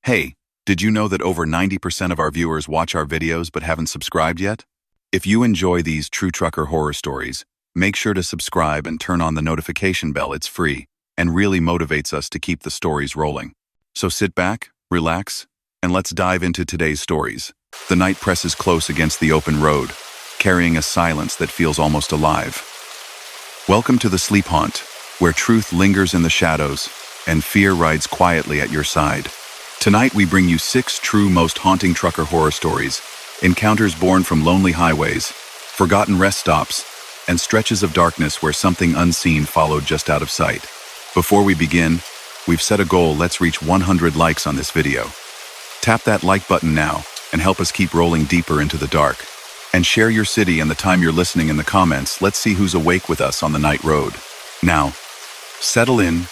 Hey, did you know that over 90% of our viewers watch our videos but haven't subscribed yet? If you enjoy these true trucker horror stories, make sure to subscribe and turn on the notification bell. It's free and really motivates us to keep the stories rolling. So sit back, relax, and let's dive into today's stories. The night presses close against the open road, carrying a silence that feels almost alive. Welcome to the sleep haunt, where truth lingers in the shadows and fear rides quietly at your side. Tonight we bring you 6 true most haunting trucker horror stories, encounters born from lonely highways, forgotten rest stops, and stretches of darkness where something unseen followed just out of sight. Before we begin, we've set a goal. Let's reach 100 likes on this video. Tap that like button now and help us keep rolling deeper into the dark. And share your city and the time you're listening in the comments. Let's see who's awake with us on the night road. Now, settle in,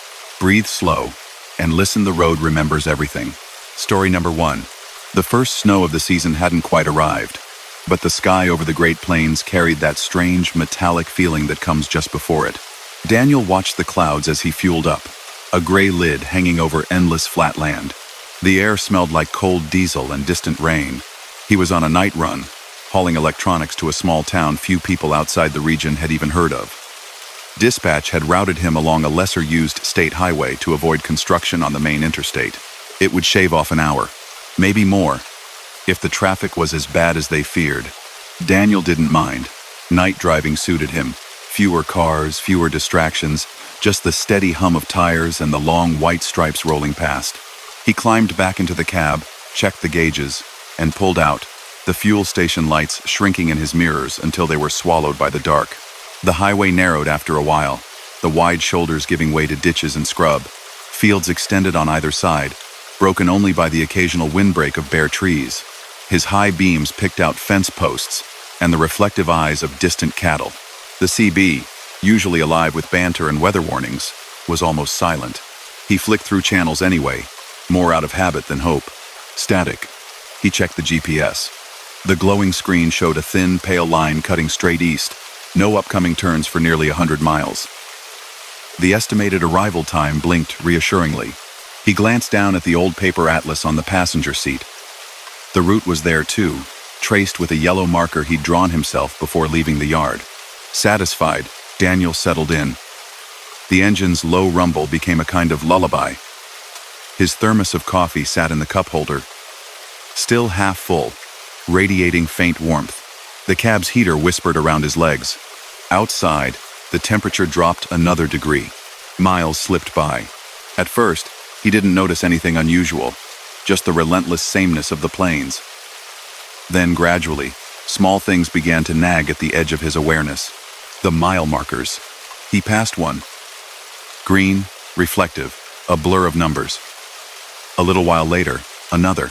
breathe slow, and listen. The road remembers everything. Story number 1. The first snow of the season hadn't quite arrived, but the sky over the Great Plains carried that strange, metallic feeling that comes just before it. Daniel watched the clouds as he fueled up, a gray lid hanging over endless flat land. The air smelled like cold diesel and distant rain. He was on a night run, hauling electronics to a small town few people outside the region had even heard of. Dispatch had routed him along a lesser-used state highway to avoid construction on the main interstate. It would shave off an hour, maybe more, if the traffic was as bad as they feared. Daniel didn't mind. Night driving suited him. Fewer cars, fewer distractions, just the steady hum of tires and the long white stripes rolling past. He climbed back into the cab, checked the gauges, and pulled out, the fuel station lights shrinking in his mirrors until they were swallowed by the dark. The highway narrowed after a while, the wide shoulders giving way to ditches and scrub. Fields extended on either side, broken only by the occasional windbreak of bare trees. His high beams picked out fence posts and the reflective eyes of distant cattle. The CB, usually alive with banter and weather warnings, was almost silent. He flicked through channels anyway, more out of habit than hope. Static. He checked the GPS. The glowing screen showed a thin, pale line cutting straight east. No upcoming turns for nearly 100 miles. The estimated arrival time blinked reassuringly. He glanced down at the old paper atlas on the passenger seat. The route was there too, traced with a yellow marker he'd drawn himself before leaving the yard. Satisfied, Daniel settled in. The engine's low rumble became a kind of lullaby. His thermos of coffee sat in the cup holder, still half full, radiating faint warmth. The cab's heater whispered around his legs. Outside, the temperature dropped another degree. Miles slipped by. At first, he didn't notice anything unusual, just the relentless sameness of the plains. Then gradually, small things began to nag at the edge of his awareness. The mile markers. He passed one. Green, reflective, a blur of numbers. A little while later, another.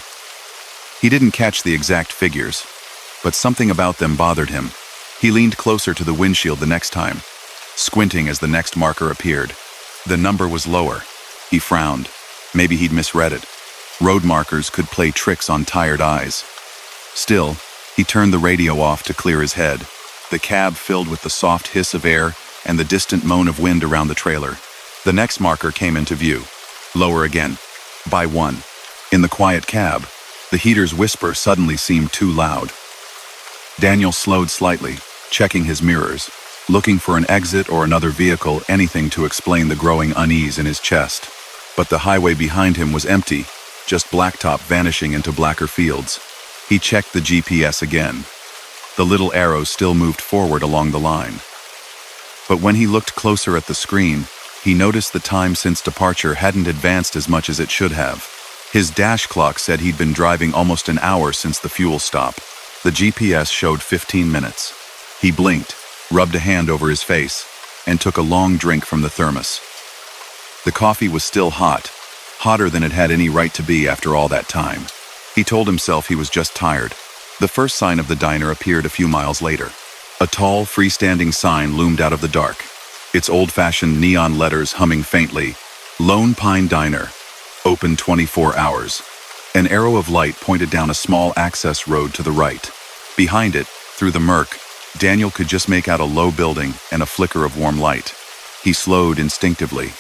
He didn't catch the exact figures, but something about them bothered him. He leaned closer to the windshield the next time, squinting as the next marker appeared. The number was lower. He frowned. Maybe he'd misread it. Road markers could play tricks on tired eyes. Still, he turned the radio off to clear his head. The cab filled with the soft hiss of air and the distant moan of wind around the trailer. The next marker came into view. Lower again. By one. In the quiet cab, the heater's whisper suddenly seemed too loud. Daniel slowed slightly, checking his mirrors, looking for an exit or another vehicle, anything to explain the growing unease in his chest. But the highway behind him was empty, just blacktop vanishing into blacker fields. He checked the GPS again. The little arrows still moved forward along the line. But when he looked closer at the screen, he noticed the time since departure hadn't advanced as much as it should have. His dash clock said he'd been driving almost an hour since the fuel stop. The GPS showed 15 minutes. He blinked, rubbed a hand over his face, and took a long drink from the thermos. The coffee was still hot, hotter than it had any right to be after all that time. He told himself he was just tired. The first sign of the diner appeared a few miles later. A tall, freestanding sign loomed out of the dark, its old-fashioned neon letters humming faintly. Lone Pine Diner, open 24 hours. An arrow of light pointed down a small access road to the right. Behind it, through the murk, Daniel could just make out a low building and a flicker of warm light. He slowed instinctively.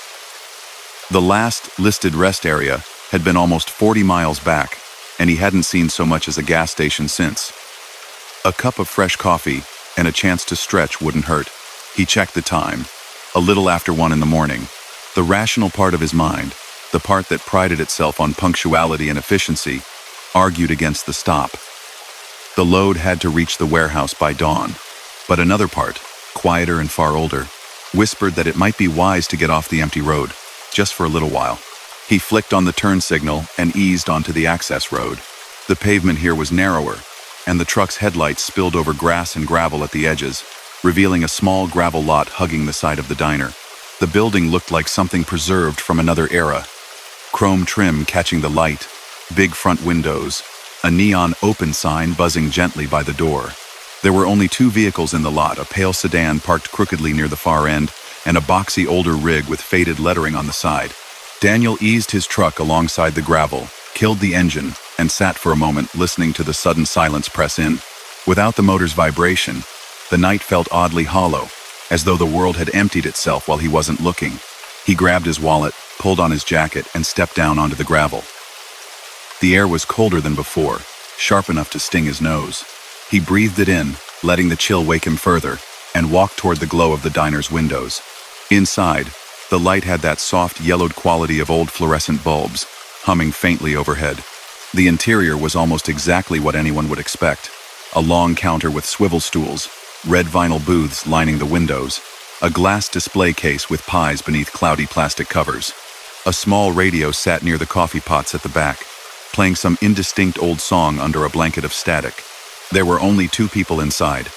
The last listed rest area had been almost 40 miles back, and he hadn't seen so much as a gas station since. A cup of fresh coffee and a chance to stretch wouldn't hurt. He checked the time. A little after 1 in the morning. The rational part of his mind, the part that prided itself on punctuality and efficiency, argued against the stop. The load had to reach the warehouse by dawn. But another part, quieter and far older, whispered that it might be wise to get off the empty road, just for a little while. He flicked on the turn signal and eased onto the access road. The pavement here was narrower, and the truck's headlights spilled over grass and gravel at the edges, revealing a small gravel lot hugging the side of the diner. The building looked like something preserved from another era. Chrome trim catching the light, big front windows, a neon open sign buzzing gently by the door. There were only 2 vehicles in the lot, a pale sedan parked crookedly near the far end, and a boxy older rig with faded lettering on the side. Daniel eased his truck alongside the gravel, killed the engine, and sat for a moment listening to the sudden silence press in. Without the motor's vibration, the night felt oddly hollow, as though the world had emptied itself while he wasn't looking. He grabbed his wallet, pulled on his jacket, and stepped down onto the gravel. The air was colder than before, sharp enough to sting his nose. He breathed it in, letting the chill wake him further, and walked toward the glow of the diner's windows. Inside, the light had that soft yellowed quality of old fluorescent bulbs, humming faintly overhead. The interior was almost exactly what anyone would expect. A long counter with swivel stools, red vinyl booths lining the windows, a glass display case with pies beneath cloudy plastic covers. A small radio sat near the coffee pots at the back, playing some indistinct old song under a blanket of static. There were only 2 people inside.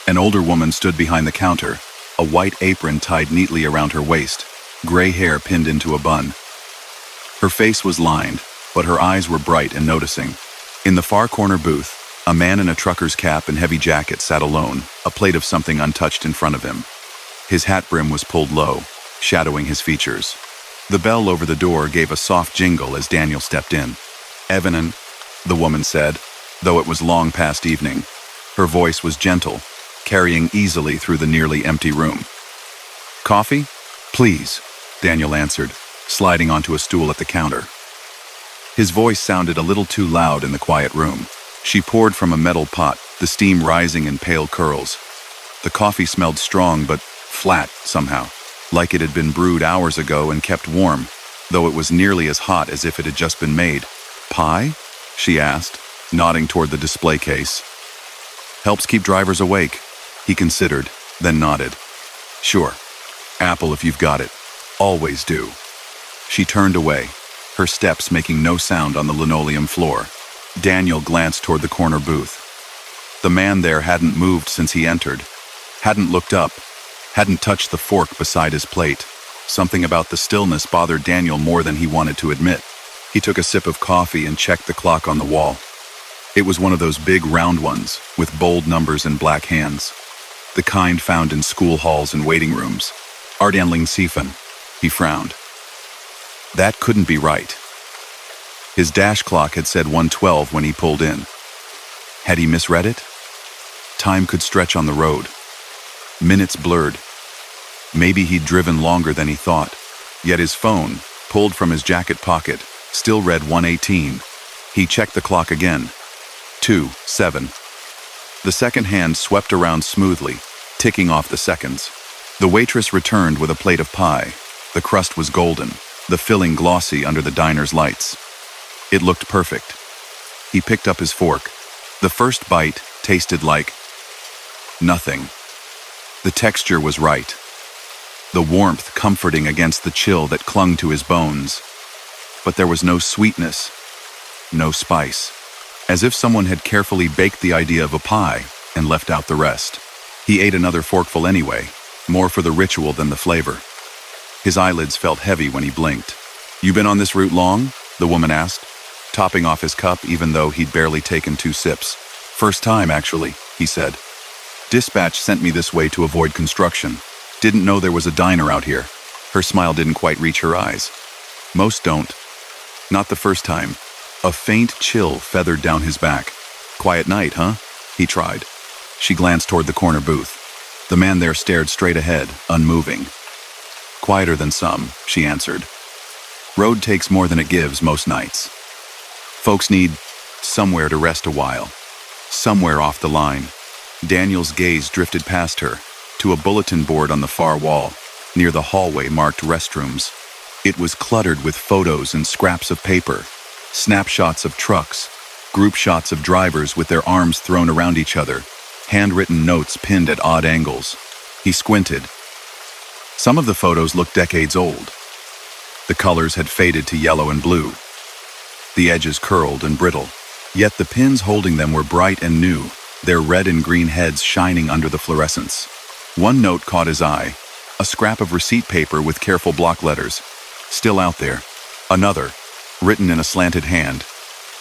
An older woman stood behind the counter, a white apron tied neatly around her waist, gray hair pinned into a bun. Her face was lined, but her eyes were bright and noticing. In the far corner booth, a man in a trucker's cap and heavy jacket sat alone, a plate of something untouched in front of him. His hat brim was pulled low, shadowing his features. The bell over the door gave a soft jingle as Daniel stepped in. "Evening," the woman said, though it was long past evening. Her voice was gentle, carrying easily through the nearly empty room. "Coffee? Please," Daniel answered, sliding onto a stool at the counter. His voice sounded a little too loud in the quiet room. She poured from a metal pot, the steam rising in pale curls. The coffee smelled strong but flat somehow, like it had been brewed hours ago and kept warm, though it was nearly as hot as if it had just been made. "Pie?" she asked, nodding toward the display case. "Helps keep drivers awake," he considered, then nodded. "Sure. Apple if you've got it. Always do." She turned away, her steps making no sound on the linoleum floor. Daniel glanced toward the corner booth. The man there hadn't moved since he entered, hadn't looked up, hadn't touched the fork beside his plate. Something about the stillness bothered Daniel more than he wanted to admit. He took a sip of coffee and checked the clock on the wall. It was one of those big round ones, with bold numbers and black hands. The kind found in school halls and waiting rooms. "Ardandling Sifen," he frowned. That couldn't be right. His dash clock had said 1:12 when he pulled in. Had he misread it? Time could stretch on the road. Minutes blurred. Maybe he'd driven longer than he thought. Yet his phone, pulled from his jacket pocket, still read 1:18. He checked the clock again. 2:07. The second hand swept around smoothly, ticking off the seconds. The waitress returned with a plate of pie. The crust was golden, the filling glossy under the diner's lights. It looked perfect. He picked up his fork. The first bite tasted like nothing. The texture was right. The warmth comforting against the chill that clung to his bones. But there was no sweetness, no spice. As if someone had carefully baked the idea of a pie and left out the rest. He ate another forkful anyway, more for the ritual than the flavor. His eyelids felt heavy when he blinked. "You been on this route long?" the woman asked, topping off his cup even though he'd barely taken 2 sips. "First time, actually," he said. "Dispatch sent me this way to avoid construction. Didn't know there was a diner out here." Her smile didn't quite reach her eyes. "Most don't. Not the first time." A faint chill feathered down his back. "Quiet night, huh?" he tried. She glanced toward the corner booth. The man there stared straight ahead, unmoving. "Quieter than some," she answered. Road takes more than it gives most nights. Folks need somewhere to rest a while, somewhere off the line. Daniel's gaze drifted past her, to a bulletin board on the far wall, near the hallway marked restrooms. It was cluttered with photos and scraps of paper, snapshots of trucks, group shots of drivers with their arms thrown around each other, handwritten notes pinned at odd angles. He squinted. Some of the photos looked decades old. The colors had faded to yellow and blue. The edges curled and brittle, yet the pins holding them were bright and new, their red and green heads shining under the fluorescence. One note caught his eye, a scrap of receipt paper with careful block letters, still out there. Another, written in a slanted hand.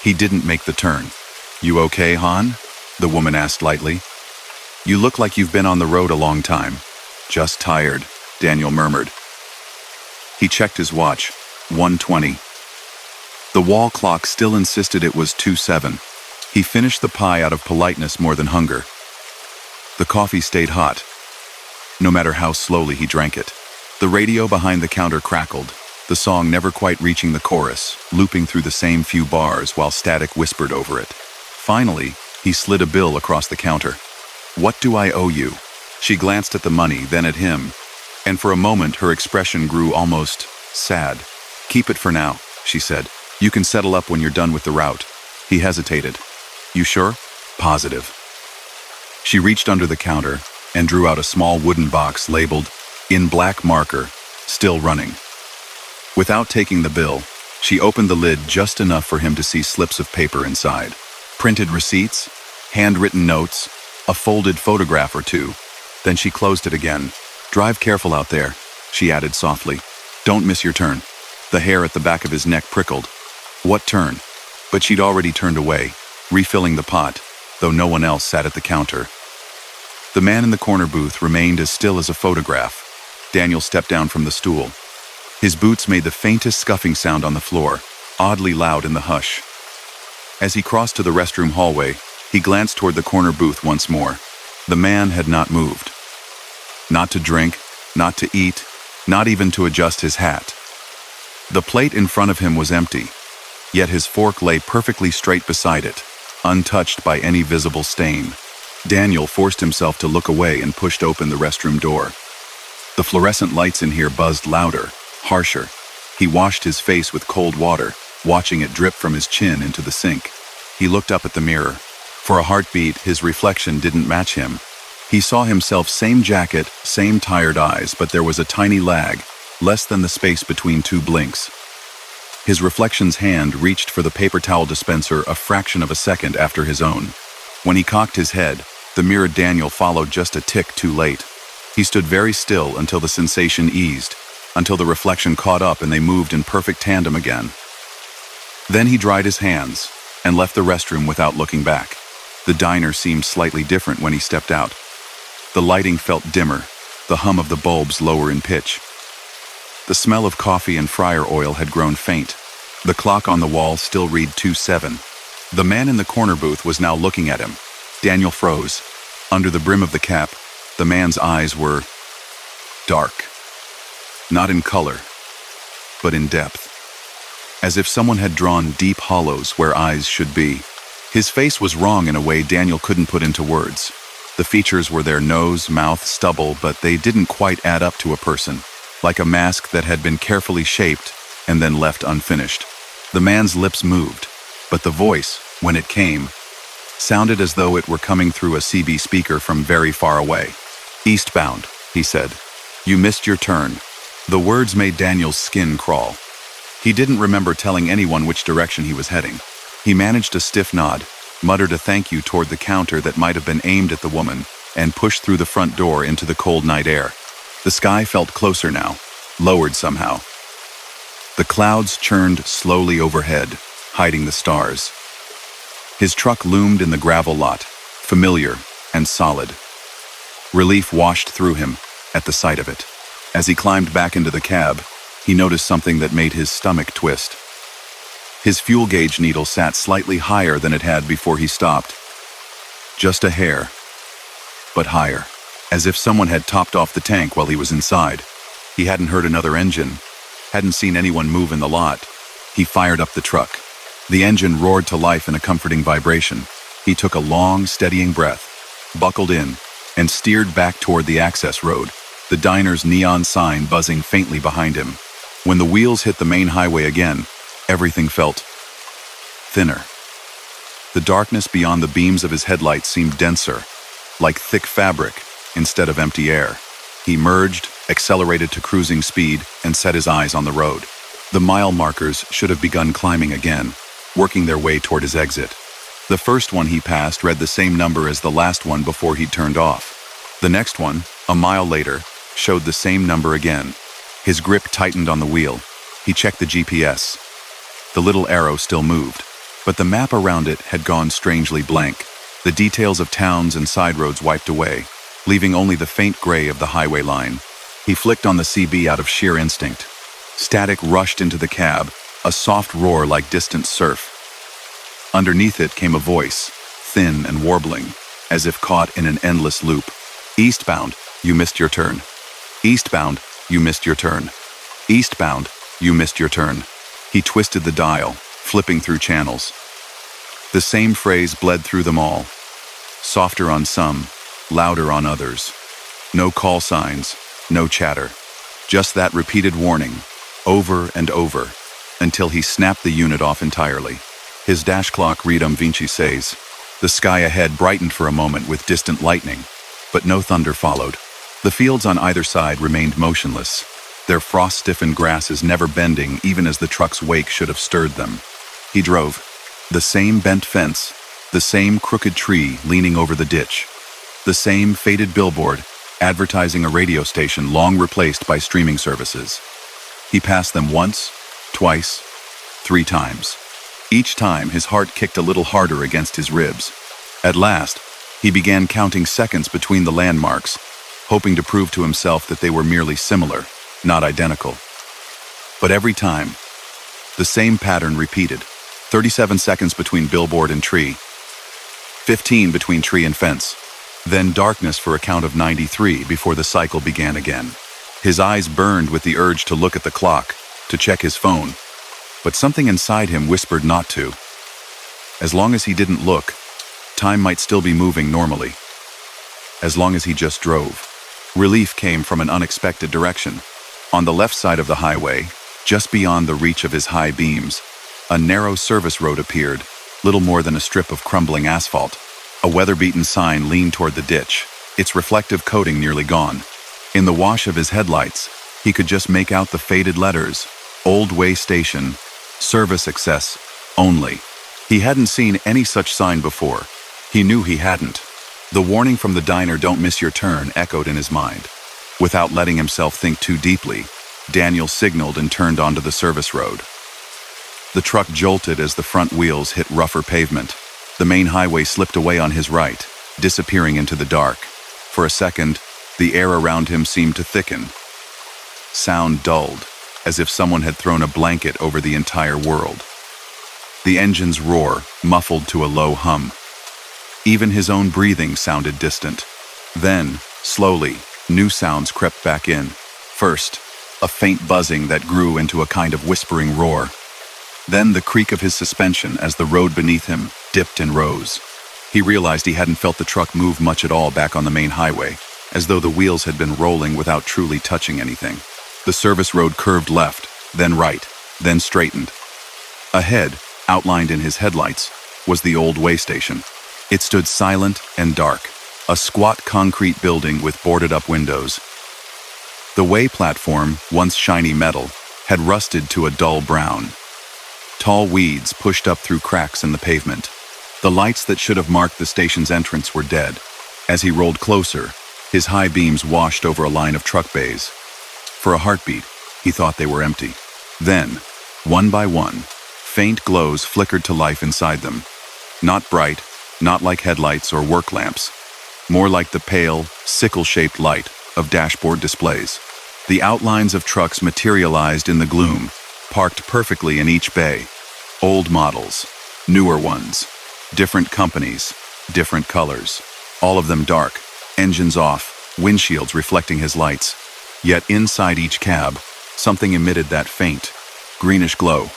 He didn't make the turn. "You okay, Han?" the woman asked lightly. "You look like you've been on the road a long time." "Just tired," Daniel murmured. He checked his watch. 1:20. The wall clock still insisted it was 2:07. He finished the pie out of politeness more than hunger. The coffee stayed hot, no matter how slowly he drank it. The radio behind the counter crackled, the song never quite reaching the chorus, looping through the same few bars while static whispered over it. Finally, he slid a bill across the counter. "What do I owe you?" She glanced at the money, then at him, and for a moment her expression grew almost sad. "Keep it for now," she said. "You can settle up when you're done with the route." He hesitated. "You sure?" "Positive." She reached under the counter and drew out a small wooden box labeled, "In black marker, still running." Without taking the bill, she opened the lid just enough for him to see slips of paper inside. Printed receipts, handwritten notes, a folded photograph or two. Then she closed it again. "Drive careful out there," she added softly. "Don't miss your turn." The hair at the back of his neck prickled. What turn? But she'd already turned away, refilling the pot, though no one else sat at the counter. The man in the corner booth remained as still as a photograph. Daniel stepped down from the stool. His boots made the faintest scuffing sound on the floor, oddly loud in the hush. As he crossed to the restroom hallway, he glanced toward the corner booth once more. The man had not moved. Not to drink, not to eat, not even to adjust his hat. The plate in front of him was empty, yet his fork lay perfectly straight beside it, untouched by any visible stain. Daniel forced himself to look away and pushed open the restroom door. The fluorescent lights in here buzzed louder, harsher. He washed his face with cold water, watching it drip from his chin into the sink. He looked up at the mirror. For a heartbeat, his reflection didn't match him. He saw himself same jacket, same tired eyes, but there was a tiny lag, less than the space between two blinks. His reflection's hand reached for the paper towel dispenser a fraction of a second after his own. When he cocked his head, the mirrored Daniel followed just a tick too late. He stood very still until the sensation eased, until the reflection caught up and they moved in perfect tandem again. Then he dried his hands and left the restroom without looking back. The diner seemed slightly different when he stepped out. The lighting felt dimmer, the hum of the bulbs lower in pitch. The smell of coffee and fryer oil had grown faint. The clock on the wall still read 2:07. The man in the corner booth was now looking at him. Daniel froze. Under the brim of the cap, the man's eyes were dark. Not in color, but in depth. As if someone had drawn deep hollows where eyes should be. His face was wrong in a way Daniel couldn't put into words. The features were their nose, mouth, stubble, but they didn't quite add up to a person, like a mask that had been carefully shaped and then left unfinished. The man's lips moved, but the voice, when it came, sounded as though it were coming through a CB speaker from very far away. "Eastbound," he said. "You missed your turn." The words made Daniel's skin crawl. He didn't remember telling anyone which direction he was heading. He managed a stiff nod, muttered a thank you toward the counter that might have been aimed at the woman, and pushed through the front door into the cold night air. The sky felt closer now, lowered somehow. The clouds churned slowly overhead, hiding the stars. His truck loomed in the gravel lot, familiar and solid. Relief washed through him at the sight of it. As he climbed back into the cab, he noticed something that made his stomach twist. His fuel gauge needle sat slightly higher than it had before he stopped. Just a hair, but higher, as if someone had topped off the tank while he was inside. He hadn't heard another engine, Hadn't seen anyone move in the lot. He fired up the truck. The engine roared to life in a comforting vibration. He took a long, steadying breath, buckled in, and steered back toward the access road, the diner's neon sign buzzing faintly behind him. When the wheels hit the main highway again, everything felt thinner. The darkness beyond the beams of his headlights seemed denser, like thick fabric instead of empty air. He merged, accelerated to cruising speed, and set his eyes on the road. The mile markers should have begun climbing again, working their way toward his exit. The first one he passed read the same number as the last one before he'd turned off. The next one, a mile later, showed the same number again. His grip tightened on the wheel. He checked the GPS. The little arrow still moved, but the map around it had gone strangely blank. The details of towns and side roads wiped away, leaving only the faint gray of the highway line. He flicked on the CB out of sheer instinct. Static rushed into the cab, a soft roar like distant surf. Underneath it came a voice, thin and warbling, as if caught in an endless loop. Eastbound, you missed your turn. Eastbound, you missed your turn. Eastbound, you missed your turn. He twisted the dial, flipping through channels. The same phrase bled through them all. Softer on some, louder on others. No call signs, no chatter. Just that repeated warning, over and over, until he snapped the unit off entirely. His dash clock read Vinci says. The sky ahead brightened for a moment with distant lightning, but no thunder followed. The fields on either side remained motionless, their frost-stiffened grasses never bending even as the truck's wake should have stirred them. He drove. The same bent fence, the same crooked tree leaning over the ditch, the same faded billboard advertising a radio station long replaced by streaming services. He passed them once, twice, 3 times. Each time, his heart kicked a little harder against his ribs. At last, he began counting seconds between the landmarks, hoping to prove to himself that they were merely similar, not identical. But every time, the same pattern repeated. 37 seconds between billboard and tree, 15 between tree and fence, then darkness for a count of 93 before the cycle began again. His eyes burned with the urge to look at the clock, to check his phone, but something inside him whispered not to. As long as he didn't look, time might still be moving normally. As long as he just drove. Relief came from an unexpected direction. On the left side of the highway, just beyond the reach of his high beams, a narrow service road appeared, little more than a strip of crumbling asphalt. A weather-beaten sign leaned toward the ditch, its reflective coating nearly gone. In the wash of his headlights, he could just make out the faded letters, Old Way Station, Service Access, Only. He hadn't seen any such sign before. He knew he hadn't. The warning from the diner, "Don't miss your turn," echoed in his mind. Without letting himself think too deeply, Daniel signaled and turned onto the service road. The truck jolted as the front wheels hit rougher pavement. The main highway slipped away on his right, disappearing into the dark. For a second, the air around him seemed to thicken. Sound dulled, as if someone had thrown a blanket over the entire world. The engine's roar muffled to a low hum. Even his own breathing sounded distant. Then, slowly, new sounds crept back in. First, a faint buzzing that grew into a kind of whispering roar. Then the creak of his suspension as the road beneath him dipped and rose. He realized he hadn't felt the truck move much at all back on the main highway, as though the wheels had been rolling without truly touching anything. The service road curved left, then right, then straightened. Ahead, outlined in his headlights, was the Old Way Station. It stood silent and dark, a squat concrete building with boarded-up windows. The way platform, once shiny metal, had rusted to a dull brown. Tall weeds pushed up through cracks in the pavement. The lights that should have marked the station's entrance were dead. As he rolled closer, his high beams washed over a line of truck bays. For a heartbeat, he thought they were empty. Then, one by one, faint glows flickered to life inside them. Not bright, not like headlights or work lamps, more like the pale, sickle-shaped light of dashboard displays. The outlines of trucks materialized in the gloom, parked perfectly in each bay. Old models, newer ones, different companies, different colors, all of them dark, engines off, windshields reflecting his lights. Yet inside each cab, Something emitted that faint, greenish glow.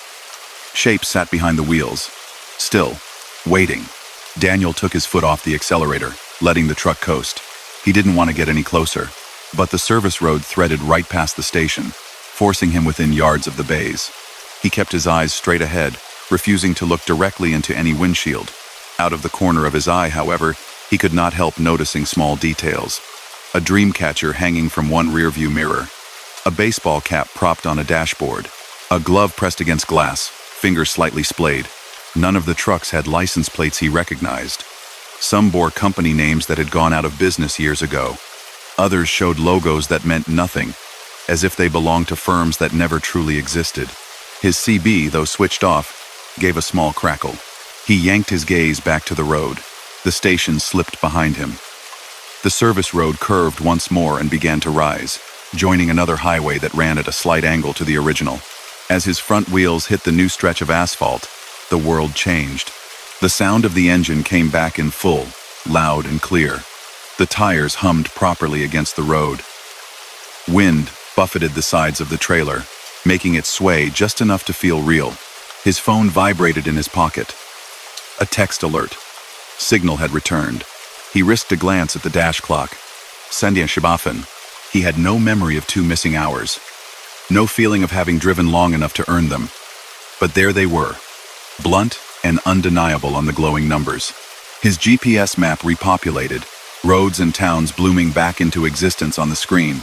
Shape sat behind the wheels, still, waiting. Daniel took his foot off the accelerator, letting the truck coast. He didn't want to get any closer, but the service road threaded right past the station, forcing him within yards of the bays. He kept his eyes straight ahead, refusing to look directly into any windshield. Out of the corner of his eye, however, he could not help noticing small details. A dream catcher hanging from one rearview mirror, a baseball cap propped on a dashboard, a glove pressed against glass, fingers slightly splayed. None of the trucks had license plates he recognized. Some bore company names that had gone out of business years ago. Others showed logos that meant nothing, as if they belonged to firms that never truly existed. His CB, though switched off, gave a small crackle. He yanked his gaze back to the road. The station slipped behind him. The service road curved once more and began to rise, joining another highway that ran at a slight angle to the original. As his front wheels hit the new stretch of asphalt, the world changed. The sound of the engine came back in full, loud and clear. The tires hummed properly against the road. Wind buffeted the sides of the trailer, making it sway just enough to feel real. His phone vibrated in his pocket. A text alert. Signal had returned. He risked a glance at the dash clock. Sandia Shibafen. He had no memory of 2 missing hours. No feeling of having driven long enough to earn them. But there they were, blunt and undeniable on the glowing numbers. His GPS map repopulated, roads and towns blooming back into existence on the screen.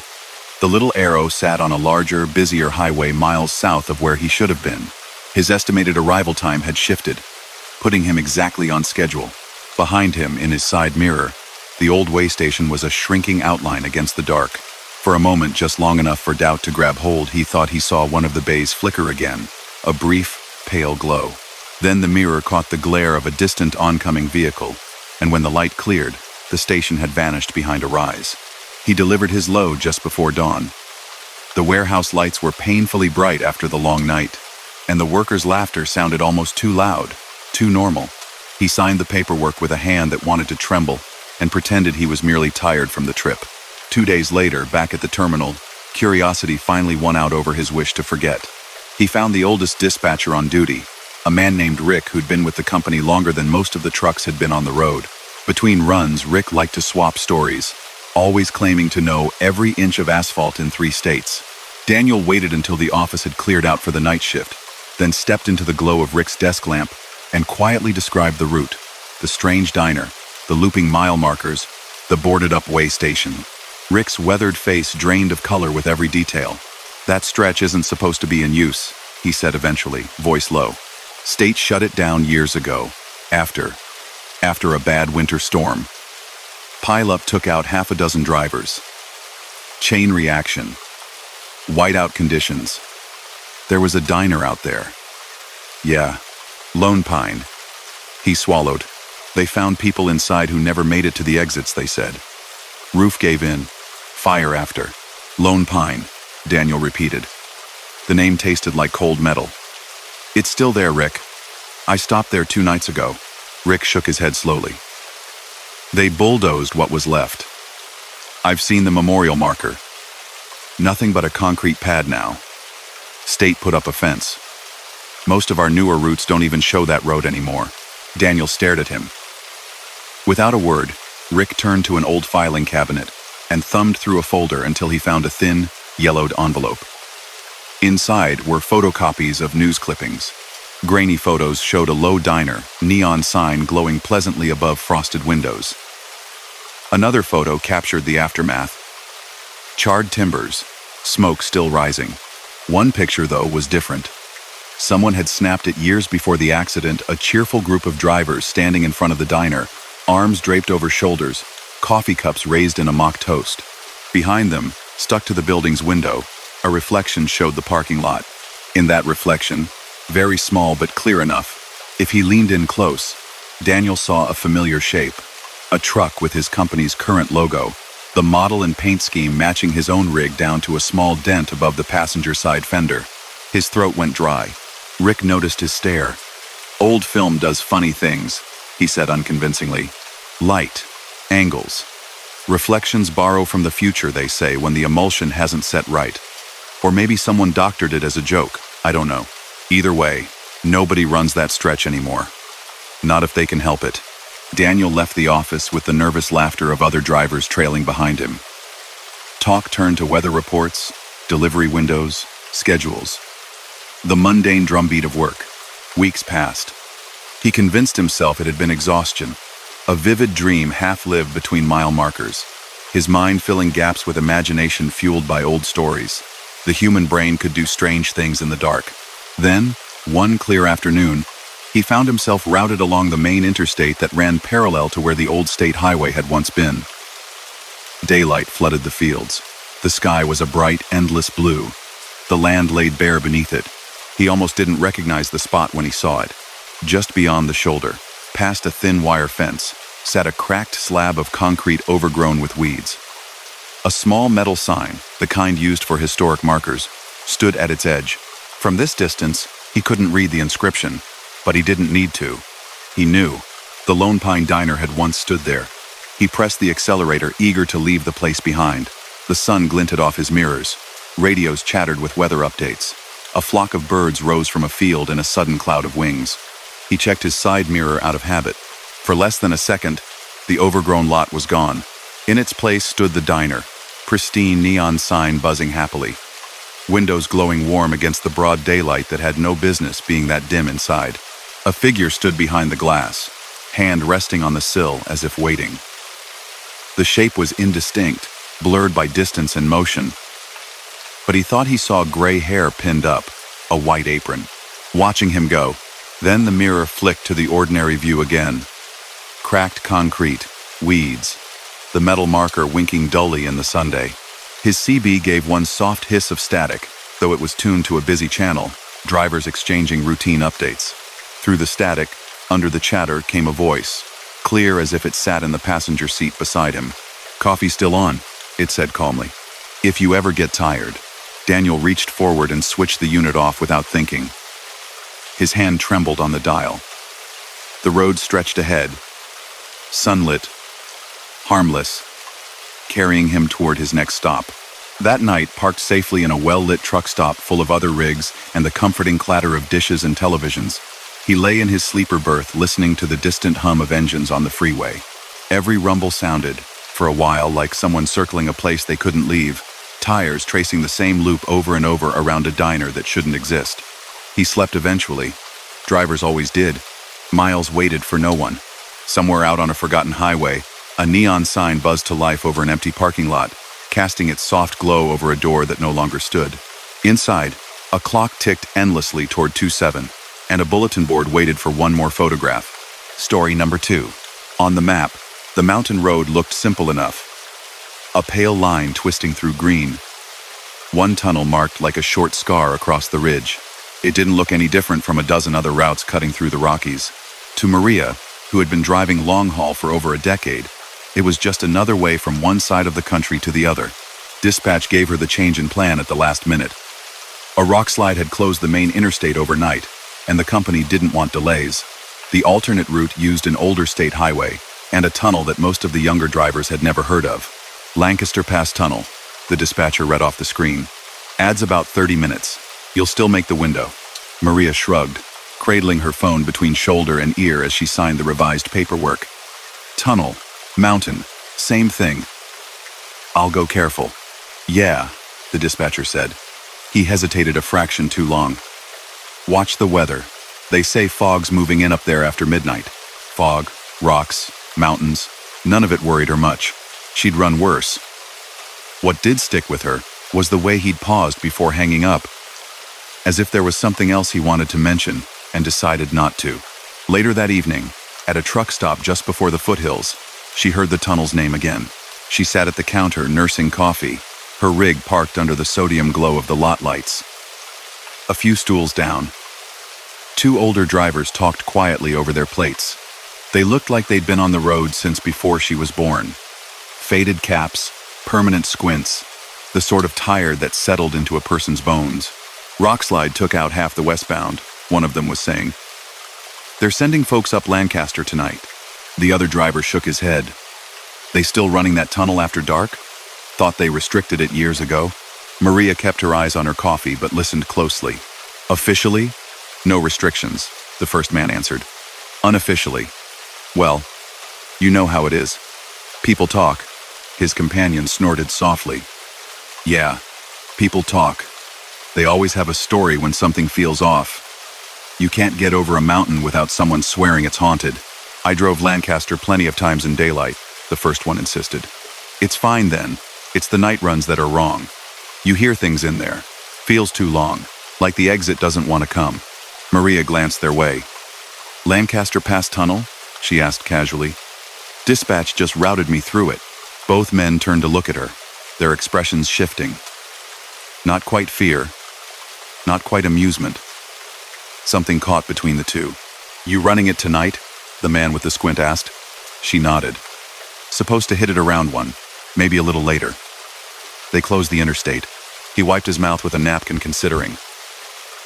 The little arrow sat on a larger, busier highway miles south of where he should have been. His estimated arrival time had shifted, putting him exactly on schedule. Behind him, in his side mirror, the old way station was a shrinking outline against the dark. For a moment, just long enough for doubt to grab hold, he thought he saw one of the bays flicker again, a brief, pale glow. Then the mirror caught the glare of a distant oncoming vehicle, and when the light cleared, the station had vanished behind a rise. He delivered his load just before dawn. The warehouse lights were painfully bright after the long night, and the workers' laughter sounded almost too loud, too normal. He signed the paperwork with a hand that wanted to tremble and pretended he was merely tired from the trip. 2 days later, back at the terminal, curiosity finally won out over his wish to forget. He found the oldest dispatcher on duty, a man named Rick who'd been with the company longer than most of the trucks had been on the road. Between runs, Rick liked to swap stories, always claiming to know every inch of asphalt in 3 states. Daniel waited until the office had cleared out for the night shift, then stepped into the glow of Rick's desk lamp and quietly described the route, the strange diner, the looping mile markers, the boarded-up way station. Rick's weathered face drained of color with every detail. "That stretch isn't supposed to be in use," he said eventually, voice low. "State shut it down years ago, after a bad winter storm. Pileup took out half a dozen drivers. Chain reaction. Whiteout conditions. There was a diner out there. Yeah, Lone Pine." He swallowed. "They found people inside who never made it to the exits," they said. "Roof gave in. Fire after. Lone Pine," Daniel repeated. The name tasted like cold metal. "It's still there, Rick. I stopped there 2 nights ago." Rick shook his head slowly. "They bulldozed what was left. I've seen the memorial marker. Nothing but a concrete pad now. State put up a fence. Most of our newer routes don't even show that road anymore." Daniel stared at him. Without a word, Rick turned to an old filing cabinet and thumbed through a folder until he found a thin, yellowed envelope. Inside were photocopies of news clippings. Grainy photos showed a low diner, neon sign glowing pleasantly above frosted windows. Another photo captured the aftermath. Charred timbers, smoke still rising. One picture, though, was different. Someone had snapped it years before the accident, a cheerful group of drivers standing in front of the diner, arms draped over shoulders, coffee cups raised in a mock toast. Behind them, stuck to the building's window, a reflection showed the parking lot. In that reflection, very small but clear enough, if he leaned in close, Daniel saw a familiar shape. A truck with his company's current logo, the model and paint scheme matching his own rig down to a small dent above the passenger side fender. His throat went dry. Rick noticed his stare. "Old film does funny things," he said unconvincingly. "Light, angles. Reflections borrow from the future, they say, when the emulsion hasn't set right." Or maybe someone doctored it as a joke. I don't know. Either way, nobody runs that stretch anymore. Not if they can help it. Daniel left the office with the nervous laughter of other drivers trailing behind him. Talk turned to weather reports, delivery windows, schedules. The mundane drumbeat of work. Weeks passed. He convinced himself it had been exhaustion, a vivid dream half-lived between mile markers, his mind filling gaps with imagination fueled by old stories. The human brain could do strange things in the dark. Then, one clear afternoon, he found himself routed along the main interstate that ran parallel to where the old state highway had once been. Daylight flooded the fields. The sky was a bright, endless blue. The land laid bare beneath it. He almost didn't recognize the spot when he saw it. Just beyond the shoulder, past a thin wire fence, sat a cracked slab of concrete overgrown with weeds. A small metal sign, the kind used for historic markers, stood at its edge. From this distance, he couldn't read the inscription, but he didn't need to. He knew. The Lone Pine Diner had once stood there. He pressed the accelerator, eager to leave the place behind. The sun glinted off his mirrors. Radios chattered with weather updates. A flock of birds rose from a field in a sudden cloud of wings. He checked his side mirror out of habit. For less than a second, the overgrown lot was gone. In its place stood the diner, pristine neon sign buzzing happily. Windows glowing warm against the broad daylight that had no business being that dim inside. A figure stood behind the glass, hand resting on the sill as if waiting. The shape was indistinct, blurred by distance and motion. But he thought he saw gray hair pinned up, a white apron. Watching him go, then the mirror flicked to the ordinary view again. Cracked concrete, weeds, the metal marker winking dully in the Sunday. His CB gave one soft hiss of static, though it was tuned to a busy channel, drivers exchanging routine updates. Through the static, under the chatter, came a voice, clear as if it sat in the passenger seat beside him. "Coffee's still on," it said calmly. "If you ever get tired." Daniel reached forward and switched the unit off without thinking. His hand trembled on the dial. The road stretched ahead, sunlit, harmless, carrying him toward his next stop. That night, parked safely in a well-lit truck stop full of other rigs and the comforting clatter of dishes and televisions, he lay in his sleeper berth listening to the distant hum of engines on the freeway. Every rumble sounded, for a while, like someone circling a place they couldn't leave, tires tracing the same loop over and over around a diner that shouldn't exist. He slept eventually. Drivers always did. Miles waited for no one. Somewhere out on a forgotten highway, a neon sign buzzed to life over an empty parking lot, casting its soft glow over a door that no longer stood. Inside, a clock ticked endlessly toward 2:07, and a bulletin board waited for one more photograph. Story number 2. On the map, the mountain road looked simple enough. A pale line twisting through green. One tunnel marked like a short scar across the ridge. It didn't look any different from a dozen other routes cutting through the Rockies. To Maria, who had been driving long haul for over a decade, it was just another way from one side of the country to the other. Dispatch gave her the change in plan at the last minute. A rock slide had closed the main interstate overnight, and the company didn't want delays. The alternate route used an older state highway and a tunnel that most of the younger drivers had never heard of. Lancaster Pass Tunnel, the dispatcher read off the screen. Adds about 30 minutes. You'll still make the window. Maria shrugged, cradling her phone between shoulder and ear as she signed the revised paperwork. Tunnel, mountain, same thing. I'll go careful. Yeah, the dispatcher said. He hesitated a fraction too long. Watch the weather. They say fog's moving in up there after midnight. Fog, rocks, mountains, none of it worried her much. She'd run worse. What did stick with her was the way he'd paused before hanging up, as if there was something else he wanted to mention and decided not to. Later that evening, at a truck stop just before the foothills, she heard the tunnel's name again. She sat at the counter nursing coffee, her rig parked under the sodium glow of the lot lights. A few stools down, 2 older drivers talked quietly over their plates. They looked like they'd been on the road since before she was born. Faded caps, permanent squints, the sort of tired that settled into a person's bones. Rockslide took out half the westbound, one of them was saying. They're sending folks up Lancaster tonight. The other driver shook his head. They still running that tunnel after dark? Thought they restricted it years ago. Maria kept her eyes on her coffee but listened closely. Officially? No restrictions, the first man answered. Unofficially? Well, you know how it is. People talk. His companion snorted softly. Yeah, people talk. They always have a story when something feels off. You can't get over a mountain without someone swearing it's haunted. I drove Lancaster plenty of times in daylight, the first one insisted. It's fine then. It's the night runs that are wrong. You hear things in there. Feels too long. Like the exit doesn't want to come. Maria glanced their way. Lancaster Pass Tunnel? She asked casually. Dispatch just routed me through it. Both men turned to look at her, their expressions shifting. Not quite fear. Not quite amusement. Something caught between the two. You running it tonight? The man with the squint asked. She nodded. Supposed to hit it around 1, maybe a little later. They closed the interstate. He wiped his mouth with a napkin, considering.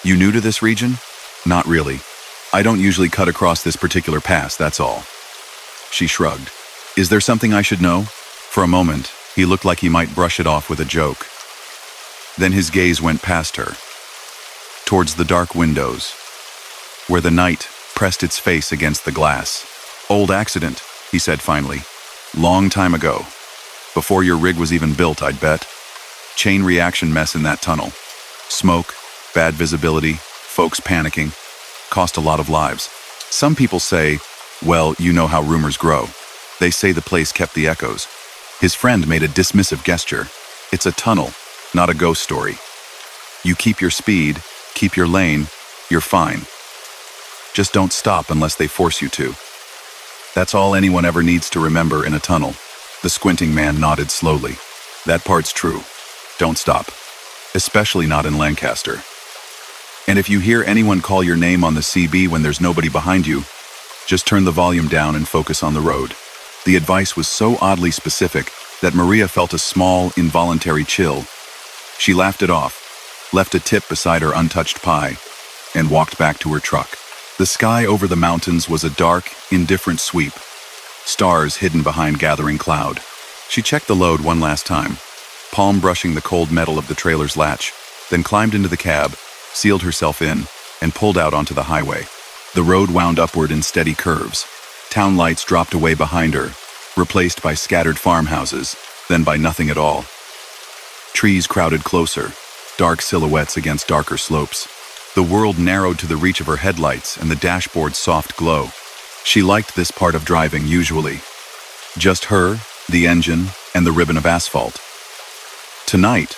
You new to this region? Not really. I don't usually cut across this particular pass, that's all. She shrugged. Is there something I should know? For a moment, he looked like he might brush it off with a joke. Then his gaze went past her, towards the dark windows, where the night pressed its face against the glass. Old accident, he said finally. Long time ago. Before your rig was even built, I'd bet. Chain reaction mess in that tunnel. Smoke, bad visibility, folks panicking. Cost a lot of lives. Some people say, well, you know how rumors grow. They say the place kept the echoes. His friend made a dismissive gesture. It's a tunnel, not a ghost story. You keep your speed, keep your lane, you're fine. Just don't stop unless they force you to. That's all anyone ever needs to remember in a tunnel. The squinting man nodded slowly. That part's true. Don't stop. Especially not in Lancaster. And if you hear anyone call your name on the CB when there's nobody behind you, just turn the volume down and focus on the road. The advice was so oddly specific that Maria felt a small, involuntary chill. She laughed it off, left a tip beside her untouched pie, and walked back to her truck. The sky over the mountains was a dark, indifferent sweep, stars hidden behind gathering cloud. She checked the load one last time, palm brushing the cold metal of the trailer's latch, then climbed into the cab, sealed herself in, and pulled out onto the highway. The road wound upward in steady curves. Town lights dropped away behind her, replaced by scattered farmhouses, then by nothing at all. Trees crowded closer, dark silhouettes against darker slopes. The world narrowed to the reach of her headlights and the dashboard's soft glow. She liked this part of driving usually. Just her, the engine, and the ribbon of asphalt. Tonight,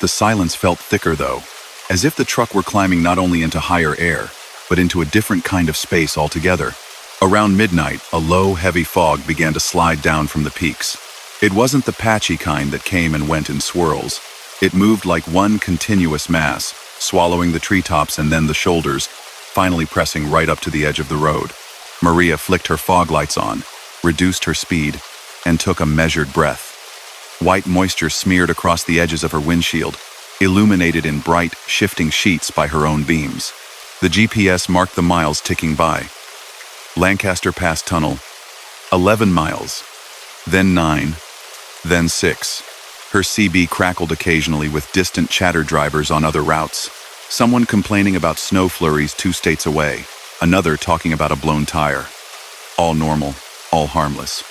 the silence felt thicker though, as if the truck were climbing not only into higher air, but into a different kind of space altogether. Around midnight, a low, heavy fog began to slide down from the peaks. It wasn't the patchy kind that came and went in swirls. It moved like one continuous mass, swallowing the treetops and then the shoulders, finally pressing right up to the edge of the road. Maria flicked her fog lights on, reduced her speed, and took a measured breath. White moisture smeared across the edges of her windshield, illuminated in bright, shifting sheets by her own beams. The GPS marked the miles ticking by. Lancaster Pass Tunnel, 11 miles, then 9, then 6. Her CB crackled occasionally with distant chatter drivers on other routes. Someone complaining about snow flurries 2 states away, another talking about a blown tire. All normal, all harmless.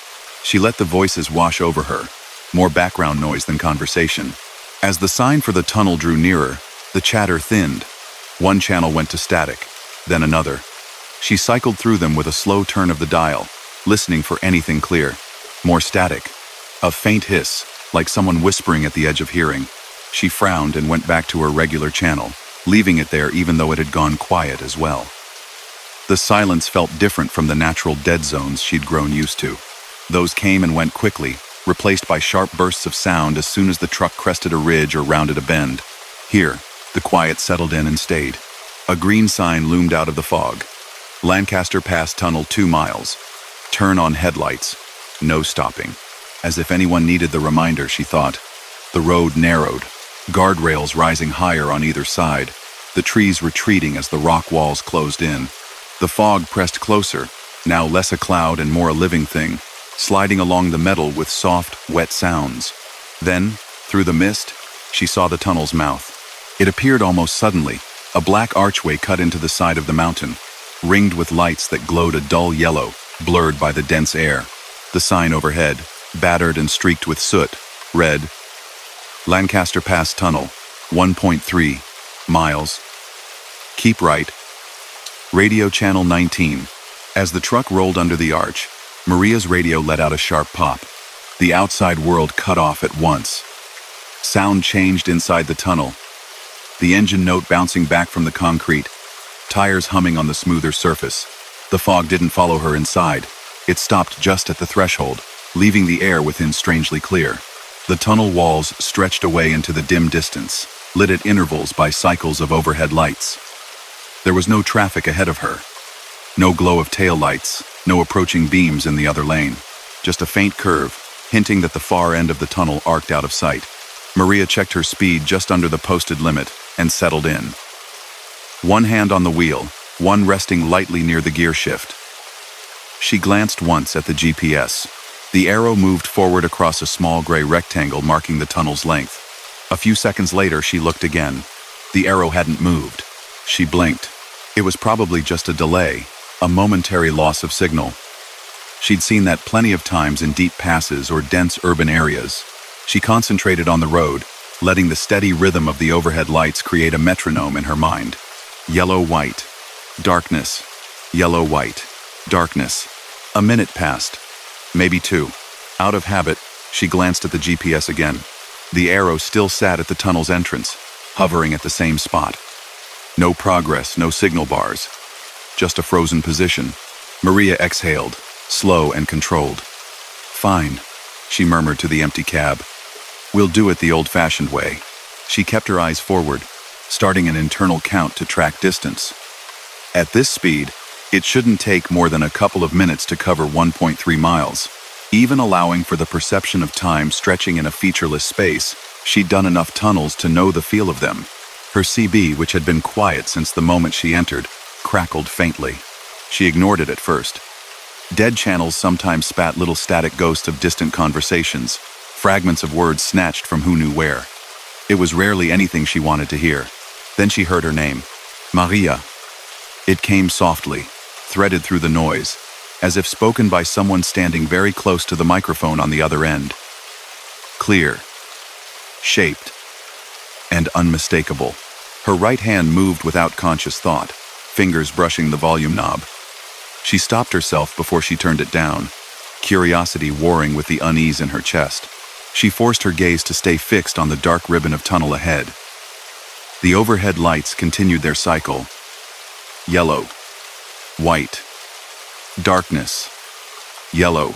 She let the voices wash over her, more background noise than conversation. As the sign for the tunnel drew nearer, the chatter thinned. One channel went to static, then another. She cycled through them with a slow turn of the dial, listening for anything clear. More static. A faint hiss, like someone whispering at the edge of hearing. She frowned and went back to her regular channel, leaving it there even though it had gone quiet as well. The silence felt different from the natural dead zones she'd grown used to. Those came and went quickly, replaced by sharp bursts of sound as soon as the truck crested a ridge or rounded a bend. Here, the quiet settled in and stayed. A green sign loomed out of the fog. Lancaster Pass Tunnel 2 miles. Turn on headlights. No stopping. As if anyone needed the reminder, she thought. The road narrowed, guardrails rising higher on either side, the trees retreating as the rock walls closed in. The fog pressed closer, now less a cloud and more a living thing, sliding along the metal with soft, wet sounds. Then, through the mist, she saw the tunnel's mouth. It appeared almost suddenly, a black archway cut into the side of the mountain, ringed with lights that glowed a dull yellow, blurred by the dense air. The sign overhead, battered and streaked with soot, read, Lancaster Pass Tunnel, 1.3 miles. Keep right. Radio Channel 19. As the truck rolled under the arch, Maria's radio let out a sharp pop. The outside world cut off at once. Sound changed inside the tunnel. The engine note bouncing back from the concrete, tires humming on the smoother surface. The fog didn't follow her inside. It stopped just at the threshold, leaving the air within strangely clear. The tunnel walls stretched away into the dim distance, lit at intervals by cycles of overhead lights. There was no traffic ahead of her. No glow of taillights, no approaching beams in the other lane. Just a faint curve, hinting that the far end of the tunnel arced out of sight. Maria checked her speed just under the posted limit and settled in. One hand on the wheel, one resting lightly near the gear shift. She glanced once at the GPS. The arrow moved forward across a small gray rectangle marking the tunnel's length. A few seconds later, she looked again. The arrow hadn't moved. She blinked. It was probably just a delay, a momentary loss of signal. She'd seen that plenty of times in deep passes or dense urban areas. She concentrated on the road, letting the steady rhythm of the overhead lights create a metronome in her mind. Yellow-white. Darkness. Yellow-white. Darkness. A minute passed. Maybe two. Out of habit, she glanced at the GPS again. The arrow still sat at the tunnel's entrance, hovering at the same spot. No progress, no signal bars. Just a frozen position. Maria exhaled, slow and controlled. Fine, she murmured to the empty cab. We'll do it the old-fashioned way. She kept her eyes forward, starting an internal count to track distance. At this speed, it shouldn't take more than a couple of minutes to cover 1.3 miles. Even allowing for the perception of time stretching in a featureless space, she'd done enough tunnels to know the feel of them. Her CB, which had been quiet since the moment she entered, crackled faintly. She ignored it at first. Dead channels sometimes spat little static ghosts of distant conversations, fragments of words snatched from who knew where. It was rarely anything she wanted to hear. Then she heard her name. Maria. It came softly, threaded through the noise, as if spoken by someone standing very close to the microphone on the other end. Clear, shaped, and unmistakable. Her right hand moved without conscious thought, fingers brushing the volume knob. She stopped herself before she turned it down, curiosity warring with the unease in her chest. She forced her gaze to stay fixed on the dark ribbon of tunnel ahead. The overhead lights continued their cycle. Yellow, white, darkness, yellow,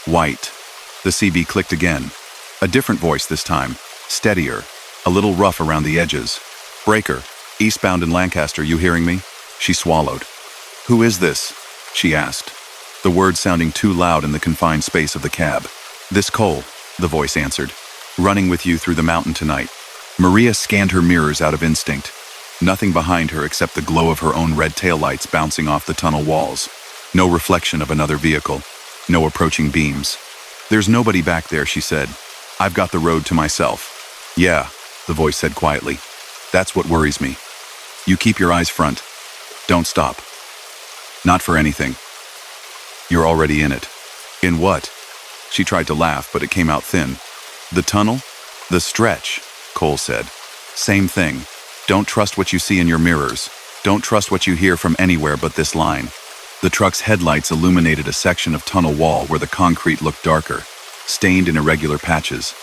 white. The CB clicked again. A different voice this time, steadier, a little rough around the edges. Breaker, eastbound in Lancaster, you hearing me? She swallowed. Who is this? She asked, the words sounding too loud in the confined space of the cab. This Cole, the voice answered. Running with you through the mountain tonight. Maria scanned her mirrors out of instinct. Nothing behind her except the glow of her own red taillights bouncing off the tunnel walls. No reflection of another vehicle. No approaching beams. There's nobody back there, she said. I've got the road to myself. Yeah, the voice said quietly. That's what worries me. You keep your eyes front. Don't stop. Not for anything. You're already in it. In what? She tried to laugh, but it came out thin. The tunnel? The stretch, Cole said. Same thing. Don't trust what you see in your mirrors. Don't trust what you hear from anywhere but this line. The truck's headlights illuminated a section of tunnel wall where the concrete looked darker, stained in irregular patches.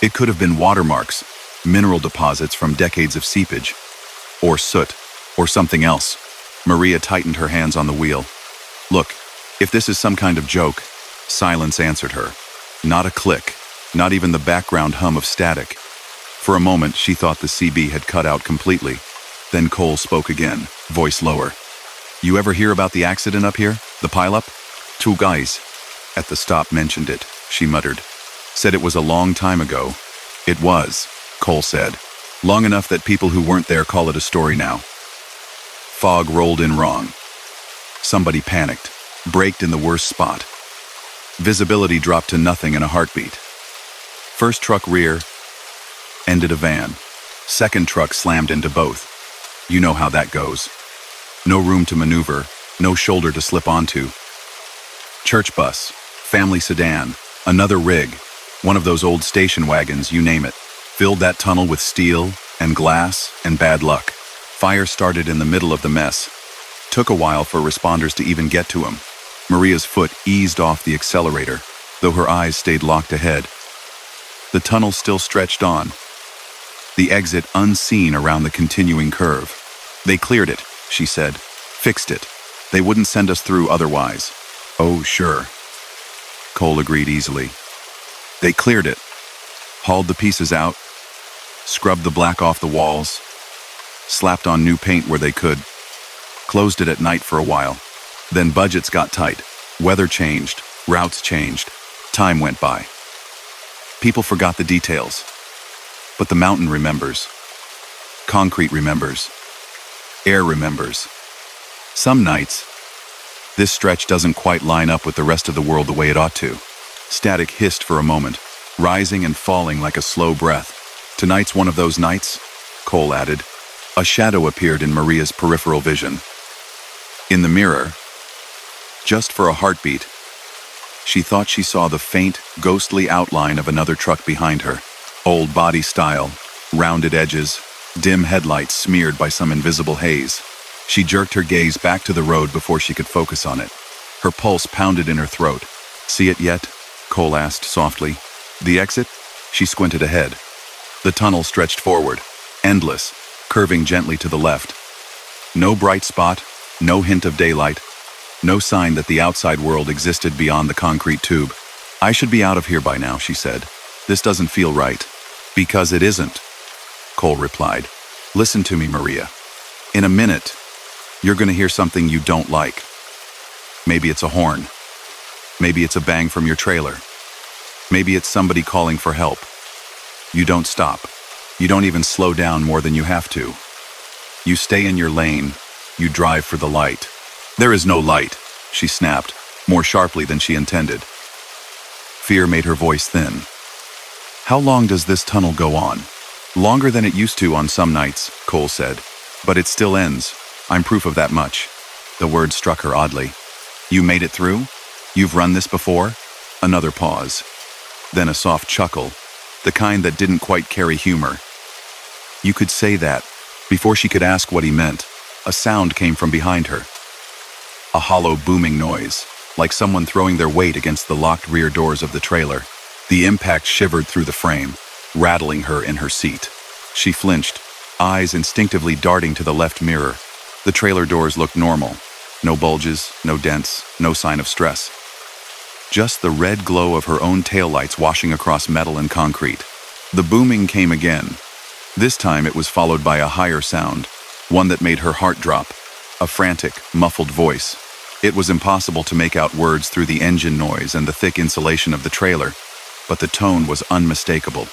It could have been watermarks, mineral deposits from decades of seepage, or soot, or something else. Maria tightened her hands on the wheel. Look, if this is some kind of joke, silence answered her. Not a click, not even the background hum of static. For a moment, she thought the CB had cut out completely. Then Cole spoke again, voice lower. You ever hear about the accident up here? The pileup? 2 guys. At the stop mentioned it, she muttered. Said it was a long time ago. It was, Cole said. Long enough that people who weren't there call it a story now. Fog rolled in wrong. Somebody panicked, braked in the worst spot. Visibility dropped to nothing in a heartbeat. First truck rear, ended a van. Second truck slammed into both. You know how that goes. No room to maneuver, no shoulder to slip onto. Church bus, family sedan, another rig, one of those old station wagons, you name it, filled that tunnel with steel and glass and bad luck. Fire started in the middle of the mess. Took a while for responders to even get to him. Maria's foot eased off the accelerator, though her eyes stayed locked ahead. The tunnel still stretched on, the exit unseen around the continuing curve. They cleared it, she said. Fixed it. They wouldn't send us through otherwise. Oh, sure. Cole agreed easily. They cleared it, hauled the pieces out, scrubbed the black off the walls, slapped on new paint where they could, closed it at night for a while. Then budgets got tight, weather changed, routes changed, time went by. People forgot the details, but the mountain remembers. Concrete remembers. Air remembers. Some nights, this stretch doesn't quite line up with the rest of the world the way it ought to. Static hissed for a moment, rising and falling like a slow breath. Tonight's one of those nights, Cole added. A shadow appeared in Maria's peripheral vision. In the mirror, just for a heartbeat, she thought she saw the faint, ghostly outline of another truck behind her. Old body style, rounded edges, dim headlights smeared by some invisible haze. She jerked her gaze back to the road before she could focus on it. Her pulse pounded in her throat. See it yet? Cole asked softly. The exit? She squinted ahead. The tunnel stretched forward, endless, curving gently to the left. No bright spot, no hint of daylight, no sign that the outside world existed beyond the concrete tube. I should be out of here by now, she said. This doesn't feel right. Because it isn't, Cole replied. Listen to me, Maria. In a minute, you're going to hear something you don't like. Maybe it's a horn. Maybe it's a bang from your trailer. Maybe it's somebody calling for help. You don't stop. You don't even slow down more than you have to. You stay in your lane. You drive for the light. There is no light, she snapped, more sharply than she intended. Fear made her voice thin. How long does this tunnel go on? Longer than it used to on some nights, Cole said. But it still ends. I'm proof of that much. The word struck her oddly. You made it through? You've run this before? Another pause. Then a soft chuckle, the kind that didn't quite carry humor. You could say that. Before she could ask what he meant, a sound came from behind her. A hollow booming noise, like someone throwing their weight against the locked rear doors of the trailer. The impact shivered through the frame, rattling her in her seat. She flinched, eyes instinctively darting to the left mirror. The trailer doors looked normal. No bulges, no dents, no sign of stress. Just the red glow of her own taillights washing across metal and concrete. The booming came again. This time it was followed by a higher sound, one that made her heart drop. A frantic, muffled voice. It was impossible to make out words through the engine noise and the thick insulation of the trailer, but the tone was unmistakable.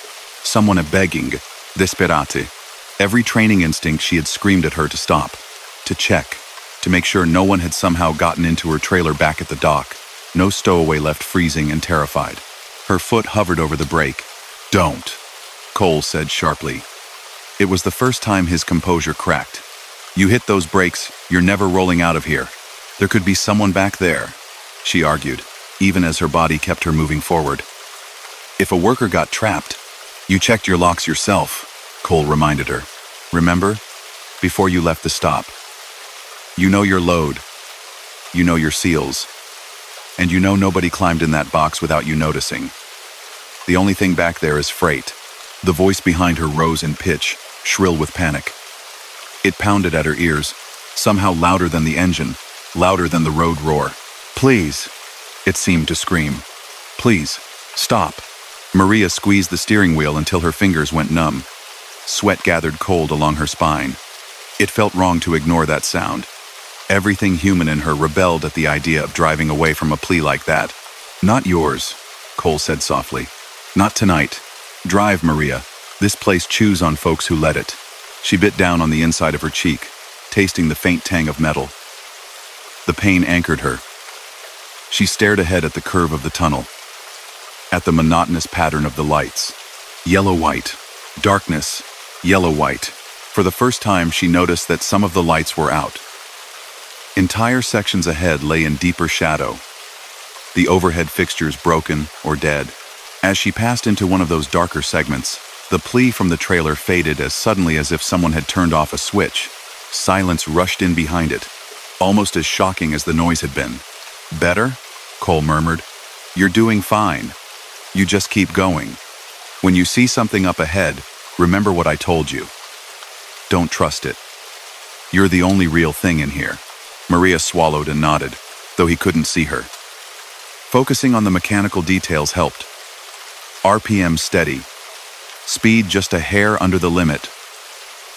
Someone begging, desperate. Every training instinct she had screamed at her to stop, to check, to make sure no one had somehow gotten into her trailer back at the dock. No stowaway left freezing and terrified. Her foot hovered over the brake. Don't, Cole said sharply. It was the first time his composure cracked. You hit those brakes, you're never rolling out of here. There could be someone back there, she argued, even as her body kept her moving forward. If a worker got trapped, you checked your locks yourself, Cole reminded her. Remember? Before you left the stop. You know your load. You know your seals. And you know nobody climbed in that box without you noticing. The only thing back there is freight. The voice behind her rose in pitch, shrill with panic. It pounded at her ears, somehow louder than the engine, louder than the road roar. Please, it seemed to scream. Please, stop. Maria squeezed the steering wheel until her fingers went numb. Sweat gathered cold along her spine. It felt wrong to ignore that sound. Everything human in her rebelled at the idea of driving away from a plea like that. Not yours, Cole said softly. Not tonight. Drive, Maria. This place chews on folks who let it. She bit down on the inside of her cheek, tasting the faint tang of metal. The pain anchored her. She stared ahead at the curve of the tunnel, at the monotonous pattern of the lights. Yellow-white, Darkness, yellow-white. For the first time, she noticed that some of the lights were out. Entire sections ahead lay in deeper shadow, the overhead fixtures broken or dead. As she passed into one of those darker segments, the plea from the trailer faded as suddenly as if someone had turned off a switch. Silence rushed in behind it, almost as shocking as the noise had been. "Better?" Cole murmured. "You're doing fine. You just keep going. When you see something up ahead, remember what I told you. Don't trust it. You're the only real thing in here." Maria swallowed and nodded, though he couldn't see her. Focusing on the mechanical details helped. RPM steady. Speed just a hair under the limit.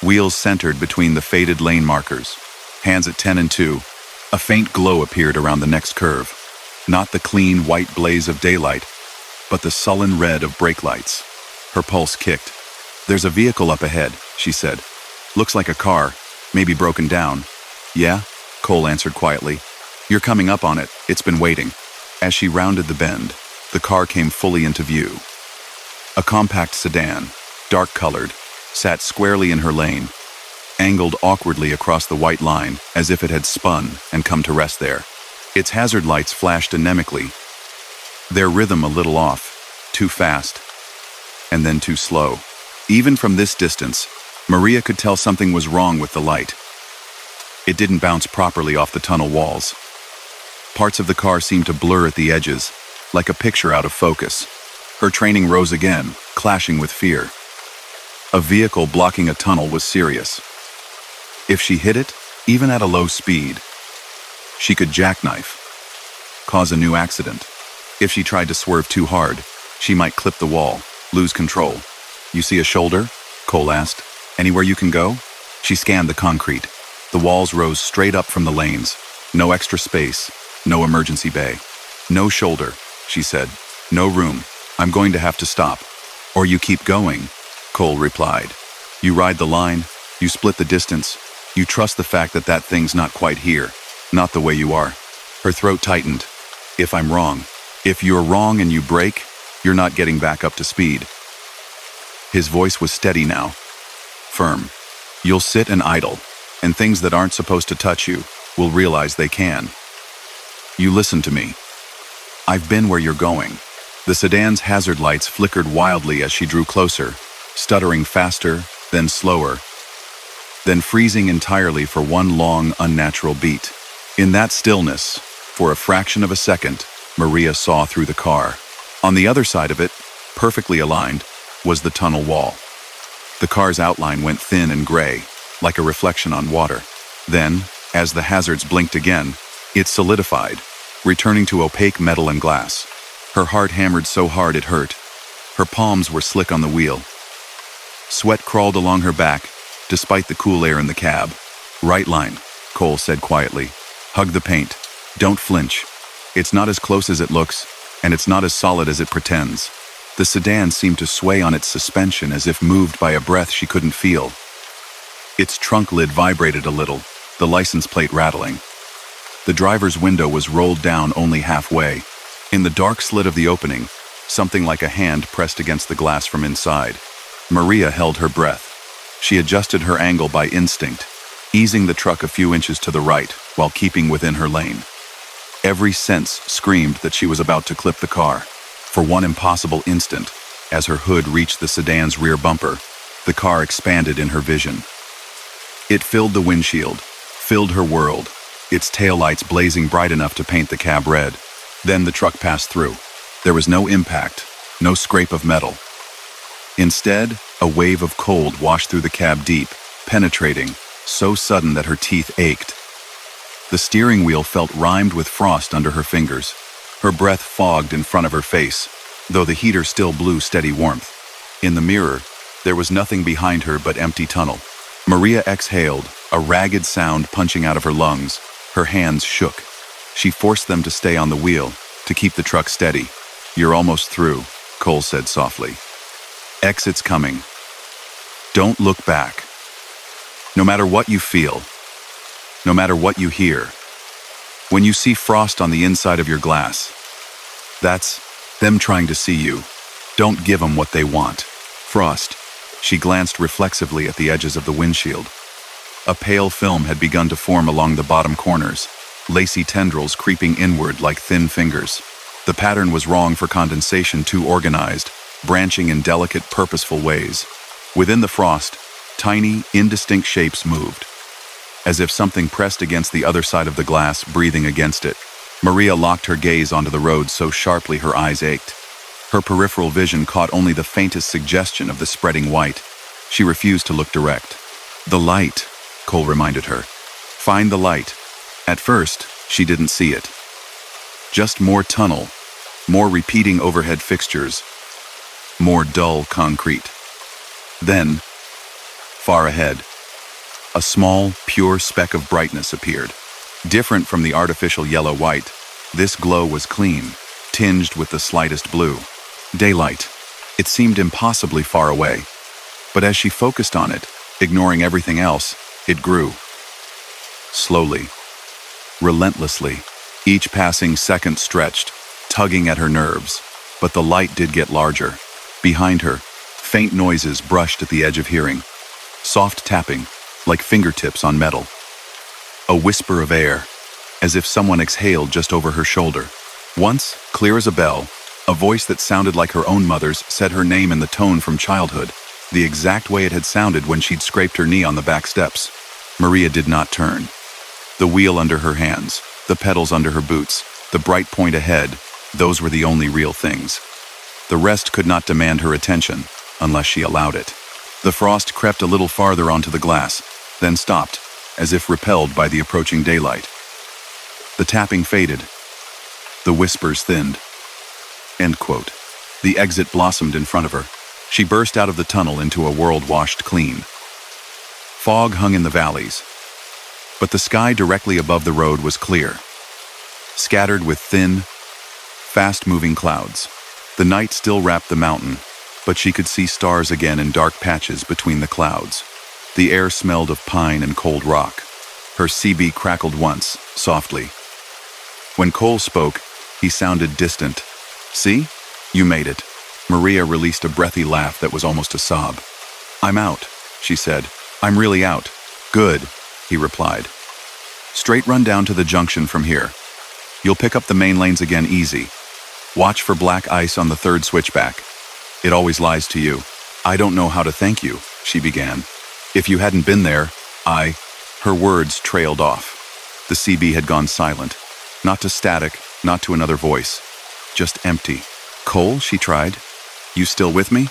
Wheels centered between the faded lane markers. Hands at 10 and 2. A faint glow appeared around the next curve. Not the clean white blaze of daylight, but the sullen red of brake lights. Her pulse kicked. "There's a vehicle up ahead," she said. "Looks like a car, maybe broken down." "Yeah?" Cole answered quietly. "You're coming up on it. It's been waiting." As she rounded the bend, the car came fully into view. A compact sedan, dark-colored, sat squarely in her lane, angled awkwardly across the white line as if it had spun and come to rest there. Its hazard lights flashed anemically, their rhythm a little off, too fast, and then too slow. Even from this distance, Maria could tell something was wrong with the light. It didn't bounce properly off the tunnel walls. Parts of the car seemed to blur at the edges, like a picture out of focus. Her training rose again, clashing with fear. A vehicle blocking a tunnel was serious. If she hit it, even at a low speed, she could jackknife, cause a new accident. If she tried to swerve too hard, she might clip the wall, lose control. "You see a shoulder?" Cole asked. "Anywhere you can go?" She scanned the concrete. The walls rose straight up from the lanes. No extra space, no emergency bay. "No shoulder," she said. "No room. I'm going to have to stop." "Or you keep going," Cole replied. "You ride the line, you split the distance, you trust the fact that that thing's not quite here, not the way you are." Her throat tightened. "If I'm wrong. If you're wrong and you break, you're not getting back up to speed." His voice was steady now, firm. "You'll sit and idle, and things that aren't supposed to touch you will realize they can. You listen to me. I've been where you're going." The sedan's hazard lights flickered wildly as she drew closer, stuttering faster, then slower, then freezing entirely for one long, unnatural beat. In that stillness, for a fraction of a second, Maria saw through the car. On the other side of it, perfectly aligned, was the tunnel wall. The car's outline went thin and gray, like a reflection on water. Then, as the hazards blinked again, it solidified, returning to opaque metal and glass. Her heart hammered so hard it hurt. Her palms were slick on the wheel. Sweat crawled along her back, despite the cool air in the cab. "Right line," Cole said quietly. "Hug the paint. Don't flinch. It's not as close as it looks, and it's not as solid as it pretends." The sedan seemed to sway on its suspension as if moved by a breath she couldn't feel. Its trunk lid vibrated a little, the license plate rattling. The driver's window was rolled down only halfway. In the dark slit of the opening, something like a hand pressed against the glass from inside. Maria held her breath. She adjusted her angle by instinct, easing the truck a few inches to the right while keeping within her lane. Every sense screamed that she was about to clip the car. For one impossible instant, as her hood reached the sedan's rear bumper, the car expanded in her vision. It filled the windshield, filled her world, its taillights blazing bright enough to paint the cab red. Then the truck passed through. There was no impact, no scrape of metal. Instead, a wave of cold washed through the cab deep, penetrating, so sudden that her teeth ached. The steering wheel felt rimed with frost under her fingers. Her breath fogged in front of her face, though the heater still blew steady warmth. In the mirror, there was nothing behind her but empty tunnel. Maria exhaled, a ragged sound punching out of her lungs. Her hands shook. She forced them to stay on the wheel, to keep the truck steady. "You're almost through," Cole said softly. "Exit's coming. Don't look back. No matter what you feel, no matter what you hear, when you see frost on the inside of your glass, that's them trying to see you. Don't give them what they want. Frost. She glanced reflexively at the edges of the windshield. A pale film had begun to form along the bottom corners, lacy tendrils creeping inward like thin fingers. The pattern was wrong for condensation, too organized, branching in delicate, purposeful ways. Within the frost, tiny, indistinct shapes moved, as if something pressed against the other side of the glass, breathing against it. Maria locked her gaze onto the road so sharply her eyes ached. Her peripheral vision caught only the faintest suggestion of the spreading white. She refused to look direct. "The light," Cole reminded her. "Find the light." At first, she didn't see it. Just more tunnel, more repeating overhead fixtures, more dull concrete. Then, far ahead, a small, pure speck of brightness appeared. Different from the artificial yellow-white, this glow was clean, tinged with the slightest blue. Daylight. It seemed impossibly far away. But as she focused on it, ignoring everything else, it grew. Slowly, relentlessly, each passing second stretched, tugging at her nerves. But the light did get larger. Behind her, faint noises brushed at the edge of hearing. Soft tapping, like fingertips on metal. A whisper of air, as if someone exhaled just over her shoulder. Once, clear as a bell, a voice that sounded like her own mother's said her name in the tone from childhood, the exact way it had sounded when she'd scraped her knee on the back steps. Maria did not turn. The wheel under her hands, the pedals under her boots, the bright point ahead, those were the only real things. The rest could not demand her attention, unless she allowed it. The frost crept a little farther onto the glass, then stopped, as if repelled by the approaching daylight. The tapping faded. The whispers thinned. End quote. The exit blossomed in front of her. She burst out of the tunnel into a world washed clean. Fog hung in the valleys, but the sky directly above the road was clear, scattered with thin, fast-moving clouds. The night still wrapped the mountain, but she could see stars again in dark patches between the clouds. The air smelled of pine and cold rock. Her CB crackled once, softly. When Cole spoke, he sounded distant. "See? You made it." Maria released a breathy laugh that was almost a sob. "I'm out," she said. "I'm really out." "Good," he replied. "Straight run down to the junction from here. You'll pick up the main lanes again easy. Watch for black ice on the third switchback. It always lies to you." "I don't know how to thank you," she began. "If you hadn't been there, Her words trailed off. The CB had gone silent. Not to static, not to another voice. Just empty. "Cole," she tried. "You still with me?"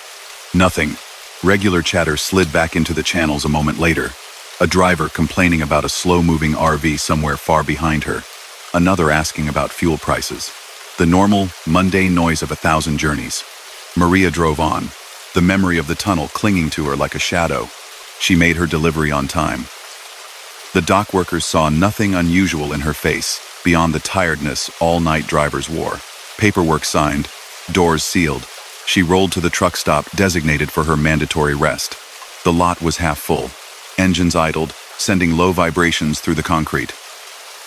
Nothing. Regular chatter slid back into the channels a moment later. A driver complaining about a slow-moving RV somewhere far behind her. Another asking about fuel prices. The normal, mundane noise of 1,000 journeys. Maria drove on, the memory of the tunnel clinging to her like a shadow. She made her delivery on time. The dock workers saw nothing unusual in her face, beyond the tiredness all-night drivers wore. Paperwork signed, doors sealed. She rolled to the truck stop designated for her mandatory rest. The lot was half full. Engines idled, sending low vibrations through the concrete.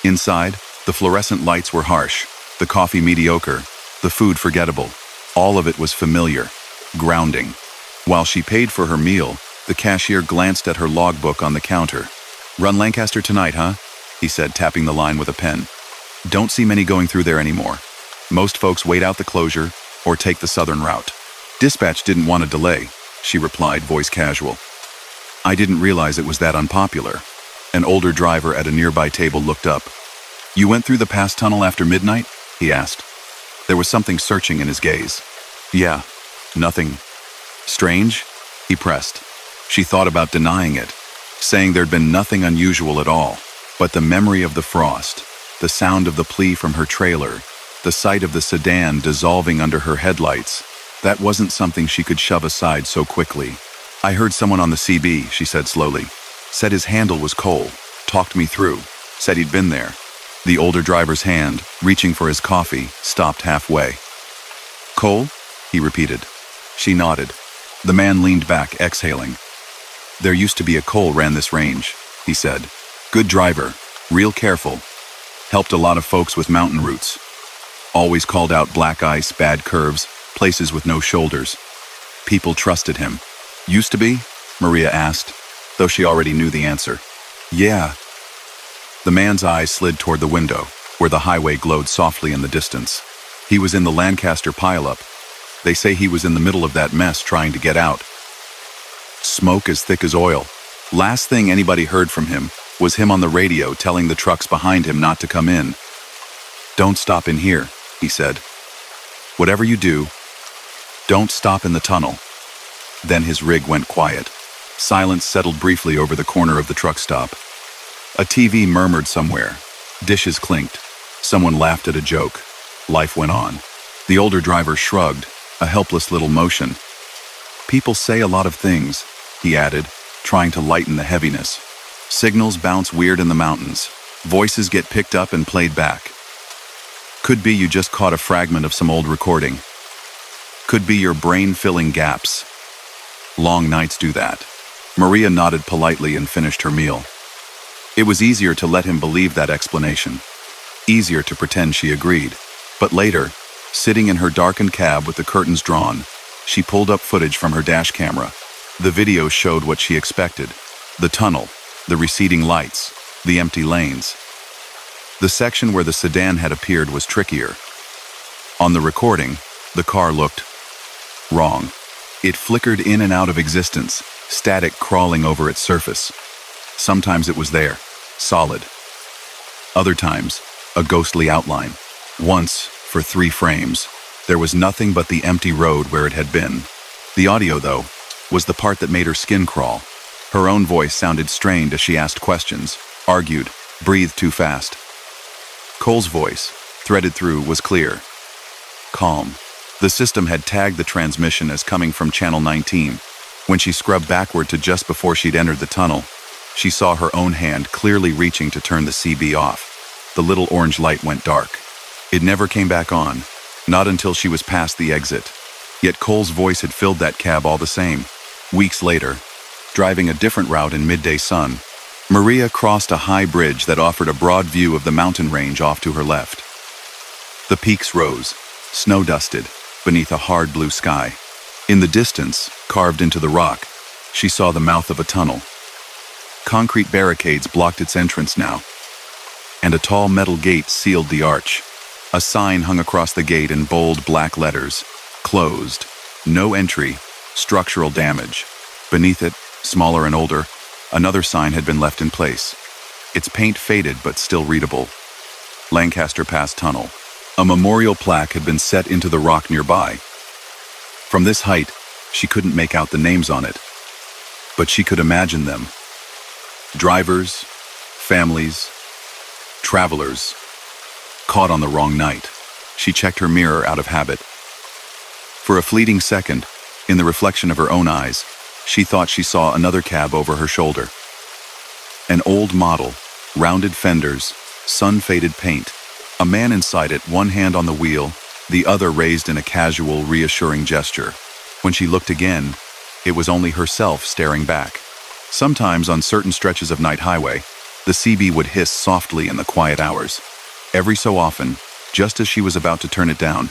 Inside, the fluorescent lights were harsh, the coffee mediocre, the food forgettable. All of it was familiar, grounding. While she paid for her meal, the cashier glanced at her logbook on the counter. "Run Lancaster tonight, huh?" he said, tapping the line with a pen. "Don't see many going through there anymore. Most folks wait out the closure or take the southern route." "Dispatch didn't want a delay," she replied, voice casual. "I didn't realize it was that unpopular." An older driver at a nearby table looked up. "You went through the pass tunnel after midnight?" he asked. There was something searching in his gaze. "Yeah, nothing strange?" he pressed. She thought about denying it, saying there'd been nothing unusual at all. But the memory of the frost, the sound of the plea from her trailer, the sight of the sedan dissolving under her headlights, that wasn't something she could shove aside so quickly. "I heard someone on the CB," she said slowly. "Said his handle was Cole. Talked me through. Said he'd been there." The older driver's hand, reaching for his coffee, stopped halfway. "Cole?" he repeated. She nodded. The man leaned back, exhaling. "There used to be a Cole ran this range," he said. "Good driver, real careful. Helped a lot of folks with mountain routes. Always called out black ice, bad curves, places with no shoulders. People trusted him. Used to be? Maria asked, though she already knew the answer. Yeah. The man's eyes slid toward the window, where the highway glowed softly in the distance. He was in the Lancaster pileup. They say he was in the middle of that mess trying to get out. Smoke as thick as oil. Last thing anybody heard from him was him on the radio telling the trucks behind him not to come in. Don't stop in here, he said. Whatever you do, don't stop in the tunnel. Then his rig went quiet. Silence settled briefly over the corner of the truck stop. A TV murmured somewhere. Dishes clinked. Someone laughed at a joke. Life went on. The older driver shrugged, a helpless little motion. People say a lot of things, he added, trying to lighten the heaviness. Signals bounce weird in the mountains. Voices get picked up and played back. Could be you just caught a fragment of some old recording. Could be your brain filling gaps. Long nights do that. Maria nodded politely and finished her meal. It was easier to let him believe that explanation. Easier to pretend she agreed. But later, sitting in her darkened cab with the curtains drawn, she pulled up footage from her dash camera. The video showed what she expected. The tunnel, the receding lights, the empty lanes. The section where the sedan had appeared was trickier. On the recording, the car looked wrong. It flickered in and out of existence, static crawling over its surface. Sometimes it was there, solid. Other times, a ghostly outline. Once, for 3 frames, there was nothing but the empty road where it had been. The audio, though, was the part that made her skin crawl. Her own voice sounded strained as she asked questions, argued, breathed too fast. Cole's voice, threaded through, was clear. Calm. The system had tagged the transmission as coming from Channel 19. When she scrubbed backward to just before she'd entered the tunnel, she saw her own hand clearly reaching to turn the CB off. The little orange light went dark. It never came back on, not until she was past the exit. Yet Cole's voice had filled that cab all the same. Weeks later, driving a different route in midday sun, Maria crossed a high bridge that offered a broad view of the mountain range off to her left. The peaks rose, snow-dusted, beneath a hard blue sky. In the distance, carved into the rock, she saw the mouth of a tunnel. Concrete barricades blocked its entrance now, and a tall metal gate sealed the arch. A sign hung across the gate in bold black letters. Closed. No entry. Structural damage. Beneath it, smaller and older, another sign had been left in place. Its paint faded but still readable. Lancaster Pass Tunnel. A memorial plaque had been set into the rock nearby. From this height, she couldn't make out the names on it, but she could imagine them. Drivers, families, travelers, caught on the wrong night. She checked her mirror out of habit. For a fleeting second, in the reflection of her own eyes, she thought she saw another cab over her shoulder. An old model, rounded fenders, sun-faded paint. A man inside it, one hand on the wheel, the other raised in a casual, reassuring gesture. When she looked again, it was only herself staring back. Sometimes on certain stretches of night highway, the CB would hiss softly in the quiet hours. Every so often, just as she was about to turn it down,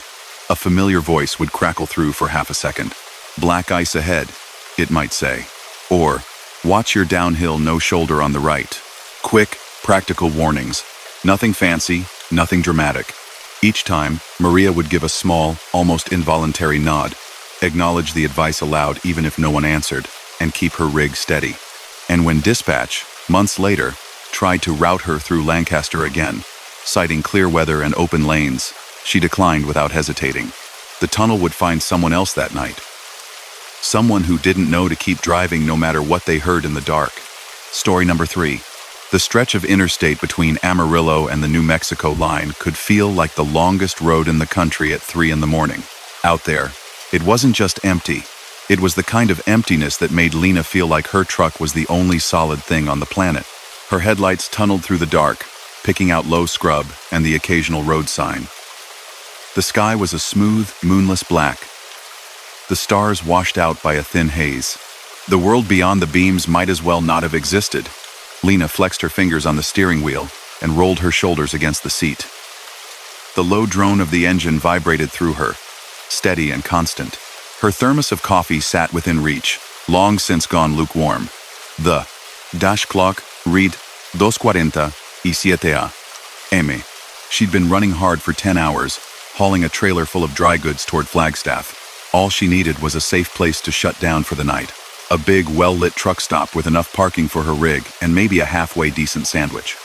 a familiar voice would crackle through for half a second. Black ice ahead, it might say. Or, watch your downhill, no shoulder on the right. Quick, practical warnings. Nothing fancy, nothing dramatic. Each time, Maria would give a small, almost involuntary nod, acknowledge the advice aloud even if no one answered, and keep her rig steady. And when dispatch, months later, tried to route her through Lancaster again, citing clear weather and open lanes, she declined without hesitating. The tunnel would find someone else that night. Someone who didn't know to keep driving no matter what they heard in the dark. Story number 3. The stretch of interstate between Amarillo and the New Mexico line could feel like the longest road in the country at 3 in the morning. Out there, it wasn't just empty. It was the kind of emptiness that made Lena feel like her truck was the only solid thing on the planet. Her headlights tunneled through the dark, picking out low scrub and the occasional road sign. The sky was a smooth, moonless black. The stars washed out by a thin haze. The world beyond the beams might as well not have existed. Lena flexed her fingers on the steering wheel and rolled her shoulders against the seat. The low drone of the engine vibrated through her, steady and constant. Her thermos of coffee sat within reach, long since gone lukewarm. The dash clock read 2:47 a.m. She'd been running hard for 10 hours, hauling a trailer full of dry goods toward Flagstaff. All she needed was a safe place to shut down for the night. A big, well-lit truck stop with enough parking for her rig and maybe a halfway decent sandwich.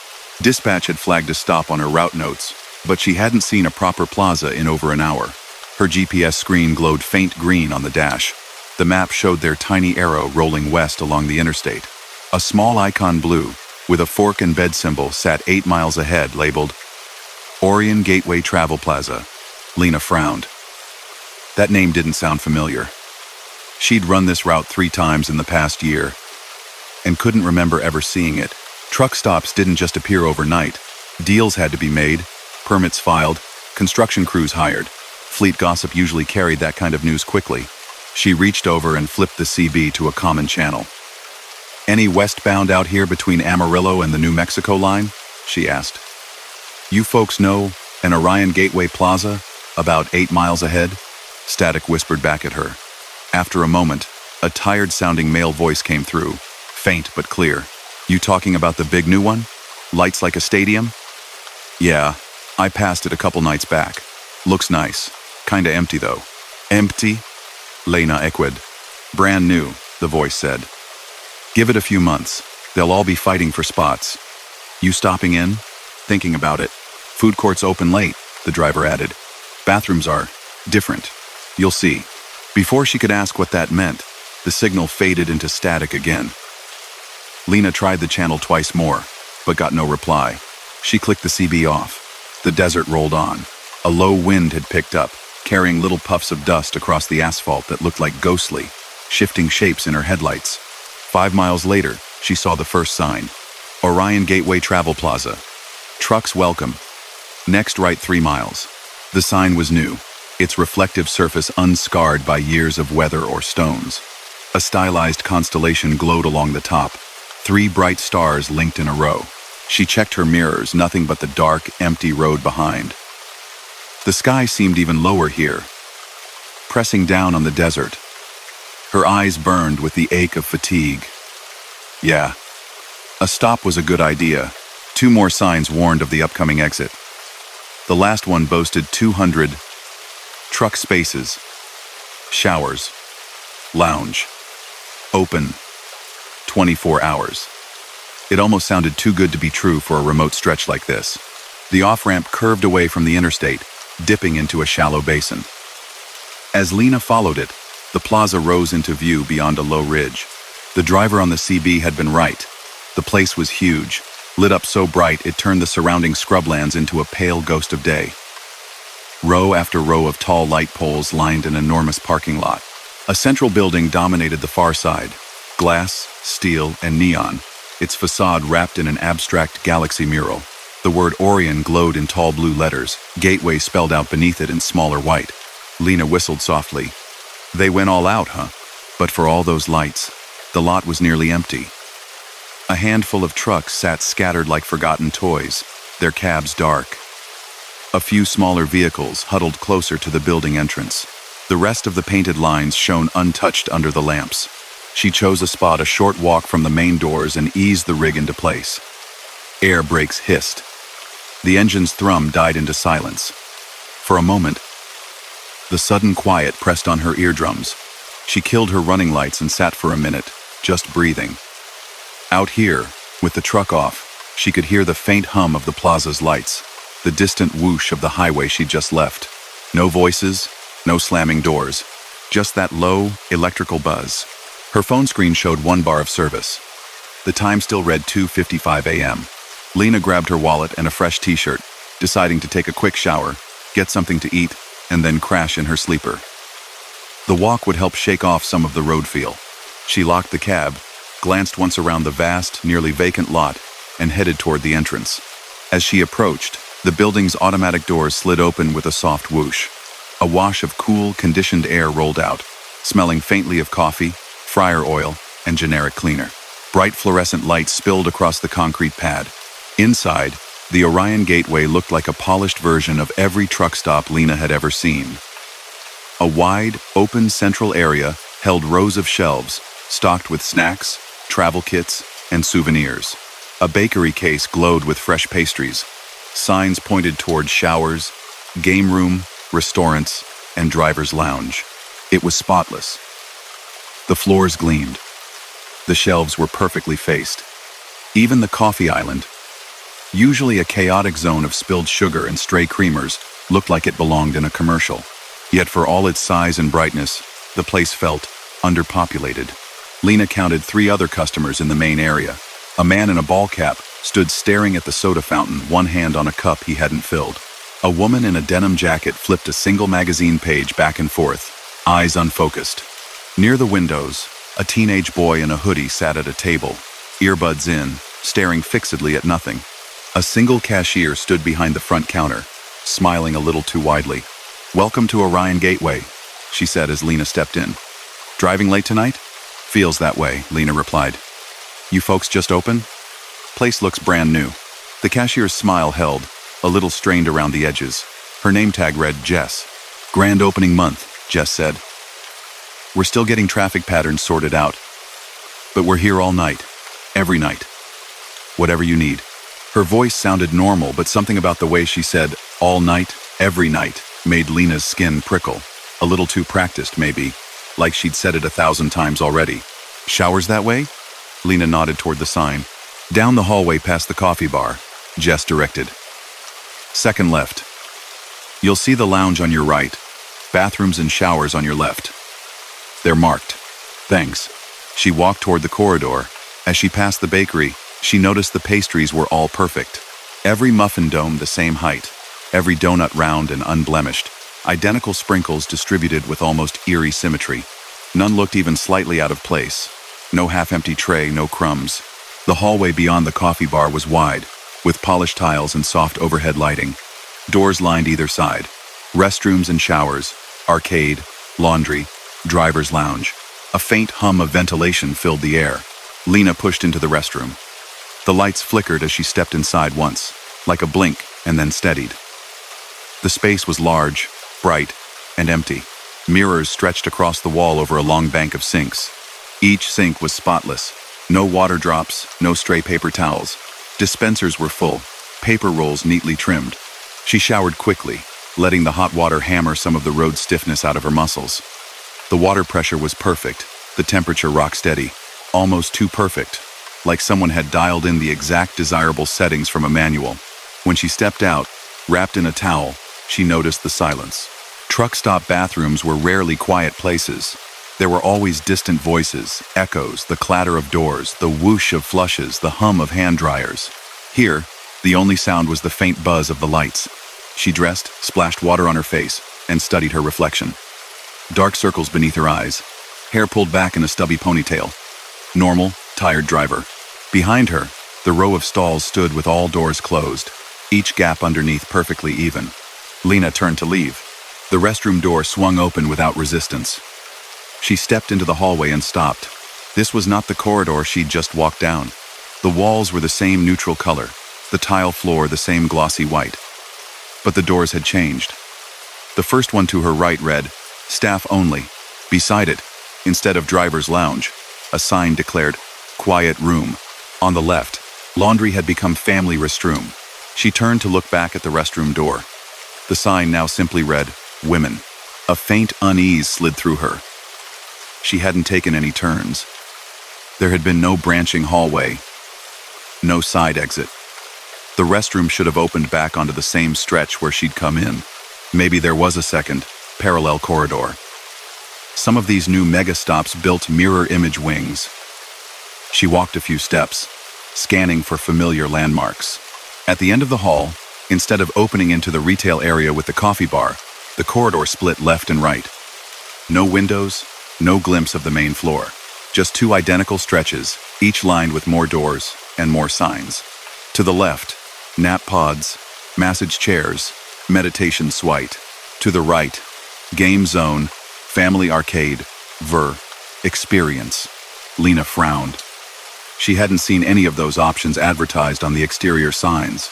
Dispatch had flagged a stop on her route notes, but she hadn't seen a proper plaza in over an hour. Her GPS screen glowed faint green on the dash. The map showed their tiny arrow rolling west along the interstate. A small icon blue, with a fork and bed symbol, sat 8 miles ahead, labeled Orion Gateway Travel Plaza. Lena frowned. That name didn't sound familiar. She'd run this route 3 times in the past year, and couldn't remember ever seeing it. Truck stops didn't just appear overnight. Deals had to be made, permits filed, construction crews hired. Fleet gossip usually carried that kind of news quickly. She reached over and flipped the CB to a common channel. "Any westbound out here between Amarillo and the New Mexico line?" she asked. "You folks know an Orion Gateway Plaza, about 8 miles ahead?" Static whispered back at her. After a moment, a tired-sounding male voice came through, faint but clear. "You talking about the big new one? Lights like a stadium?" "Yeah, I passed it a couple nights back. Looks nice. Kinda empty, though." "Empty?" Lena echoed. "Brand new," the voice said. "Give it a few months. They'll all be fighting for spots." "You stopping in?" "Thinking about it. Food court's open late," the driver added. "Bathrooms are different. You'll see." Before she could ask what that meant, the signal faded into static again. Lena tried the channel twice more, but got no reply. She clicked the CB off. The desert rolled on. A low wind had picked up, carrying little puffs of dust across the asphalt that looked like ghostly, shifting shapes in her headlights. 5 miles later, she saw the first sign. Orion Gateway Travel Plaza. Trucks welcome. Next right 3 miles. The sign was new, its reflective surface unscarred by years of weather or stones. A stylized constellation glowed along the top, 3 bright stars linked in a row. She checked her mirrors, nothing but the dark, empty road behind. The sky seemed even lower here, pressing down on the desert. Her eyes burned with the ache of fatigue. Yeah, a stop was a good idea. 2 more signs warned of the upcoming exit. The last one boasted 200 truck spaces, showers, lounge, open, 24 hours. It almost sounded too good to be true for a remote stretch like this. The off-ramp curved away from the interstate, dipping into a shallow basin. As Lena followed it, the plaza rose into view beyond a low ridge. The driver on the CB had been right. The place was huge, lit up so bright it turned the surrounding scrublands into a pale ghost of day. Row after row of tall light poles lined an enormous parking lot. A central building dominated the far side, glass, steel, and neon, its facade wrapped in an abstract galaxy mural. The word Orion glowed in tall blue letters, Gateway spelled out beneath it in smaller white. Lena whistled softly. They went all out, huh? But for all those lights, the lot was nearly empty. A handful of trucks sat scattered like forgotten toys, their cabs dark. A few smaller vehicles huddled closer to the building entrance. The rest of the painted lines shone untouched under the lamps. She chose a spot a short walk from the main doors and eased the rig into place. Air brakes hissed. The engine's thrum died into silence. For a moment, the sudden quiet pressed on her eardrums. She killed her running lights and sat for a minute, just breathing. Out here, with the truck off, she could hear the faint hum of the plaza's lights, the distant whoosh of the highway she'd just left. No voices, no slamming doors, just that low, electrical buzz. Her phone screen showed 1 bar of service. The time still read 2:55 a.m. Lena grabbed her wallet and a fresh t-shirt, deciding to take a quick shower, get something to eat, and then crash in her sleeper. The walk would help shake off some of the road feel. She locked the cab, glanced once around the vast, nearly vacant lot, and headed toward the entrance. As she approached, the building's automatic doors slid open with a soft whoosh. A wash of cool, conditioned air rolled out, smelling faintly of coffee, fryer oil, and generic cleaner. Bright fluorescent lights spilled across the concrete pad. Inside, the Orion Gateway looked like a polished version of every truck stop Lena had ever seen. A wide, open central area held rows of shelves, stocked with snacks, travel kits, and souvenirs. A bakery case glowed with fresh pastries. Signs pointed toward showers, game room, restaurants, and driver's lounge. It was spotless. The floors gleamed. The shelves were perfectly faced. Even the coffee island, usually a chaotic zone of spilled sugar and stray creamers, looked like it belonged in a commercial. Yet for all its size and brightness, the place felt underpopulated. Lena counted 3 other customers in the main area. A man in a ball cap stood staring at the soda fountain, one hand on a cup he hadn't filled. A woman in a denim jacket flipped a single magazine page back and forth, eyes unfocused. Near the windows, a teenage boy in a hoodie sat at a table, earbuds in, staring fixedly at nothing. A single cashier stood behind the front counter, smiling a little too widely. "Welcome to Orion Gateway," she said as Lena stepped in. "Driving late tonight?" "Feels that way," Lena replied. "You folks just open?" "Place looks brand new." The cashier's smile held, a little strained around the edges. Her name tag read Jess. "Grand opening month," Jess said. "We're still getting traffic patterns sorted out. But we're here all night. Every night. Whatever you need." Her voice sounded normal, but something about the way she said, "all night, every night," made Lena's skin prickle. A little too practiced, maybe, like she'd said it 1,000 times already. "Showers that way?" Lena nodded toward the sign. "Down the hallway past the coffee bar," Jess directed. "Second left. You'll see the lounge on your right, bathrooms and showers on your left. They're marked." "Thanks." She walked toward the corridor. As she passed the bakery, she noticed the pastries were all perfect. Every muffin dome the same height, every donut round and unblemished, identical sprinkles distributed with almost eerie symmetry. None looked even slightly out of place. No half-empty tray, no crumbs. The hallway beyond the coffee bar was wide, with polished tiles and soft overhead lighting. Doors lined either side. Restrooms and showers, arcade, laundry, driver's lounge. A faint hum of ventilation filled the air. Lena pushed into the restroom. The lights flickered as she stepped inside once, like a blink, and then steadied. The space was large, bright, and empty. Mirrors stretched across the wall over a long bank of sinks. Each sink was spotless. No water drops, no stray paper towels. Dispensers were full, paper rolls neatly trimmed. She showered quickly, letting the hot water hammer some of the road stiffness out of her muscles. The water pressure was perfect, the temperature rock steady, almost too perfect, like someone had dialed in the exact desirable settings from a manual. When she stepped out, wrapped in a towel, she noticed the silence. Truck stop bathrooms were rarely quiet places. There were always distant voices, echoes, the clatter of doors, the whoosh of flushes, the hum of hand dryers. Here, the only sound was the faint buzz of the lights. She dressed, splashed water on her face, and studied her reflection. Dark circles beneath her eyes, hair pulled back in a stubby ponytail. Normal, tired driver. Behind her, the row of stalls stood with all doors closed, each gap underneath perfectly even. Lena turned to leave. The restroom door swung open without resistance. She stepped into the hallway and stopped. This was not the corridor she'd just walked down. The walls were the same neutral color, the tile floor the same glossy white. But the doors had changed. The first one to her right read, "Staff only." Beside it, instead of driver's lounge, a sign declared, "Quiet room." On the left, laundry had become family restroom. She turned to look back at the restroom door. The sign now simply read, "Women." A faint unease slid through her. She hadn't taken any turns. There had been no branching hallway, no side exit. The restroom should have opened back onto the same stretch where she'd come in. Maybe there was a second, parallel corridor. Some of these new mega-stops built mirror image wings. She walked a few steps, scanning for familiar landmarks. At the end of the hall, instead of opening into the retail area with the coffee bar, the corridor split left and right. No windows, no glimpse of the main floor. Just 2 identical stretches, each lined with more doors and more signs. To the left, nap pods, massage chairs, meditation suite. To the right, game zone, family arcade, experience. Lena frowned. She hadn't seen any of those options advertised on the exterior signs.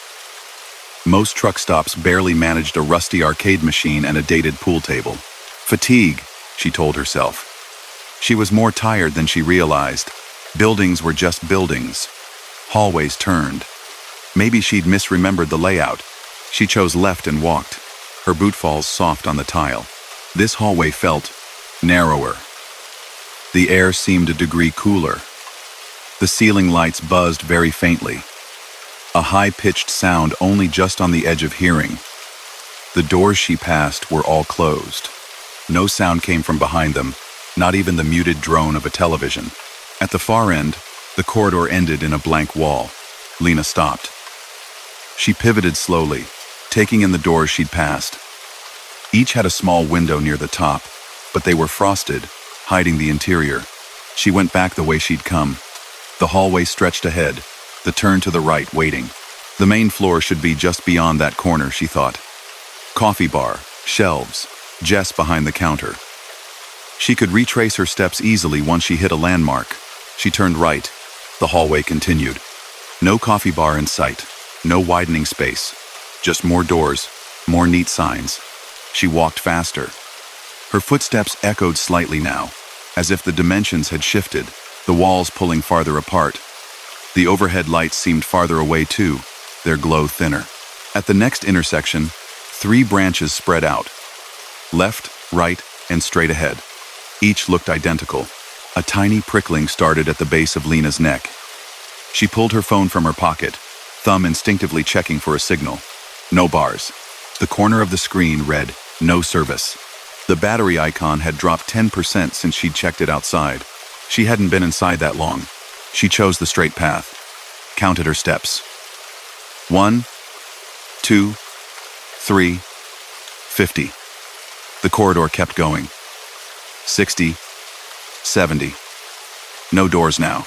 Most truck stops barely managed a rusty arcade machine and a dated pool table. Fatigue, she told herself. She was more tired than she realized. Buildings were just buildings. Hallways turned. Maybe she'd misremembered the layout. She chose left and walked, her boot falls soft on the tile. This hallway felt narrower. The air seemed a degree cooler. The ceiling lights buzzed very faintly. A high-pitched sound only just on the edge of hearing. The doors she passed were all closed. No sound came from behind them, not even the muted drone of a television. At the far end, the corridor ended in a blank wall. Lena stopped. She pivoted slowly, taking in the doors she'd passed. Each had a small window near the top, but they were frosted, hiding the interior. She went back the way she'd come. The hallway stretched ahead, the turn to the right waiting. The main floor should be just beyond that corner, she thought. Coffee bar, shelves, Jess behind the counter. She could retrace her steps easily once she hit a landmark. She turned right. The hallway continued. No coffee bar in sight, no widening space. Just more doors, more neat signs. She walked faster. Her footsteps echoed slightly now, as if the dimensions had shifted, the walls pulling farther apart. The overhead lights seemed farther away too, their glow thinner. At the next intersection, 3 branches spread out. Left, right, and straight ahead. Each looked identical. A tiny prickling started at the base of Lena's neck. She pulled her phone from her pocket, thumb instinctively checking for a signal. No bars. The corner of the screen read, "No service." The battery icon had dropped 10% since she'd checked it outside. She hadn't been inside that long. She chose the straight path, counted her steps. 1, 2, 3, 50. The corridor kept going. 60, 70. No doors now.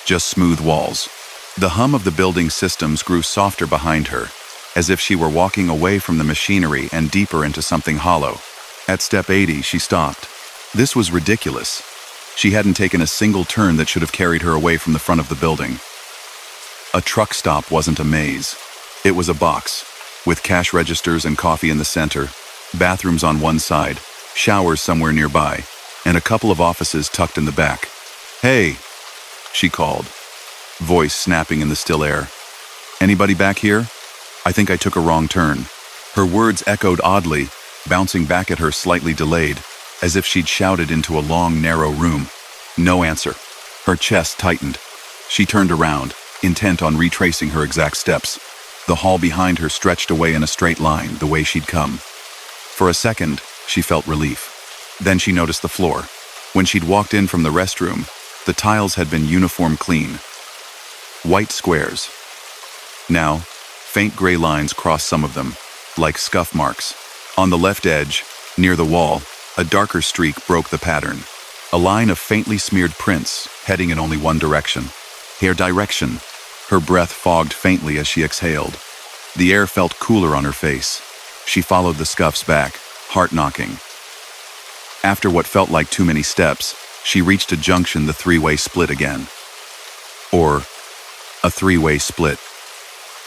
Just smooth walls. The hum of the building's systems grew softer behind her, as if she were walking away from the machinery and deeper into something hollow. At step 80, she stopped. This was ridiculous. She hadn't taken a single turn that should have carried her away from the front of the building. A truck stop wasn't a maze. It was a box, with cash registers and coffee in the center, bathrooms on one side, showers somewhere nearby, and a couple of offices tucked in the back. "Hey," she called, voice snapping in the still air. "Anybody back here? I think I took a wrong turn." Her words echoed oddly, bouncing back at her slightly delayed, as if she'd shouted into a long, narrow room. No answer. Her chest tightened. She turned around, intent on retracing her exact steps. The hall behind her stretched away in a straight line, the way she'd come. For a second, she felt relief. Then she noticed the floor. When she'd walked in from the restroom, the tiles had been uniform clean. White squares. Now, faint gray lines crossed some of them, like scuff marks. On the left edge, near the wall, a darker streak broke the pattern. A line of faintly smeared prints, heading in only one direction. Her direction. Her breath fogged faintly as she exhaled. The air felt cooler on her face. She followed the scuffs back, heart knocking. After what felt like too many steps, she reached a junction the three-way split again. Or a three-way split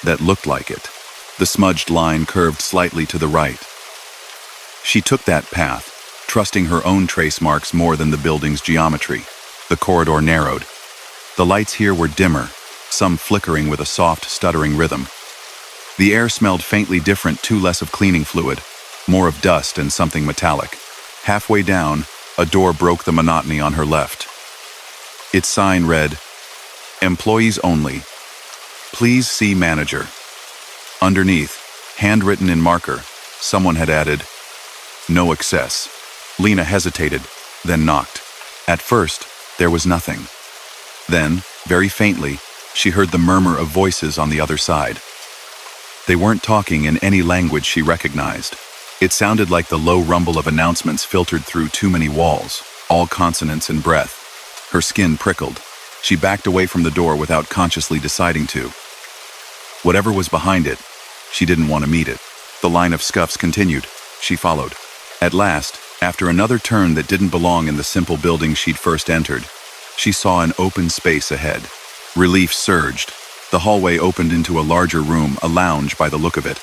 that looked like it. The smudged line curved slightly to the right. She took that path, trusting her own trace marks more than the building's geometry. The corridor narrowed. The lights here were dimmer, some flickering with a soft, stuttering rhythm. The air smelled faintly different, too less of cleaning fluid, more of dust and something metallic. Halfway down, a door broke the monotony on her left. Its sign read, "Employees only. Please see manager." Underneath, handwritten in marker, someone had added, "No access." Lena hesitated, then knocked. At first, there was nothing. Then, very faintly, she heard the murmur of voices on the other side. They weren't talking in any language she recognized. It sounded like the low rumble of announcements filtered through too many walls, all consonants and breath. Her skin prickled. She backed away from the door without consciously deciding to. Whatever was behind it, she didn't want to meet it. The line of scuffs continued. She followed. At last, after another turn that didn't belong in the simple building she'd first entered, she saw an open space ahead. Relief surged. The hallway opened into a larger room, a lounge by the look of it.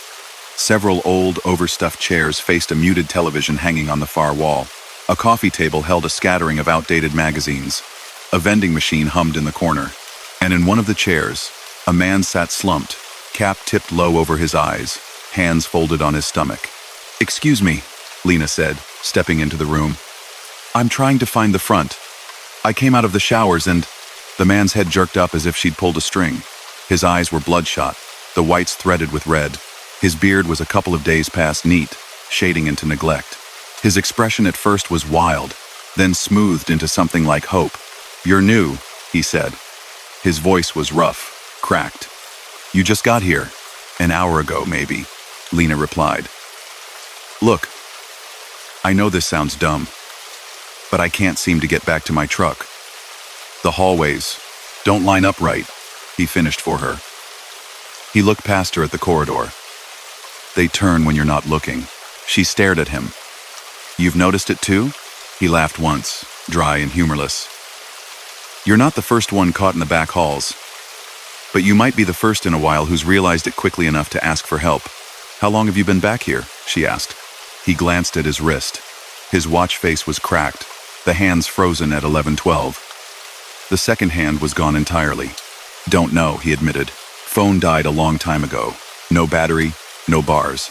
Several old, overstuffed chairs faced a muted television hanging on the far wall. A coffee table held a scattering of outdated magazines. A vending machine hummed in the corner. And in one of the chairs, a man sat slumped, cap tipped low over his eyes, hands folded on his stomach. "Excuse me," Lena said, stepping into the room. "I'm trying to find the front. I came out of the showers and—" The man's head jerked up as if she'd pulled a string. His eyes were bloodshot, the whites threaded with red. His beard was a couple of days past neat, shading into neglect. His expression at first was wild, then smoothed into something like hope. "You're new," he said. His voice was rough, cracked. "You just got here. An hour ago, maybe," Lena replied. "Look, I know this sounds dumb, but I can't seem to get back to my truck. The hallways don't line up right," he finished for her. He looked past her at the corridor. "They turn when you're not looking." She stared at him. "You've noticed it too?" He laughed once, dry and humorless. "You're not the first one caught in the back halls, but you might be the first in a while who's realized it quickly enough to ask for help." "How long have you been back here?" she asked. He glanced at his wrist. His watch face was cracked, the hands frozen at 11:12. The second hand was gone entirely. "Don't know," he admitted. "Phone died a long time ago. No battery, no bars.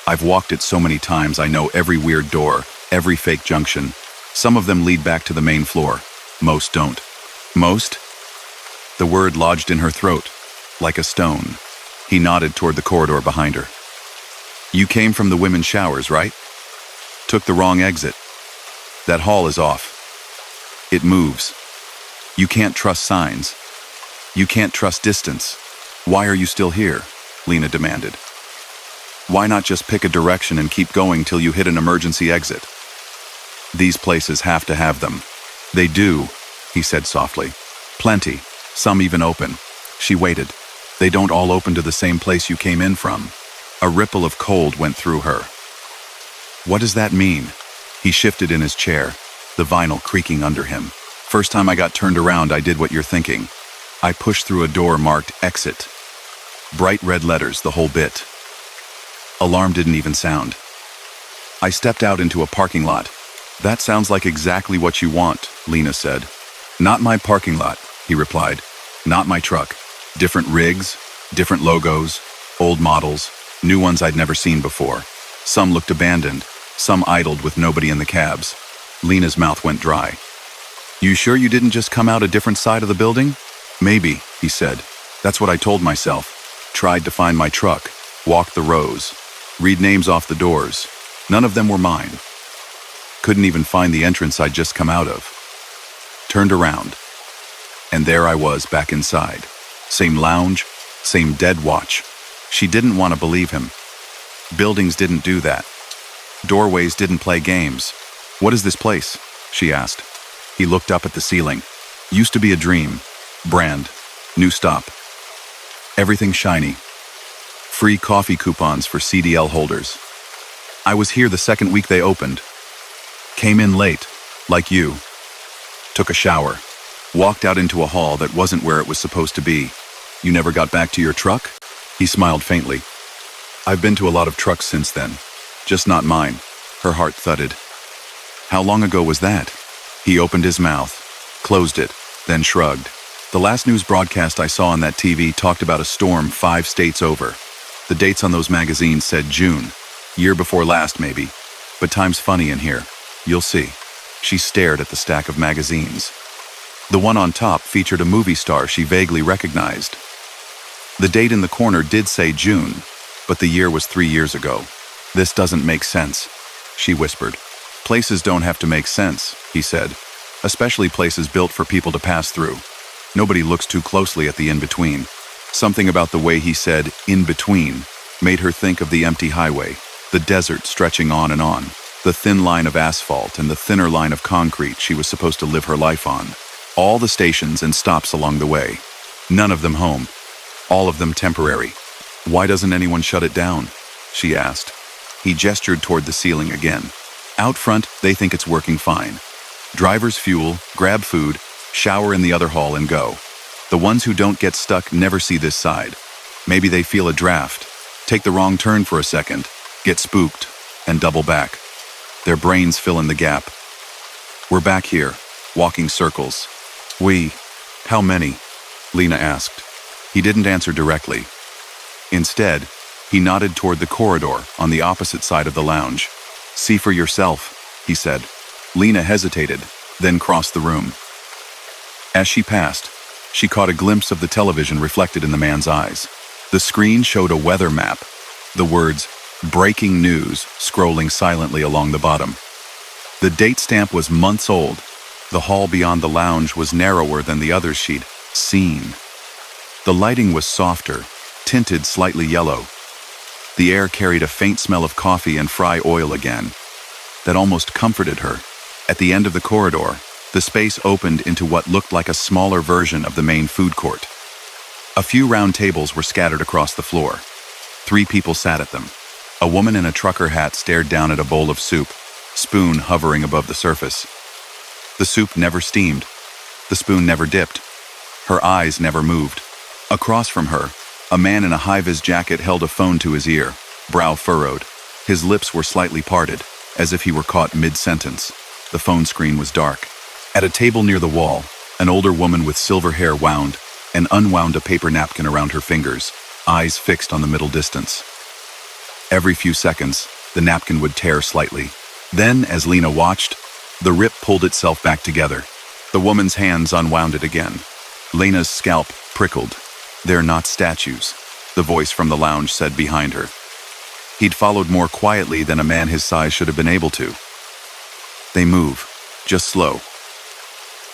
I've walked it so many times I know every weird door, every fake junction. Some of them lead back to the main floor. Most don't." "Most?" The word lodged in her throat, like a stone. He nodded toward the corridor behind her. "You came from the women's showers, right? Took the wrong exit. That hall is off. It moves. You can't trust signs. You can't trust distance. Why are you still here?" Lena demanded. "Why not just pick a direction and keep going till you hit an emergency exit? These places have to have them." "They do," he said softly. "Plenty. Some even open." She waited. "They don't all open to the same place you came in from." A ripple of cold went through her. "What does that mean?" He shifted in his chair, the vinyl creaking under him. "First time I got turned around, I did what you're thinking. I pushed through a door marked exit. Bright red letters, the whole bit. Alarm didn't even sound. I stepped out into a parking lot." "That sounds like exactly what you want," Lena said. "Not my parking lot," he replied. "Not my truck. Different rigs, different logos, old models, new ones I'd never seen before. Some looked abandoned, some idled with nobody in the cabs." Lena's mouth went dry. "You sure you didn't just come out a different side of the building?" "Maybe," he said. "That's what I told myself. Tried to find my truck, walked the rows, read names off the doors. None of them were mine. Couldn't even find the entrance I'd just come out of. Turned around, and there I was back inside. Same lounge, same dead watch." She didn't want to believe him. Buildings didn't do that. Doorways didn't play games. "What is this place?" she asked. He looked up at the ceiling. "Used to be a dream. Brand. New stop. Everything shiny. Free coffee coupons for CDL holders. I was here the second week they opened. Came in late, like you. Took a shower. Walked out into a hall that wasn't where it was supposed to be. You never got back to your truck?" He smiled faintly. "I've been to a lot of trucks since then. Just not mine." Her heart thudded. "How long ago was that?" He opened his mouth, closed it, then shrugged. "The last news broadcast I saw on that TV talked about a storm 5 states over. The dates on those magazines said June. Year before last, maybe. But time's funny in here. You'll see." She stared at the stack of magazines. The one on top featured a movie star she vaguely recognized. The date in the corner did say June, but the year was 3 years ago. "This doesn't make sense," she whispered. "Places don't have to make sense," he said, "especially places built for people to pass through. Nobody looks too closely at the in-between." Something about the way he said "in-between" made her think of the empty highway, the desert stretching on and on, the thin line of asphalt and the thinner line of concrete she was supposed to live her life on. All the stations and stops along the way. None of them home. All of them temporary. "Why doesn't anyone shut it down?" she asked. He gestured toward the ceiling again. "Out front, they think it's working fine. Drivers fuel, grab food, shower in the other hall and go. The ones who don't get stuck never see this side. Maybe they feel a draft, take the wrong turn for a second, get spooked, and double back. Their brains fill in the gap. We're back here, walking circles. We? How many? Lena asked. He didn't answer directly. Instead, he nodded toward the corridor on the opposite side of the lounge. See for yourself, he said. Lena hesitated, then crossed the room. As she passed, she caught a glimpse of the television reflected in the man's eyes. The screen showed a weather map, the words, "Breaking News," scrolling silently along the bottom. The date stamp was months old. The hall beyond the lounge was narrower than the others she'd seen. The lighting was softer, tinted slightly yellow. The air carried a faint smell of coffee and fry oil again. That almost comforted her. At the end of the corridor, the space opened into what looked like a smaller version of the main food court. A few round tables were scattered across the floor. 3 people sat at them. A woman in a trucker hat stared down at a bowl of soup, spoon hovering above the surface. The soup never steamed. The spoon never dipped. Her eyes never moved. Across from her, a man in a high-vis jacket held a phone to his ear, brow furrowed. His lips were slightly parted, as if he were caught mid-sentence. The phone screen was dark. At a table near the wall, an older woman with silver hair wound and unwound a paper napkin around her fingers, eyes fixed on the middle distance. Every few seconds, the napkin would tear slightly. Then, as Lena watched, the rip pulled itself back together. The woman's hands unwound it again. Lena's scalp prickled. "They're not statues," the voice from the lounge said behind her. He'd followed more quietly than a man his size should have been able to. "They move, just slow.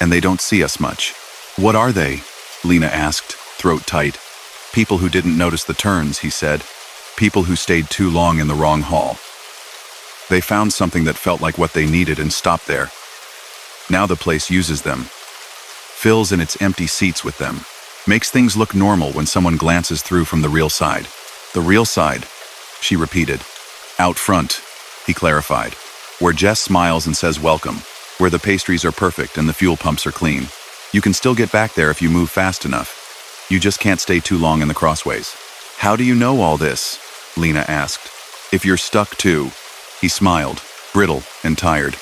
And they don't see us much." "What are they?" Lena asked, throat tight. "People who didn't notice the turns," he said. "People who stayed too long in the wrong hall. They found something that felt like what they needed and stopped there. Now the place uses them, fills in its empty seats with them, makes things look normal when someone glances through from the real side." "The real side," she repeated. "Out front," he clarified, "where Jess smiles and says welcome, where the pastries are perfect and the fuel pumps are clean. You can still get back there if you move fast enough. You just can't stay too long in the crossways." "How do you know all this?" Lena asked. "If you're stuck too." He smiled, brittle and tired.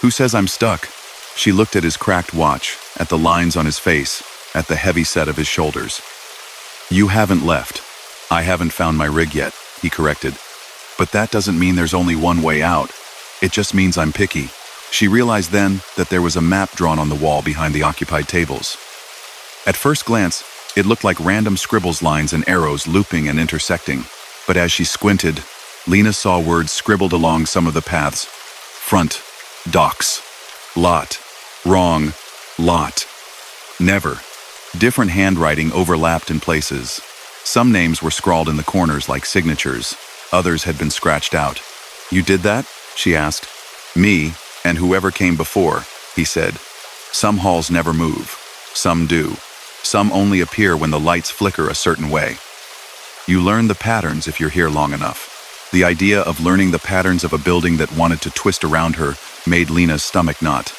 "Who says I'm stuck?" She looked at his cracked watch, at the lines on his face, at the heavy set of his shoulders. "You haven't left. I haven't found my rig yet," he corrected. "But that doesn't mean there's only one way out. It just means I'm picky." She realized then that there was a map drawn on the wall behind the occupied tables. At first glance, it looked like random scribbles, lines and arrows looping and intersecting. But as she squinted, Lena saw words scribbled along some of the paths. Front, docks. Lot, wrong, lot. Never. Different handwriting overlapped in places. Some names were scrawled in the corners like signatures. Others had been scratched out. "You did that?" she asked. "Me, and whoever came before," he said. "Some halls never move. Some do. Some only appear when the lights flicker a certain way. You learn the patterns if you're here long enough." The idea of learning the patterns of a building that wanted to twist around her made Lena's stomach knot.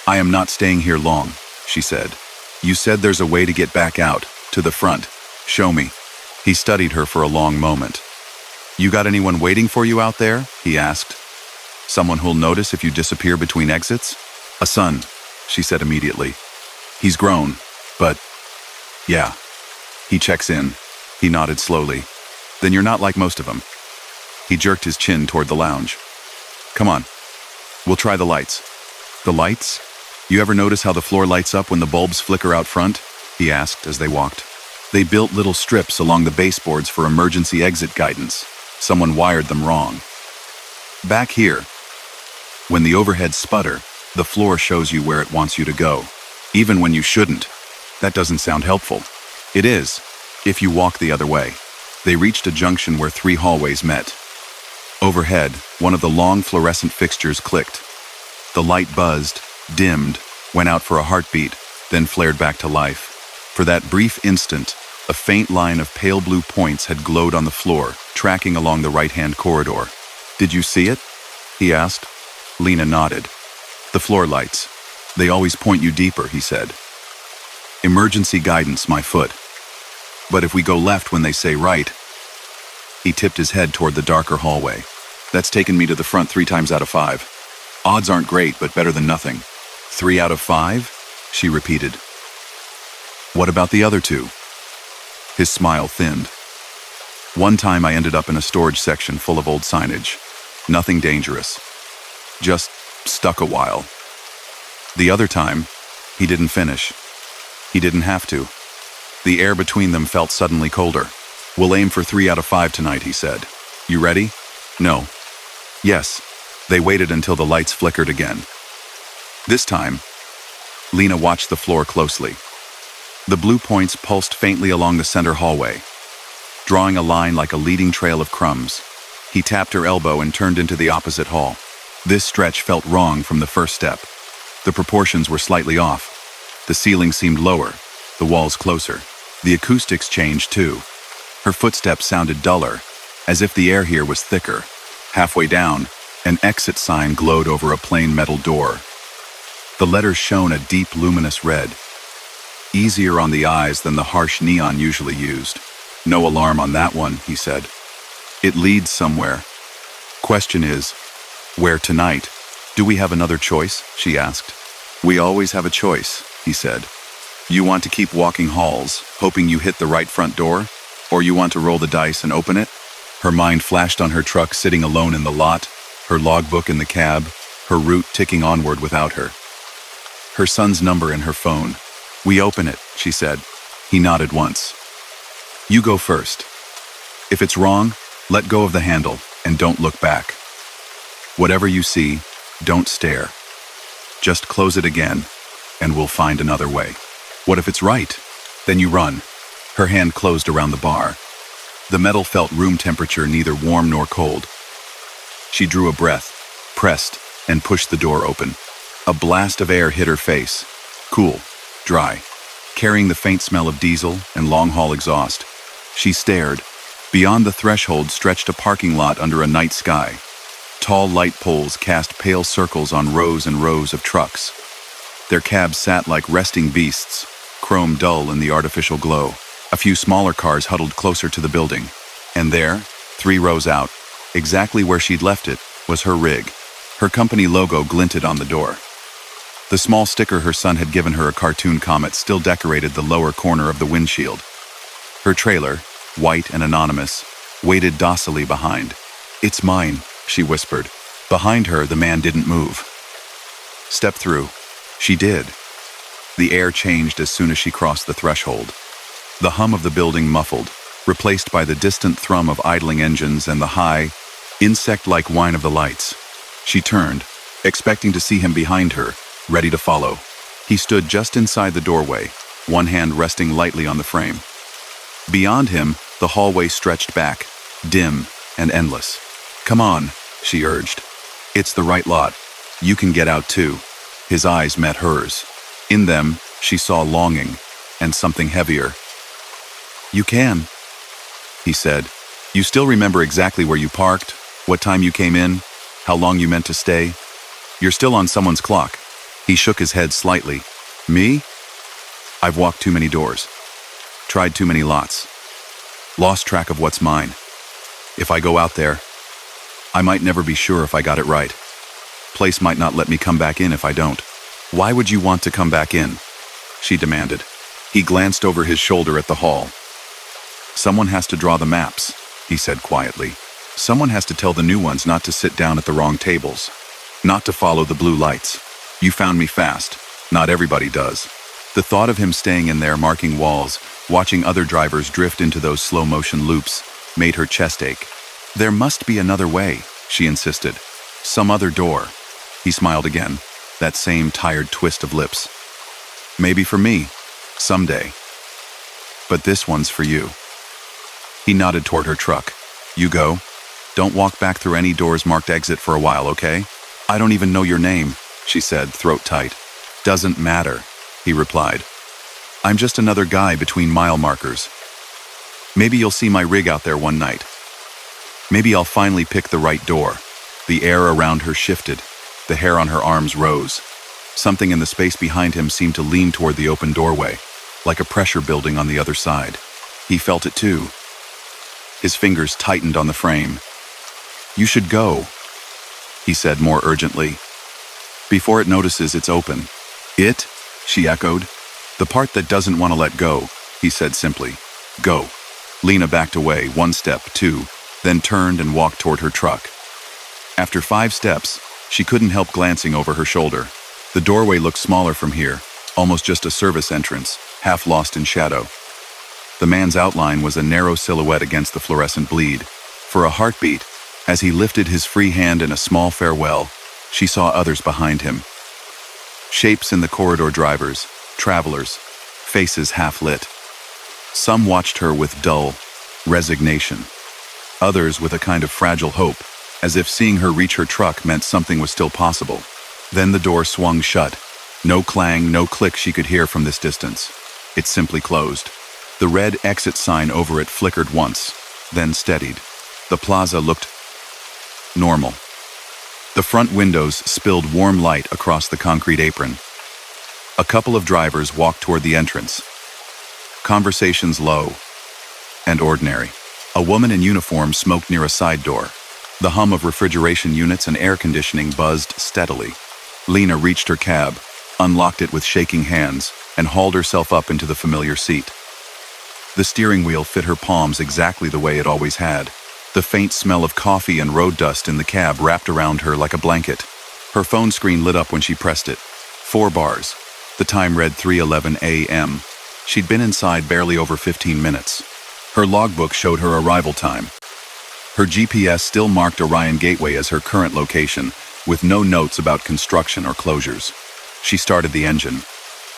"I am not staying here long," she said. "You said there's a way to get back out, to the front. Show me." He studied her for a long moment. "You got anyone waiting for you out there?" he asked. "Someone who'll notice if you disappear between exits?" "A son," she said immediately. "He's grown, but yeah." He checks in. He nodded slowly. "Then you're not like most of them." He jerked his chin toward the lounge. "Come on. We'll try the lights." "The lights? You ever notice how the floor lights up when the bulbs flicker out front?" he asked as they walked. "They built little strips along the baseboards for emergency exit guidance. Someone wired them wrong. Back here, when the overheads sputter, the floor shows you where it wants you to go, even when you shouldn't." "That doesn't sound helpful." "It is, if you walk the other way." They reached a junction where 3 hallways met. Overhead, one of the long fluorescent fixtures clicked. The light buzzed, dimmed, went out for a heartbeat, then flared back to life. For that brief instant, a faint line of pale blue points had glowed on the floor, tracking along the right-hand corridor. "Did you see it?" he asked. Lena nodded. "The floor lights. They always point you deeper," he said. "Emergency guidance, my foot. But if we go left when they say right..." He tipped his head toward the darker hallway. "That's taken me to the front 3 times out of 5. Odds aren't great, but better than nothing. 3 out of 5? She repeated. What about the other 2? His smile thinned. One time I ended up in a storage section full of old signage. Nothing dangerous. Just stuck a while. The other time, he didn't finish. He didn't have to. The air between them felt suddenly colder. We'll aim for 3 out of 5 tonight, he said. You ready? No. Yes. They waited until the lights flickered again. This time, Lena watched the floor closely. The blue points pulsed faintly along the center hallway, drawing a line like a leading trail of crumbs. He tapped her elbow and turned into the opposite hall. This stretch felt wrong from the first step. The proportions were slightly off. The ceiling seemed lower, the walls closer. The acoustics changed too. Her footsteps sounded duller, as if the air here was thicker. Halfway down, an exit sign glowed over a plain metal door. The letters shone a deep, luminous red, easier on the eyes than the harsh neon usually used. No alarm on that one, he said. It leads somewhere. Question is, where tonight? Do we have another choice? She asked. We always have a choice, he said. You want to keep walking halls, hoping you hit the right front door? Or you want to roll the dice and open it? Her mind flashed on her truck sitting alone in the lot, her logbook in the cab, her route ticking onward without her. Her son's number in her phone. We open it, she said. He nodded once. You go first. If it's wrong, let go of the handle and don't look back. Whatever you see, don't stare. Just close it again, and we'll find another way. What if it's right? Then you run. Her hand closed around the bar. The metal felt room temperature, neither warm nor cold. She drew a breath, pressed, and pushed the door open. A blast of air hit her face. Cool, dry, carrying the faint smell of diesel and long-haul exhaust. She stared. Beyond the threshold stretched a parking lot under a night sky. Tall light poles cast pale circles on rows and rows of trucks. Their cabs sat like resting beasts, chrome dull in the artificial glow. A few smaller cars huddled closer to the building. And there, 3 rows out, exactly where she'd left it, was her rig. Her company logo glinted on the door. The small sticker her son had given her, a cartoon comet, still decorated the lower corner of the windshield. Her trailer, white and anonymous, waited docilely behind. It's mine, she whispered. Behind her, the man didn't move. Step through. She did. The air changed as soon as she crossed the threshold. The hum of the building muffled, replaced by the distant thrum of idling engines and the high, insect-like whine of the lights. She turned, expecting to see him behind her, ready to follow. He stood just inside the doorway, one hand resting lightly on the frame. Beyond him, the hallway stretched back, dim and endless. Come on, she urged. It's the right lot. You can get out too. His eyes met hers. In them, she saw longing and something heavier. You can, he said. You still remember exactly where you parked, what time you came in, how long you meant to stay? You're still on someone's clock. He shook his head slightly. Me? I've walked too many doors. Tried too many lots. Lost track of what's mine. If I go out there, I might never be sure if I got it right. Place might not let me come back in if I don't. Why would you want to come back in? She demanded. He glanced over his shoulder at the hall. Someone has to draw the maps, he said quietly. Someone has to tell the new ones not to sit down at the wrong tables, not to follow the blue lights. You found me fast. Not everybody does. The thought of him staying in there marking walls, watching other drivers drift into those slow-motion loops, made her chest ache. There must be another way, she insisted. Some other door. He smiled again, that same tired twist of lips. Maybe for me, someday. But this one's for you. He nodded toward her truck. You go. Don't walk back through any doors marked exit for a while, okay? I don't even know your name, she said, throat tight. Doesn't matter, he replied. I'm just another guy between mile markers. Maybe you'll see my rig out there one night. Maybe I'll finally pick the right door. The air around her shifted. The hair on her arms rose. Something in the space behind him seemed to lean toward the open doorway, like a pressure building on the other side. He felt it too. His fingers tightened on the frame. You should go, he said more urgently. Before it notices it's open. It? She echoed. The part that doesn't want to let go, he said simply. Go. Lena backed away, 1 step, 2, then turned and walked toward her truck. After 5 steps, she couldn't help glancing over her shoulder. The doorway looked smaller from here, almost just a service entrance, half lost in shadow. The man's outline was a narrow silhouette against the fluorescent bleed. For a heartbeat, as he lifted his free hand in a small farewell, she saw others behind him. Shapes in the corridor, drivers, travelers, faces half lit. Some watched her with dull resignation. Others with a kind of fragile hope, as if seeing her reach her truck meant something was still possible. Then the door swung shut. No clang, no click she could hear from this distance. It simply closed. The red exit sign over it flickered once, then steadied. The plaza looked normal. The front windows spilled warm light across the concrete apron. A couple of drivers walked toward the entrance. Conversations low and ordinary. A woman in uniform smoked near a side door. The hum of refrigeration units and air conditioning buzzed steadily. Lena reached her cab, unlocked it with shaking hands, and hauled herself up into the familiar seat. The steering wheel fit her palms exactly the way it always had. The faint smell of coffee and road dust in the cab wrapped around her like a blanket. Her phone screen lit up when she pressed it. 4 bars. The time read 3:11 a.m. She'd been inside barely over 15 minutes. Her logbook showed her arrival time. Her GPS still marked Orion Gateway as her current location, with no notes about construction or closures. She started the engine.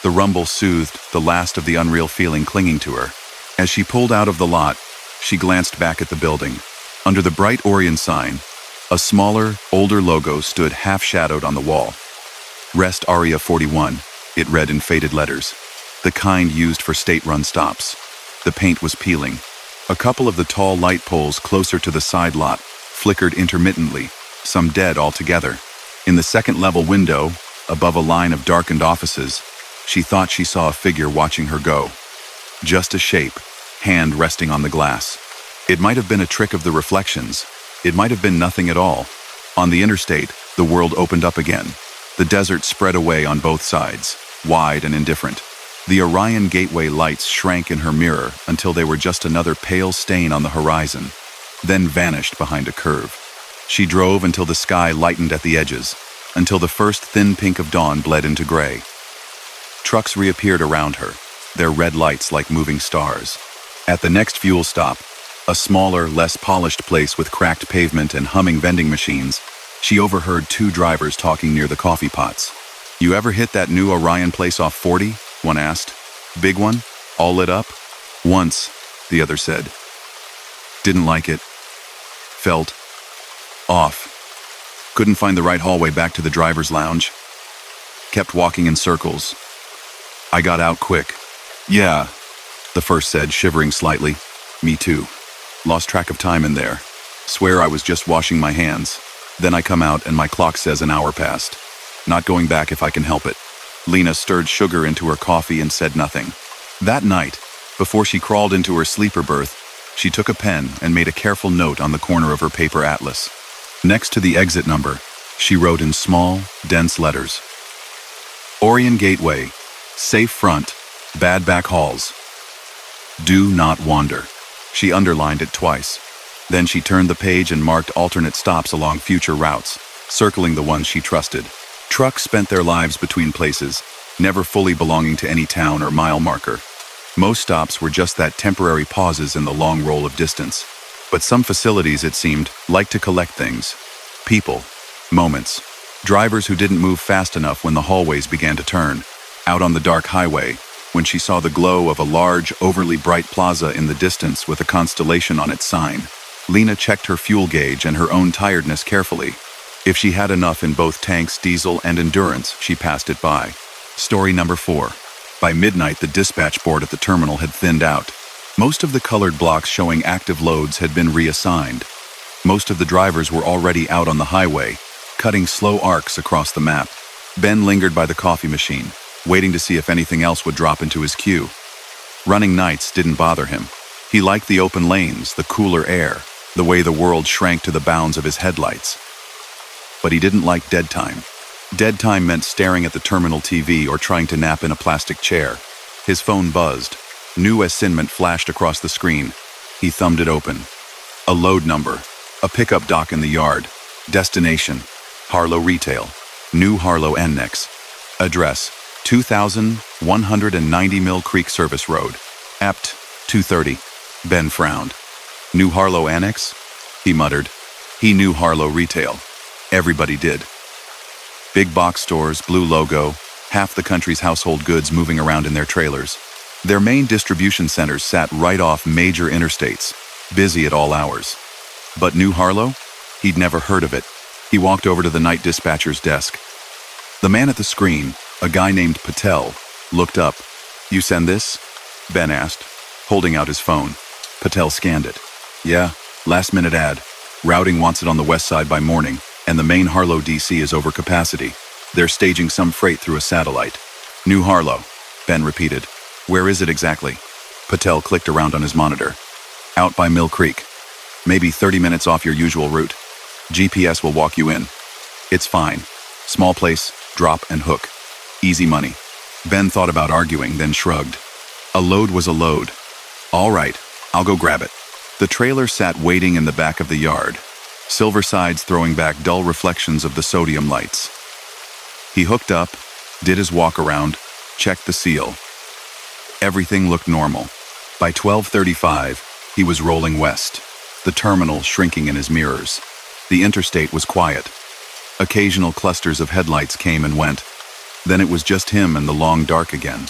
The rumble soothed the last of the unreal feeling clinging to her. As she pulled out of the lot, she glanced back at the building. Under the bright Orion sign, a smaller, older logo stood half-shadowed on the wall. Rest Aria 41, it read in faded letters, the kind used for state-run stops. The paint was peeling. A couple of the tall light poles closer to the side lot flickered intermittently, some dead altogether. In the second-level window, above a line of darkened offices, she thought she saw a figure watching her go. Just a shape, hand resting on the glass. It might have been a trick of the reflections. It might have been nothing at all. On the interstate, the world opened up again. The desert spread away on both sides, wide and indifferent. The Orion Gateway lights shrank in her mirror until they were just another pale stain on the horizon, then vanished behind a curve. She drove until the sky lightened at the edges, until the first thin pink of dawn bled into gray. Trucks reappeared around her, their red lights like moving stars. At the next fuel stop, a smaller, less polished place with cracked pavement and humming vending machines, she overheard 2 drivers talking near the coffee pots. "You ever hit that new Orion place off 40? One asked. "Big one? All lit up?" "Once," the other said. "Didn't like it. Felt off. Couldn't find the right hallway back to the driver's lounge. Kept walking in circles. I got out quick." "Yeah," the first said, shivering slightly. "Me too. Lost track of time in there. Swear I was just washing my hands. Then I come out and my clock says an hour passed. Not going back if I can help it." Lena stirred sugar into her coffee and said nothing. That night, before she crawled into her sleeper berth, she took a pen and made a careful note on the corner of her paper atlas. Next to the exit number, she wrote in small, dense letters, "Orion Gateway, safe front, bad back halls. Do not wander." She underlined it twice. Then she turned the page and marked alternate stops along future routes, circling the ones she trusted. Trucks spent their lives between places, never fully belonging to any town or mile marker. Most stops were just that temporary pauses in the long roll of distance. But some facilities, it seemed, liked to collect things. People. Moments. Drivers who didn't move fast enough when the hallways began to turn. Out on the dark highway, when she saw the glow of a large, overly bright plaza in the distance with a constellation on its sign, Lena checked her fuel gauge and her own tiredness carefully. If she had enough in both tanks, diesel, and endurance, she passed it by. Story number 4. By midnight, the dispatch board at the terminal had thinned out. Most of the colored blocks showing active loads had been reassigned. Most of the drivers were already out on the highway, cutting slow arcs across the map. Ben lingered by the coffee machine, waiting to see if anything else would drop into his queue. Running nights didn't bother him. He liked the open lanes, the cooler air, the way the world shrank to the bounds of his headlights. But he didn't like dead time. Dead time meant staring at the terminal TV or trying to nap in a plastic chair. His phone buzzed. New assignment flashed across the screen. He thumbed it open. A load number. A pickup dock in the yard. Destination. Harlow Retail. New Harlow Annex. Address. 2190 Mill Creek Service Road. Apt. 2:30. Ben frowned. New Harlow Annex? He muttered. He knew Harlow Retail. Everybody did. Big box stores, blue logo, half the country's household goods moving around in their trailers. Their main distribution centers sat right off major interstates, busy at all hours. But New Harlow? He'd never heard of it. He walked over to the night dispatcher's desk. The man at the screen, a guy named Patel, looked up. "You send this?" Ben asked, holding out his phone. Patel scanned it. "Yeah, last-minute ad. Routing wants it on the west side by morning, and the main Harlow DC is over capacity. They're staging some freight through a satellite." "New Harlow," Ben repeated. "Where is it exactly?" Patel clicked around on his monitor. "Out by Mill Creek. Maybe 30 minutes off your usual route. GPS will walk you in. It's fine. Small place, drop and hook. Easy money." Ben thought about arguing, then shrugged. A load was a load. "All right, I'll go grab it." The trailer sat waiting in the back of the yard, silver sides throwing back dull reflections of the sodium lights. He hooked up, did his walk around, checked the seal. Everything looked normal. By 12:35, he was rolling west, the terminal shrinking in his mirrors. The interstate was quiet. Occasional clusters of headlights came and went. Then it was just him and the long dark again.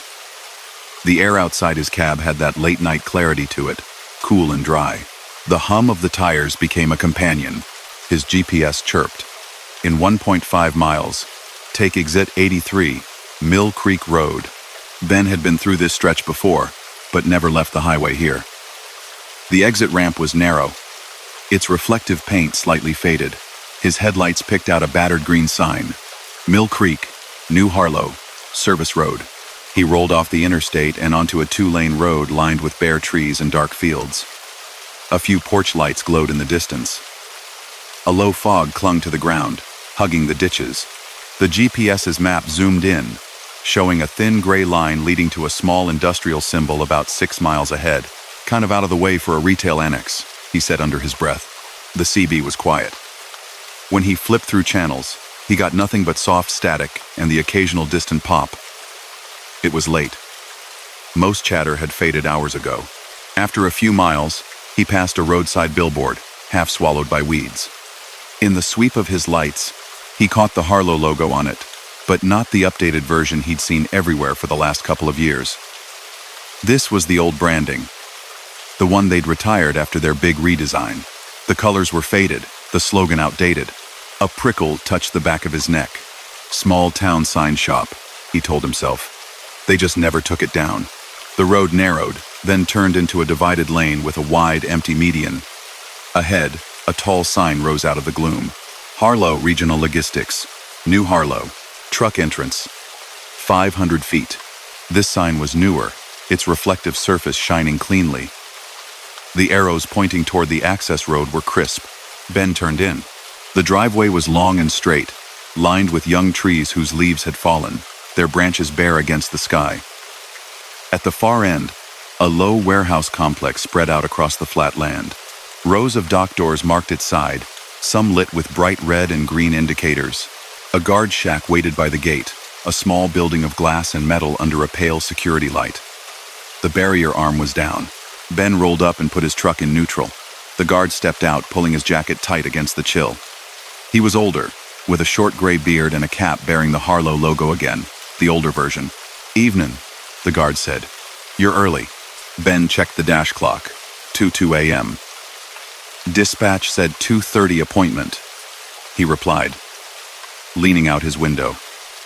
The air outside his cab had that late-night clarity to it, cool and dry. The hum of the tires became a companion. His GPS chirped. In 1.5 miles, take exit 83, Mill Creek Road. Ben had been through this stretch before, but never left the highway here. The exit ramp was narrow, its reflective paint slightly faded. His headlights picked out a battered green sign. Mill Creek, New Harlow, Service Road. He rolled off the interstate and onto a 2-lane road lined with bare trees and dark fields. A few porch lights glowed in the distance. A low fog clung to the ground, hugging the ditches. The GPS's map zoomed in, showing a thin gray line leading to a small industrial symbol about 6 miles ahead. "Kind of out of the way for a retail annex," he said under his breath. The CB was quiet. When he flipped through channels, he got nothing but soft static and the occasional distant pop. It was late. Most chatter had faded hours ago. After a few miles, he passed a roadside billboard, half swallowed by weeds. In the sweep of his lights, he caught the Harlow logo on it, but not the updated version he'd seen everywhere for the last couple of years. This was the old branding, the one they'd retired after their big redesign. The colors were faded, the slogan outdated. A prickle touched the back of his neck. "Small town sign shop," he told himself. They just never took it down. The road narrowed, then turned into a divided lane with a wide, empty median. Ahead, a tall sign rose out of the gloom. Harlow Regional Logistics, New Harlow, truck entrance, 500 feet. This sign was newer, its reflective surface shining cleanly. The arrows pointing toward the access road were crisp. Ben turned in. The driveway was long and straight, lined with young trees whose leaves had fallen, their branches bare against the sky. At the far end, a low warehouse complex spread out across the flat land. Rows of dock doors marked its side, some lit with bright red and green indicators. A guard shack waited by the gate, a small building of glass and metal under a pale security light. The barrier arm was down. Ben rolled up and put his truck in neutral. The guard stepped out, pulling his jacket tight against the chill. He was older, with a short gray beard and a cap bearing the Harlow logo again, the older version. "Evenin'," the guard said. "You're early." Ben checked the dash clock. 2:02 a.m. Dispatch said 2:30 appointment, he replied, leaning out his window.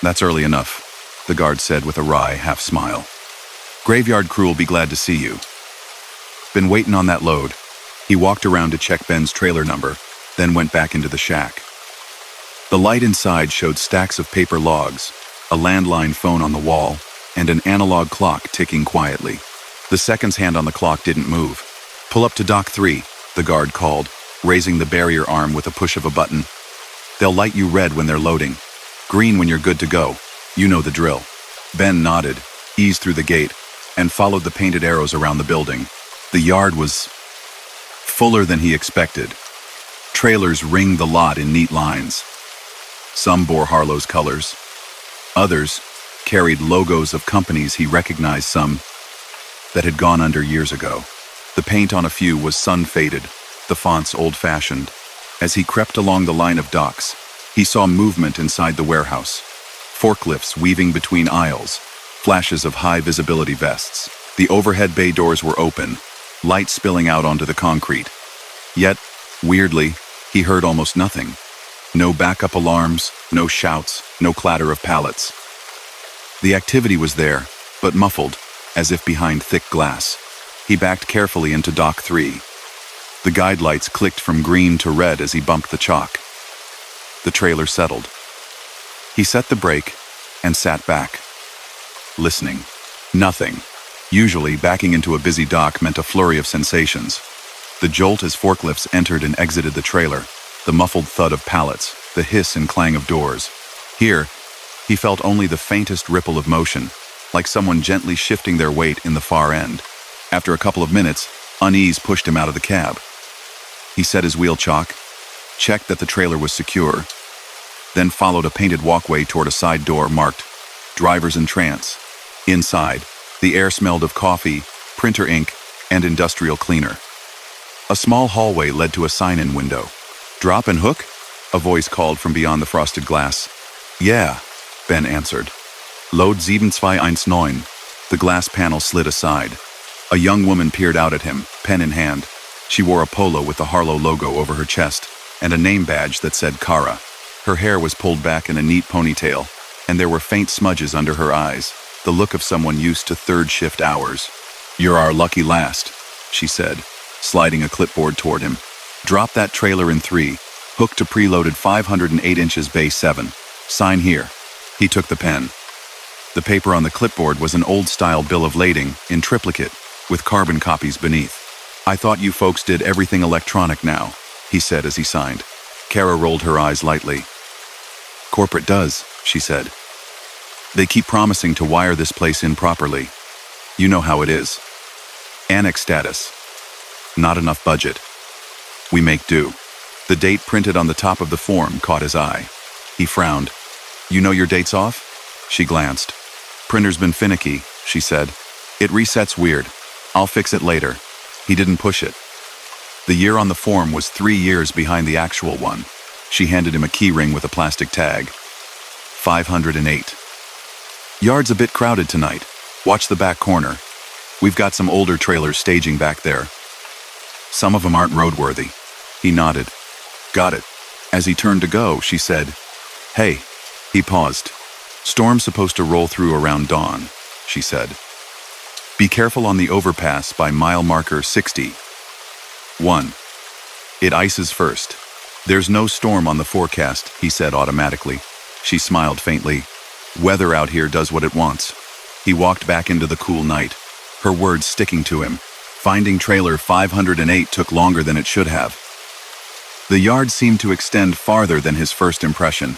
"That's early enough," the guard said with a wry half-smile. "Graveyard crew will be glad to see you." Been waiting on that load. He walked around to check Ben's trailer number, then went back into the shack. The light inside showed stacks of paper logs, a landline phone on the wall, and an analog clock ticking quietly. The seconds hand on the clock didn't move. "Pull up to Dock 3, the guard called, raising the barrier arm with a push of a button. "They'll light you red when they're loading." Green when you're good to go. You know the drill. Ben nodded, eased through the gate, and followed the painted arrows around the building. The yard was fuller than he expected. Trailers ringed the lot in neat lines. Some bore Harlow's colors. Others carried logos of companies he recognized, some that had gone under years ago. The paint on a few was sun-faded, the fonts old-fashioned. As he crept along the line of docks, he saw movement inside the warehouse. Forklifts weaving between aisles, flashes of high-visibility vests. The overhead bay doors were open, light spilling out onto the concrete. Yet, weirdly, he heard almost nothing. No backup alarms, no shouts, no clatter of pallets. The activity was there, but muffled, as if behind thick glass. He backed carefully into Dock 3. The guide lights clicked from green to red as he bumped the chalk. The trailer settled. He set the brake and sat back, listening. Nothing. Usually, backing into a busy dock meant a flurry of sensations. The jolt as forklifts entered and exited the trailer, the muffled thud of pallets, the hiss and clang of doors. Here, he felt only the faintest ripple of motion, like someone gently shifting their weight in the far end. After a couple of minutes, unease pushed him out of the cab. He set his wheel chalk, checked that the trailer was secure, then followed a painted walkway toward a side door marked "Drivers in Trance." Inside, the air smelled of coffee, printer ink, and industrial cleaner. A small hallway led to a sign-in window. "Drop and hook?" a voice called from beyond the frosted glass. "Yeah," Ben answered. "Load 7219. The glass panel slid aside. A young woman peered out at him, pen in hand. She wore a polo with the Harlow logo over her chest and a name badge that said Kara. Her hair was pulled back in a neat ponytail, and there were faint smudges under her eyes, the look of someone used to third-shift hours. "You're our lucky last," she said, sliding a clipboard toward him. "Drop that trailer in 3, hook to preloaded 508 inches bay 7. Sign here." He took the pen. The paper on the clipboard was an old-style bill of lading in triplicate, with carbon copies beneath. "I thought you folks did everything electronic now," he said as he signed. Kara rolled her eyes lightly. "Corporate does," she said. "They keep promising to wire this place in properly. You know how it is. Annex status. Not enough budget. We make do." The date printed on the top of the form caught his eye. He frowned. "You know your date's off?" She glanced. "Printer's been finicky," she said. "It resets weird. I'll fix it later." He didn't push it. The year on the form was 3 years behind the actual one. She handed him a key ring with a plastic tag. 508. "Yard's a bit crowded tonight. Watch the back corner. We've got some older trailers staging back there. Some of them aren't roadworthy." He nodded. "Got it." As he turned to go, she said, "Hey." He paused. "Storm's supposed to roll through around dawn," she said. "Be careful on the overpass by mile marker 61. It ices first." "There's no storm on the forecast," he said automatically. She smiled faintly. "Weather out here does what it wants." He walked back into the cool night, her words sticking to him. Finding trailer 508 took longer than it should have. The yard seemed to extend farther than his first impression.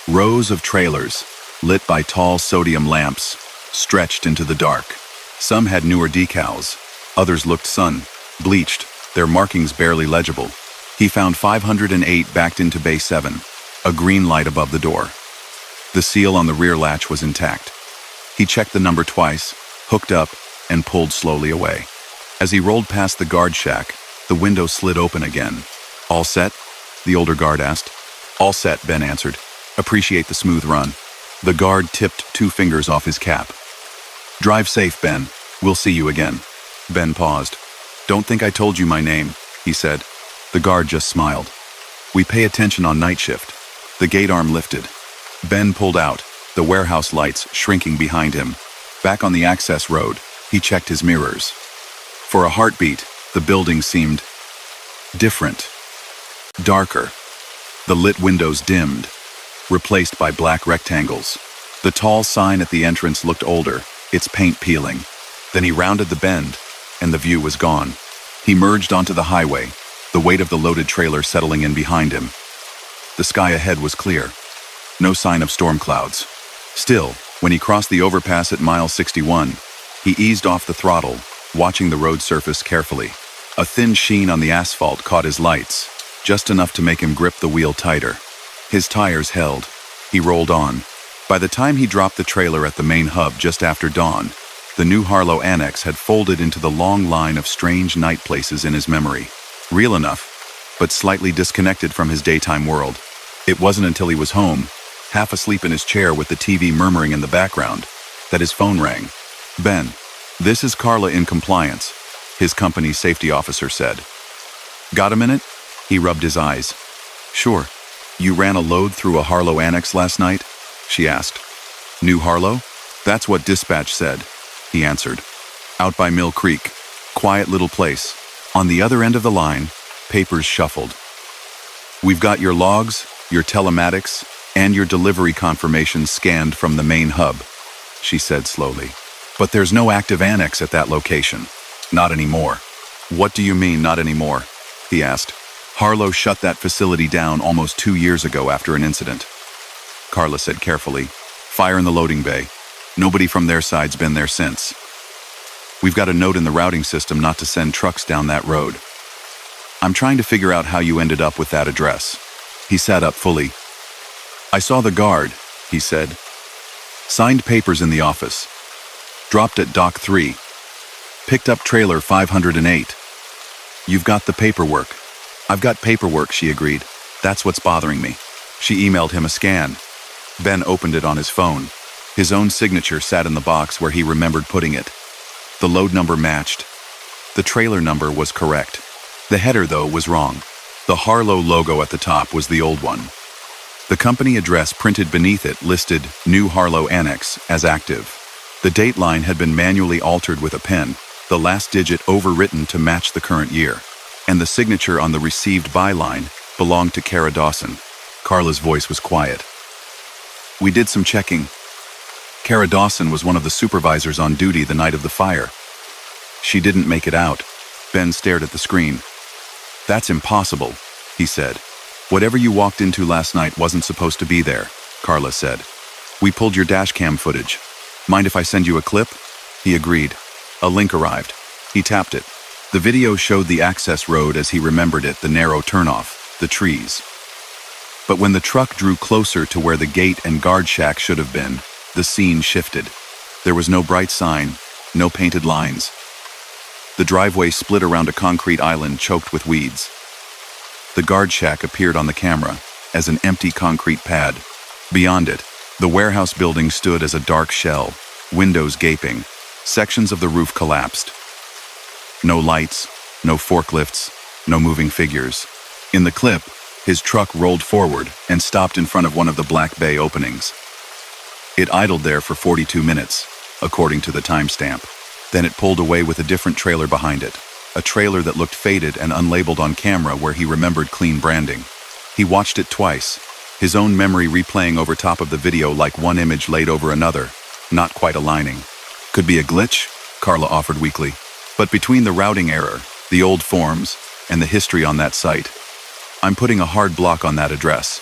Rows of trailers, lit by tall sodium lamps, stretched into the dark. Some had newer decals, others looked sun-bleached, their markings barely legible. He found 508 backed into bay 7, a green light above the door. The seal on the rear latch was intact. He checked the number twice, hooked up, and pulled slowly away. As he rolled past the guard shack, the window slid open again. "All set?" the older guard asked. "All set," Ben answered. "Appreciate the smooth run." The guard tipped 2 fingers off his cap. "Drive safe, Ben. We'll see you again." Ben paused. "Don't think I told you my name," he said. The guard just smiled. "We pay attention on night shift." The gate arm lifted. Ben pulled out, the warehouse lights shrinking behind him. Back on the access road, he checked his mirrors. For a heartbeat, the building seemed different, darker. The lit windows dimmed, replaced by black rectangles. The tall sign at the entrance looked older, its paint peeling. Then he rounded the bend, and the view was gone. He merged onto the highway, the weight of the loaded trailer settling in behind him. The sky ahead was clear. No sign of storm clouds. Still, when he crossed the overpass at mile 61, he eased off the throttle, watching the road surface carefully. A thin sheen on the asphalt caught his lights, just enough to make him grip the wheel tighter. His tires held. He rolled on. By the time he dropped the trailer at the main hub just after dawn, the new Harlow Annex had folded into the long line of strange night places in his memory. Real enough, but slightly disconnected from his daytime world. It wasn't until he was home, half asleep in his chair with the TV murmuring in the background, that his phone rang. "Ben, this is Carla in compliance," his company's safety officer said. "Got a minute?" He rubbed his eyes. "Sure. You ran a load through a Harlow Annex last night?" she asked. "New Harlow?" "That's what dispatch said," he answered. "Out by Mill Creek. Quiet little place." On the other end of the line, papers shuffled. "We've got your logs, your telematics, and your delivery confirmation scanned from the main hub," she said slowly. "But there's no active annex at that location. Not anymore." "What do you mean, not anymore?" he asked. "Harlow shut that facility down almost 2 years ago after an incident," Carla said carefully. "Fire in the loading bay. Nobody from their side's been there since. We've got a note in the routing system not to send trucks down that road. I'm trying to figure out how you ended up with that address." He sat up fully. "I saw the guard," he said. "Signed papers in the office. Dropped at Dock 3. Picked up trailer 508. You've got the paperwork." "I've got paperwork," she agreed. "That's what's bothering me." She emailed him a scan. Ben opened it on his phone. His own signature sat in the box where he remembered putting it. The load number matched. The trailer number was correct. The header, though, was wrong. The Harlow logo at the top was the old one. The company address printed beneath it listed New Harlow Annex as active. The date line had been manually altered with a pen, the last digit overwritten to match the current year. And the signature on the received byline belonged to Kara Dawson. Carla's voice was quiet. "We did some checking. Kara Dawson was one of the supervisors on duty the night of the fire. She didn't make it out." Ben stared at the screen. "That's impossible," he said. "Whatever you walked into last night wasn't supposed to be there," Carla said. "We pulled your dashcam footage. Mind if I send you a clip?" He agreed. A link arrived. He tapped it. The video showed the access road as he remembered it, the narrow turnoff, the trees. But when the truck drew closer to where the gate and guard shack should have been, the scene shifted. There was no bright sign, no painted lines. The driveway split around a concrete island choked with weeds. The guard shack appeared on the camera as an empty concrete pad. Beyond it, the warehouse building stood as a dark shell, windows gaping, sections of the roof collapsed. No lights, no forklifts, no moving figures. In the clip, his truck rolled forward and stopped in front of one of the black bay openings. It idled there for 42 minutes, according to the timestamp. Then it pulled away with a different trailer behind it, a trailer that looked faded and unlabeled on camera where he remembered clean branding. He watched it twice, his own memory replaying over top of the video like one image laid over another, not quite aligning. "Could be a glitch," Carla offered weakly. "But between the routing error, the old forms, and the history on that site, I'm putting a hard block on that address.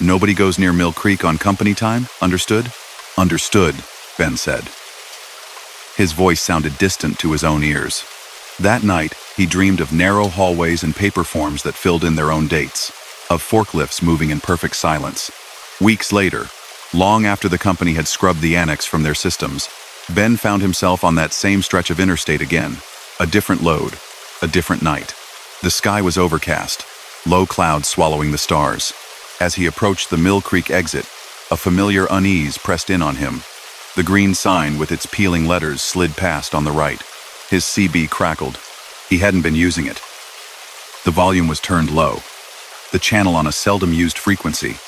Nobody goes near Mill Creek on company time, understood?" "Understood," Ben said. His voice sounded distant to his own ears. That night, he dreamed of narrow hallways and paper forms that filled in their own dates, of forklifts moving in perfect silence. Weeks later, long after the company had scrubbed the annex from their systems, Ben found himself on that same stretch of interstate again, a different load, a different night. The sky was overcast, low clouds swallowing the stars. As he approached the Mill Creek exit, a familiar unease pressed in on him. The green sign with its peeling letters slid past on the right. His CB crackled. He hadn't been using it. The volume was turned low, the channel on a seldom-used frequency.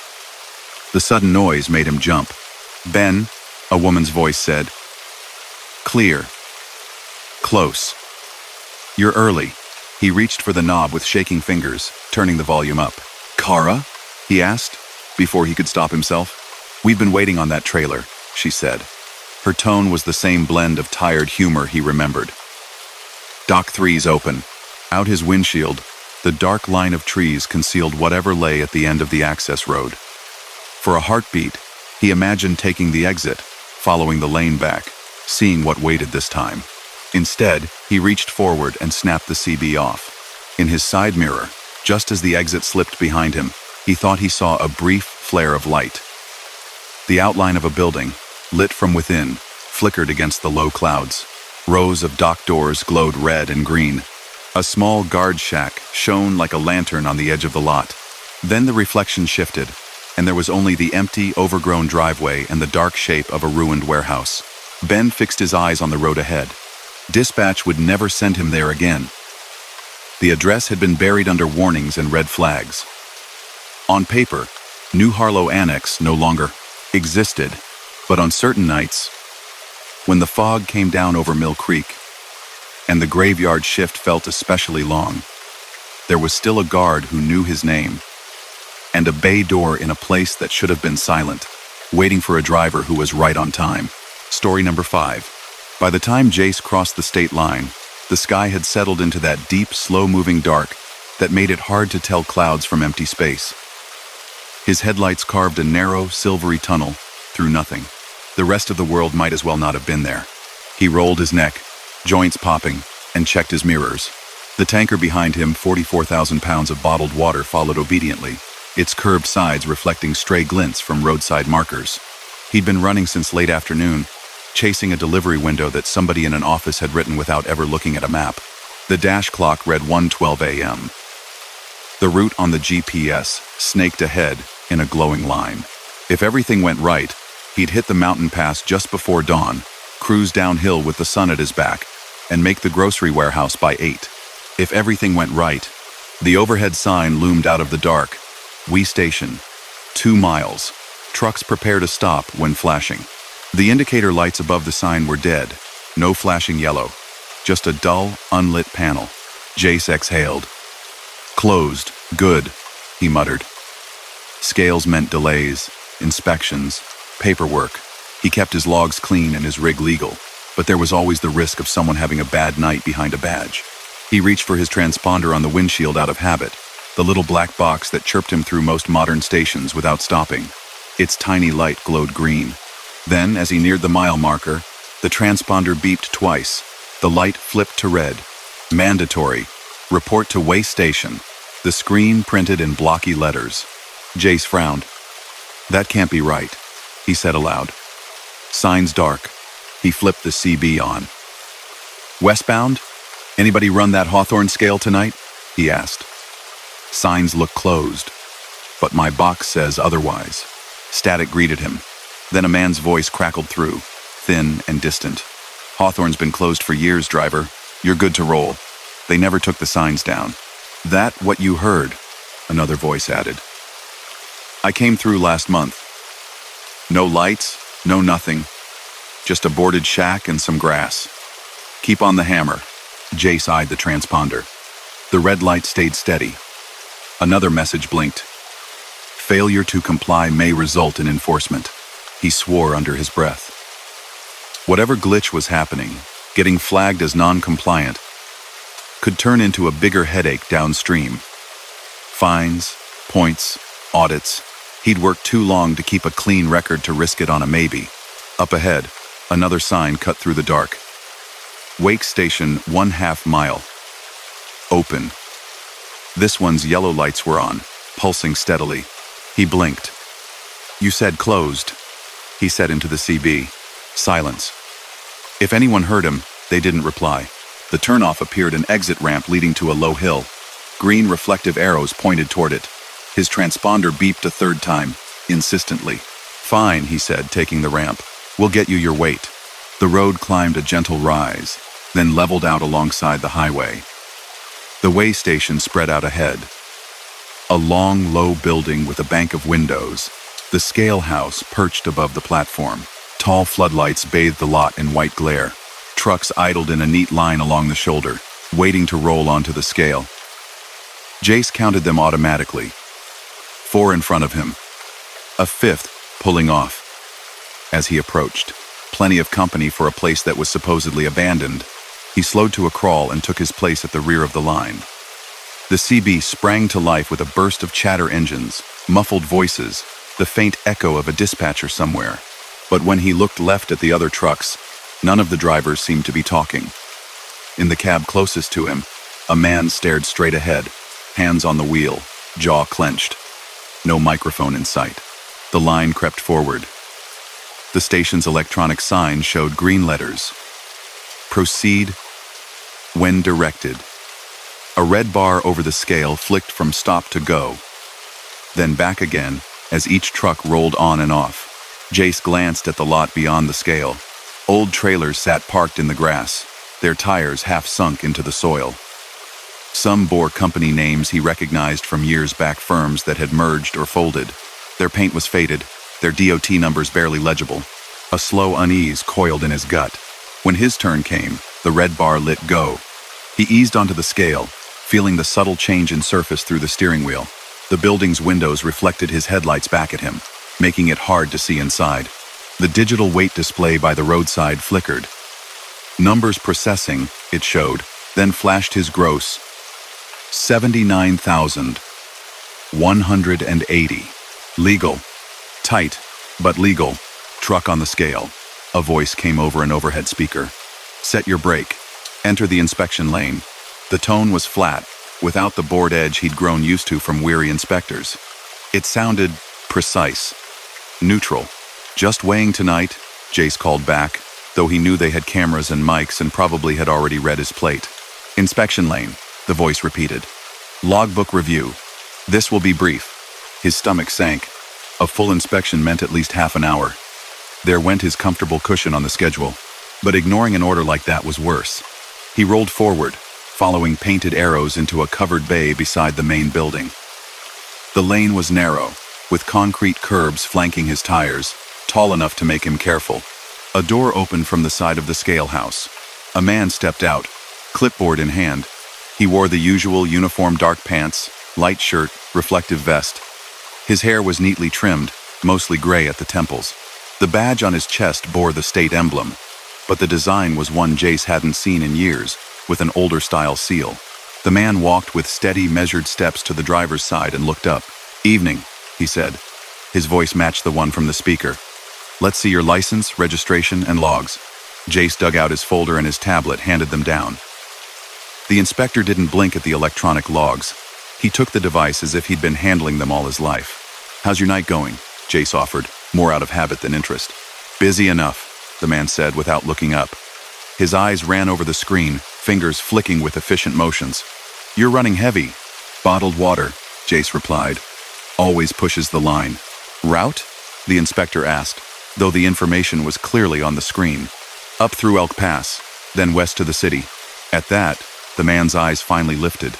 The sudden noise made him jump. "Ben," a woman's voice said. "Clear. Close. You're early." He reached for the knob with shaking fingers, turning the volume up. "Kara?" he asked, before he could stop himself. "We've been waiting on that trailer," she said. Her tone was the same blend of tired humor he remembered. Dock 3's open. Out his windshield, the dark line of trees concealed whatever lay at the end of the access road. For a heartbeat, he imagined taking the exit, following the lane back, seeing what waited this time. Instead, he reached forward and snapped the CB off. In his side mirror, just as the exit slipped behind him, he thought he saw a brief flare of light. The outline of a building, lit from within, flickered against the low clouds. Rows of dock doors glowed red and green. A small guard shack shone like a lantern on the edge of the lot. Then the reflection shifted, and there was only the empty, overgrown driveway and the dark shape of a ruined warehouse. Ben fixed his eyes on the road ahead. Dispatch would never send him there again. The address had been buried under warnings and red flags. On paper, New Harlow Annex no longer existed, but on certain nights, when the fog came down over Mill Creek, and the graveyard shift felt especially long, there was still a guard who knew his name, and a bay door in a place that should have been silent, waiting for a driver who was right on time. Story number 5. By the time Jace crossed the state line, the sky had settled into that deep, slow-moving dark that made it hard to tell clouds from empty space. His headlights carved a narrow, silvery tunnel through nothing. The rest of the world might as well not have been there. He rolled his neck, joints popping, and checked his mirrors. The tanker behind him, 44,000 pounds of bottled water, followed obediently, its curved sides reflecting stray glints from roadside markers. He'd been running since late afternoon, chasing a delivery window that somebody in an office had written without ever looking at a map. The dash clock read 1:12 a.m. The route on the GPS snaked ahead in a glowing line. If everything went right, he'd hit the mountain pass just before dawn, cruise downhill with the sun at his back, and make the grocery warehouse by 8. If everything went right, the overhead sign loomed out of the dark. We Station, 2 miles. Trucks prepare to stop when flashing. The indicator lights above the sign were dead, no flashing yellow, just a dull, unlit panel. Jace exhaled. Closed. Good, he muttered. Scales meant delays, inspections, paperwork. He kept his logs clean and his rig legal, but there was always the risk of someone having a bad night behind a badge. He reached for his transponder on the windshield out of habit, the little black box that chirped him through most modern stations without stopping. Its tiny light glowed green. Then, as he neared the mile marker, the transponder beeped twice. The light flipped to red. Mandatory. Report to Way Station. The screen printed in blocky letters. Jace frowned. That can't be right, he said aloud. Signs dark. He flipped the CB on. Westbound? Anybody run that Hawthorne scale tonight? He asked. Signs look closed, but my box says otherwise. Static greeted him. Then a man's voice crackled through, thin and distant. Hawthorne's been closed for years, driver. You're good to roll. They never took the signs down. That what you heard, another voice added. I came through last month. No lights, no nothing. Just a boarded shack and some grass. Keep on the hammer. Jace eyed the transponder. The red light stayed steady. Another message blinked. Failure to comply may result in enforcement. He swore under his breath. Whatever glitch was happening, getting flagged as non-compliant, could turn into a bigger headache downstream. Fines, points, audits. He'd worked too long to keep a clean record to risk it on a maybe. Up ahead, another sign cut through the dark. Wake Station 1/2 mile. Open. This one's yellow lights were on, pulsing steadily. He blinked. You said closed, he said into the CB. Silence. If anyone heard him, they didn't reply. The turnoff appeared an exit ramp leading to a low hill. Green reflective arrows pointed toward it. His transponder beeped a third time, insistently. Fine, he said, taking the ramp. We'll get you your weight. The road climbed a gentle rise, then leveled out alongside the highway. The way station spread out ahead. A long, low building with a bank of windows. The scale house perched above the platform. Tall floodlights bathed the lot in white glare. Trucks idled in a neat line along the shoulder, waiting to roll onto the scale. Jace counted them automatically. 4 in front of him. A 5th pulling off. As he approached, plenty of company for a place that was supposedly abandoned. He slowed to a crawl and took his place at the rear of the line. The CB sprang to life with a burst of chatter engines, muffled voices, the faint echo of a dispatcher somewhere. But when he looked left at the other trucks, none of the drivers seemed to be talking. In the cab closest to him, a man stared straight ahead, hands on the wheel, jaw clenched. No microphone in sight. The line crept forward. The station's electronic sign showed green letters. Proceed when directed. A red bar over the scale flicked from stop to go, then back again as each truck rolled on and off. Jace glanced at the lot beyond the scale. Old trailers sat parked in the grass, their tires half sunk into the soil. Some bore company names he recognized from years back, firms that had merged or folded. Their paint was faded, their DOT numbers barely legible. A slow unease coiled in his gut. When his turn came, the red bar lit go. He eased onto the scale, feeling the subtle change in surface through the steering wheel. The building's windows reflected his headlights back at him, making it hard to see inside. The digital weight display by the roadside flickered. Numbers processing, it showed, then flashed his gross. 79,180. Legal. Tight, but legal. Truck on the scale. A voice came over an overhead speaker. Set your brake. Enter the inspection lane. The tone was flat, without the bored edge he'd grown used to from weary inspectors. It sounded precise. Neutral. Just weighing tonight, Jace called back, though he knew they had cameras and mics and probably had already read his plate. Inspection lane, the voice repeated. Logbook review. This will be brief. His stomach sank. A full inspection meant at least half an hour. There went his comfortable cushion on the schedule. But ignoring an order like that was worse. He rolled forward, following painted arrows into a covered bay beside the main building. The lane was narrow, with concrete curbs flanking his tires, tall enough to make him careful. A door opened from the side of the scale house. A man stepped out, clipboard in hand. He wore the usual uniform: dark pants, light shirt, reflective vest. His hair was neatly trimmed, mostly gray at the temples. The badge on his chest bore the state emblem, but the design was one Jace hadn't seen in years, with an older-style seal. The man walked with steady, measured steps to the driver's side and looked up. Evening, he said. His voice matched the one from the speaker. Let's see your license, registration, and logs. Jace dug out his folder and his tablet, handed them down. The inspector didn't blink at the electronic logs. He took the device as if he'd been handling them all his life. How's your night going? Jace offered, more out of habit than interest. Busy enough, the man said without looking up. His eyes ran over the screen, fingers flicking with efficient motions. You're running heavy. Bottled water, Jace replied. Always pushes the line. Route? The inspector asked, though the information was clearly on the screen. Up through Elk Pass, then west to the city. At that, the man's eyes finally lifted.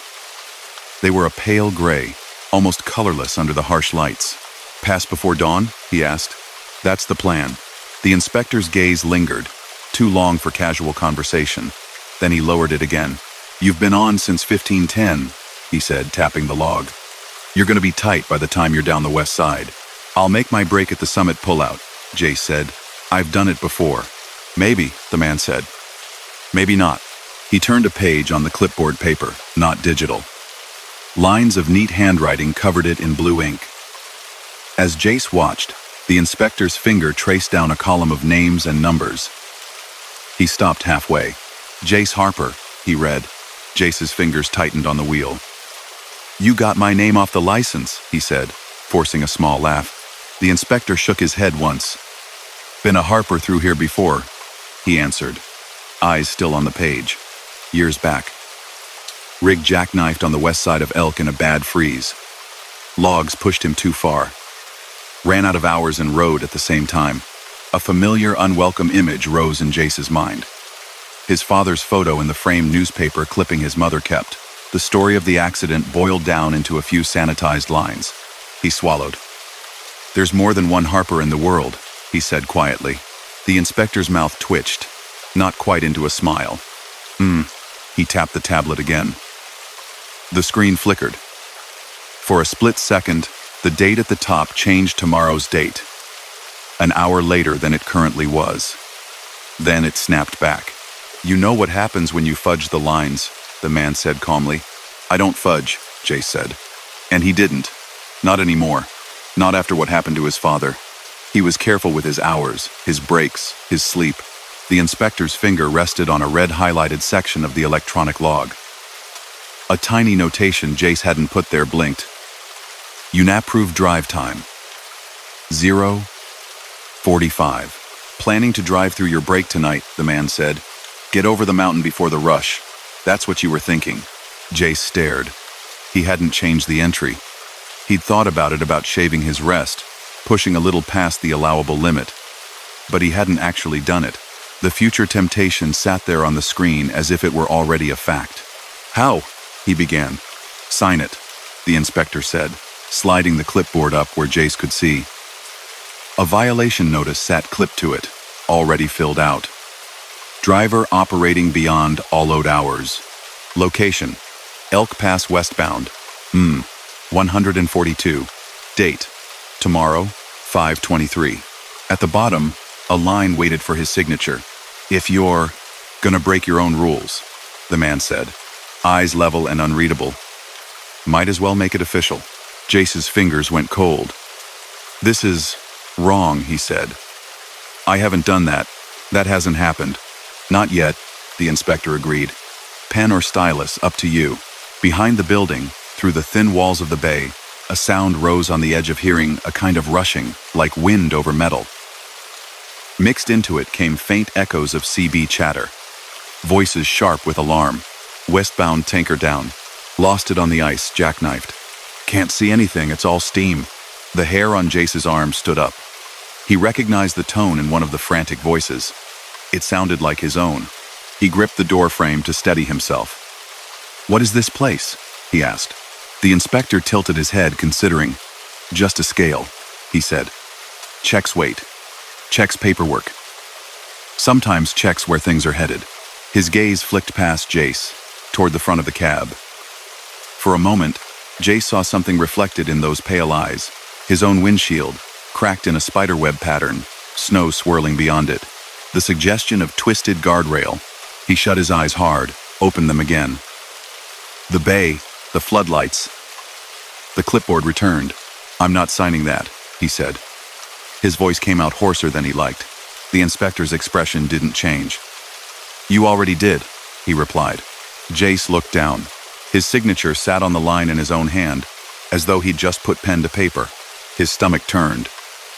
They were a pale gray, almost colorless under the harsh lights. Pass before dawn? He asked. That's the plan. The inspector's gaze lingered, too long for casual conversation. Then he lowered it again. You've been on since 1510, he said, tapping the log. You're going to be tight by the time you're down the west side. I'll make my break at the summit pullout, Jace said. I've done it before. Maybe, the man said. Maybe not. He turned a page on the clipboard paper, not digital. Lines of neat handwriting covered it in blue ink. As Jace watched, the inspector's finger traced down a column of names and numbers. He stopped halfway. Jace Harper, he read. Jace's fingers tightened on the wheel. You got my name off the license, he said, forcing a small laugh. The inspector shook his head once. Been a Harper through here before, he answered, eyes still on the page. Years back. Rig jackknifed on the west side of Elk in a bad freeze. Logs pushed him too far. Ran out of hours and rode at the same time. A familiar, unwelcome image rose in Jace's mind. His father's photo in the framed newspaper clipping his mother kept. The story of the accident boiled down into a few sanitized lines. He swallowed. There's more than one Harper in the world, he said quietly. The inspector's mouth twitched, not quite into a smile. He tapped the tablet again. The screen flickered. For a split second, the date at the top changed tomorrow's date. An hour later than it currently was. Then it snapped back. You know what happens when you fudge the lines, the man said calmly. I don't fudge, Jace said. And he didn't. Not anymore. Not after what happened to his father. He was careful with his hours, his breaks, his sleep. The inspector's finger rested on a red highlighted section of the electronic log. A tiny notation Jace hadn't put there blinked. UNAPProved drive time. 0:45. Planning to drive through your break tonight, the man said. Get over the mountain before the rush. That's what you were thinking. Jace stared. He hadn't changed the entry. He'd thought about shaving his rest, pushing a little past the allowable limit. But he hadn't actually done it. The future temptation sat there on the screen as if it were already a fact. How? He began. Sign it, the inspector said, sliding the clipboard up where Jace could see. A violation notice sat clipped to it, already filled out. Driver operating beyond all-load hours. Location, Elk Pass westbound. 142. Date, tomorrow, 5:23. At the bottom, a line waited for his signature. If you're gonna break your own rules, the man said, eyes level and unreadable. Might as well make it official. Jace's fingers went cold. This is wrong, he said. I haven't done that. That hasn't happened. Not yet, the inspector agreed. Pen or stylus, up to you. Behind the building, through the thin walls of the bay, a sound rose on the edge of hearing, a kind of rushing, like wind over metal. Mixed into it came faint echoes of CB chatter. Voices sharp with alarm. Westbound tanker down. Lost it on the ice, jackknifed. Can't see anything, it's all steam. The hair on Jace's arm stood up. He recognized the tone in one of the frantic voices. It sounded like his own. He gripped the door frame to steady himself. What is this place? He asked. The inspector tilted his head, considering. Just a scale, he said. Checks weight. Checks paperwork. Sometimes checks where things are headed. His gaze flicked past Jace, toward the front of the cab. For a moment, Jace saw something reflected in those pale eyes. His own windshield, cracked in a spiderweb pattern, snow swirling beyond it. The suggestion of twisted guardrail. He shut his eyes hard, opened them again. The bay, the floodlights. The clipboard returned. I'm not signing that, he said. His voice came out hoarser than he liked. The inspector's expression didn't change. You already did, he replied. Jace looked down. His signature sat on the line in his own hand, as though he'd just put pen to paper. His stomach turned.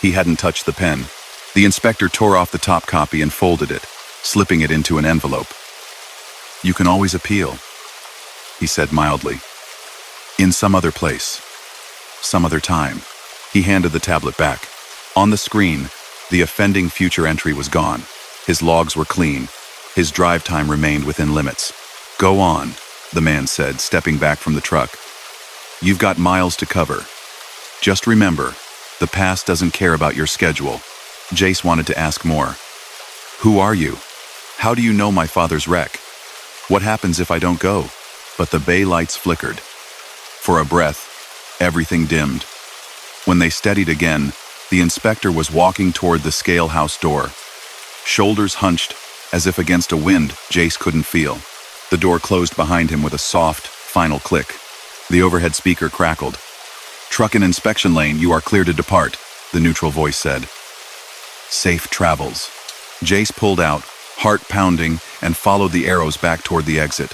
He hadn't touched the pen. The inspector tore off the top copy and folded it, slipping it into an envelope. You can always appeal, he said mildly. In some other place. Some other time. He handed the tablet back. On the screen, the offending future entry was gone. His logs were clean. His drive time remained within limits. Go on, the man said, stepping back from the truck. You've got miles to cover. Just remember, the past doesn't care about your schedule. Jace wanted to ask more. Who are you? How do you know my father's wreck? What happens if I don't go? But the bay lights flickered. For a breath, everything dimmed. When they steadied again, the inspector was walking toward the scale house door. Shoulders hunched, as if against a wind Jace couldn't feel. The door closed behind him with a soft, final click. The overhead speaker crackled. Truck in inspection lane, you are clear to depart, the neutral voice said. Safe travels. Jace pulled out, heart pounding, and followed the arrows back toward the exit.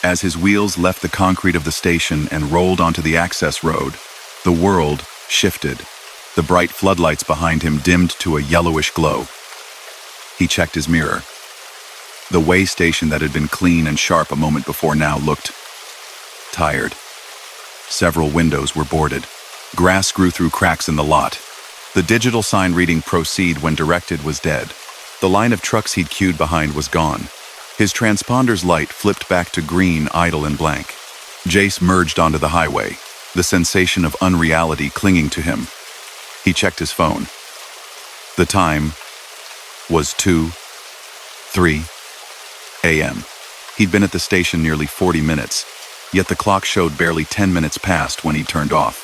As his wheels left the concrete of the station and rolled onto the access road, the world shifted. The bright floodlights behind him dimmed to a yellowish glow. He checked his mirror. The way station that had been clean and sharp a moment before now looked tired. Several windows were boarded. Grass grew through cracks in the lot. The digital sign reading "Proceed when directed" was dead. The line of trucks he'd queued behind was gone. His transponder's light flipped back to green, idle and blank. Jace merged onto the highway, the sensation of unreality clinging to him. He checked his phone. The time was 2:03 a.m. He'd been at the station nearly 40 minutes, yet the clock showed barely 10 minutes past when he turned off.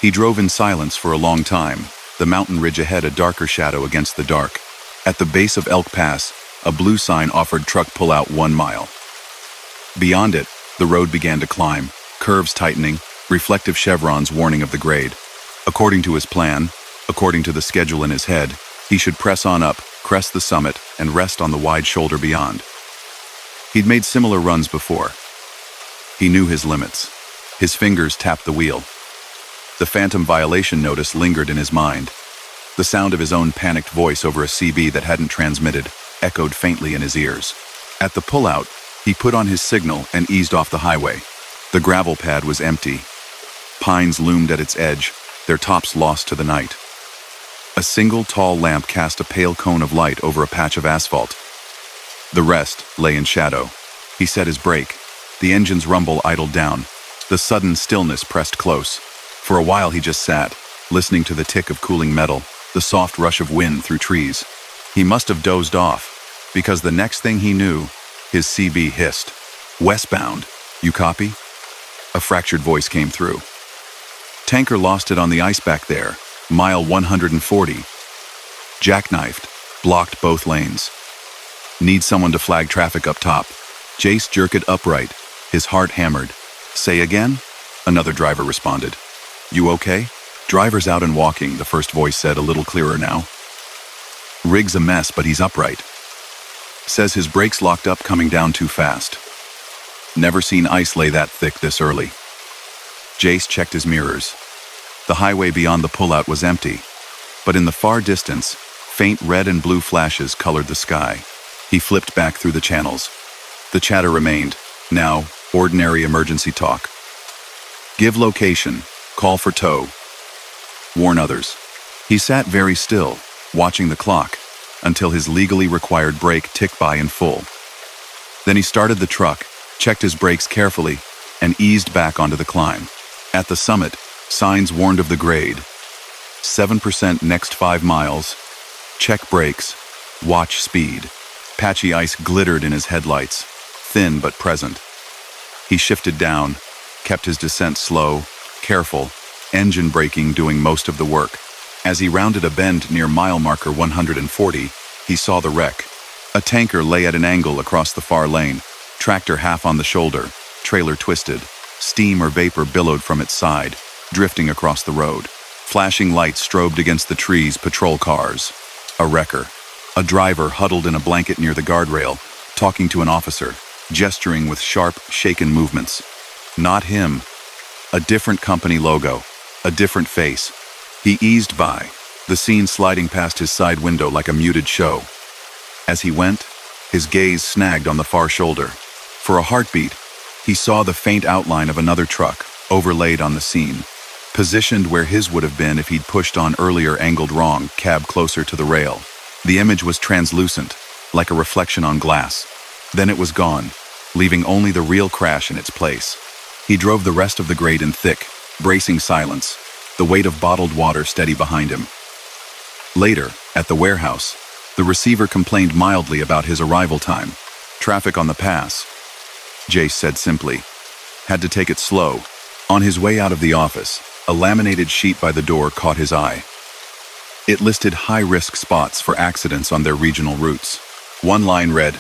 He drove in silence for a long time, the mountain ridge ahead a darker shadow against the dark. At the base of Elk Pass, a blue sign offered truck pullout 1 mile. Beyond it, the road began to climb, curves tightening, reflective chevrons warning of the grade. According to his plan, according to the schedule in his head, he should press on up, crest the summit, and rest on the wide shoulder beyond. He'd made similar runs before. He knew his limits. His fingers tapped the wheel. The phantom violation notice lingered in his mind. The sound of his own panicked voice over a CB that hadn't transmitted echoed faintly in his ears. At the pullout, he put on his signal and eased off the highway. The gravel pad was empty. Pines loomed at its edge, their tops lost to the night. A single tall lamp cast a pale cone of light over a patch of asphalt. The rest lay in shadow. He set his brake. The engine's rumble idled down. The sudden stillness pressed close. For a while he just sat, listening to the tick of cooling metal, the soft rush of wind through trees. He must have dozed off, because the next thing he knew, his CB hissed. "Westbound. You copy?" A fractured voice came through. "Tanker lost it on the ice back there, mile 140. Jackknifed, blocked both lanes. Need someone to flag traffic up top." Jace jerked upright, his heart hammered. "Say again?" Another driver responded. "You okay?" "Driver's out and walking," the first voice said, a little clearer now. "Rig's a mess, but he's upright. Says his brakes locked up coming down too fast. Never seen ice lay that thick this early." Jace checked his mirrors. The highway beyond the pullout was empty, but in the far distance, faint red and blue flashes colored the sky. He flipped back through the channels. The chatter remained, now ordinary emergency talk. "Give location, call for tow. Warn others." He sat very still, watching the clock, until his legally required brake ticked by in full. Then he started the truck, checked his brakes carefully, and eased back onto the climb. At the summit, signs warned of the grade. 7% next 5 miles. Check brakes. Watch speed. Patchy ice glittered in his headlights, thin but present. He shifted down, kept his descent slow, careful, engine braking doing most of the work. As he rounded a bend near mile marker 140, he saw the wreck. A tanker lay at an angle across the far lane, tractor half on the shoulder, trailer twisted. Steam or vapor billowed from its side, drifting across the road. Flashing lights strobed against the trees, patrol cars. A wrecker. A driver huddled in a blanket near the guardrail, talking to an officer, gesturing with sharp, shaken movements. Not him. A different company logo. A different face. He eased by, the scene sliding past his side window like a muted show. As he went, his gaze snagged on the far shoulder. For a heartbeat, he saw the faint outline of another truck, overlaid on the scene. Positioned where his would have been if he'd pushed on earlier angled wrong, cab closer to the rail. The image was translucent, like a reflection on glass. Then it was gone, leaving only the real crash in its place. He drove the rest of the grade in thick, bracing silence, the weight of bottled water steady behind him. Later, at the warehouse, the receiver complained mildly about his arrival time. "Traffic on the pass," Jace said simply. "Had to take it slow." On his way out of the office, a laminated sheet by the door caught his eye. It listed high-risk spots for accidents on their regional routes. One line read,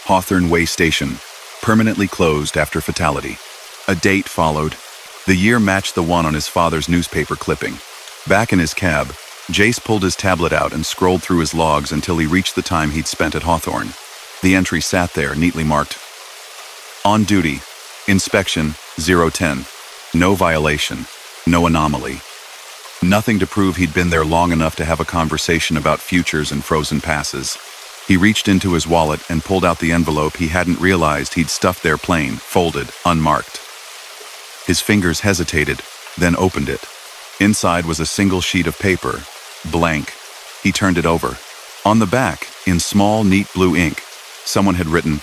"Hawthorne Way Station, permanently closed after fatality." A date followed. The year matched the one on his father's newspaper clipping. Back in his cab, Jace pulled his tablet out and scrolled through his logs until he reached the time he'd spent at Hawthorne. The entry sat there, neatly marked. On duty. Inspection, 010. No violation. No anomaly. Nothing to prove he'd been there long enough to have a conversation about futures and frozen passes. He reached into his wallet and pulled out the envelope he hadn't realized he'd stuffed there plain, folded, unmarked. His fingers hesitated, then opened it. Inside was a single sheet of paper, blank. He turned it over. On the back, in small, neat blue ink, someone had written,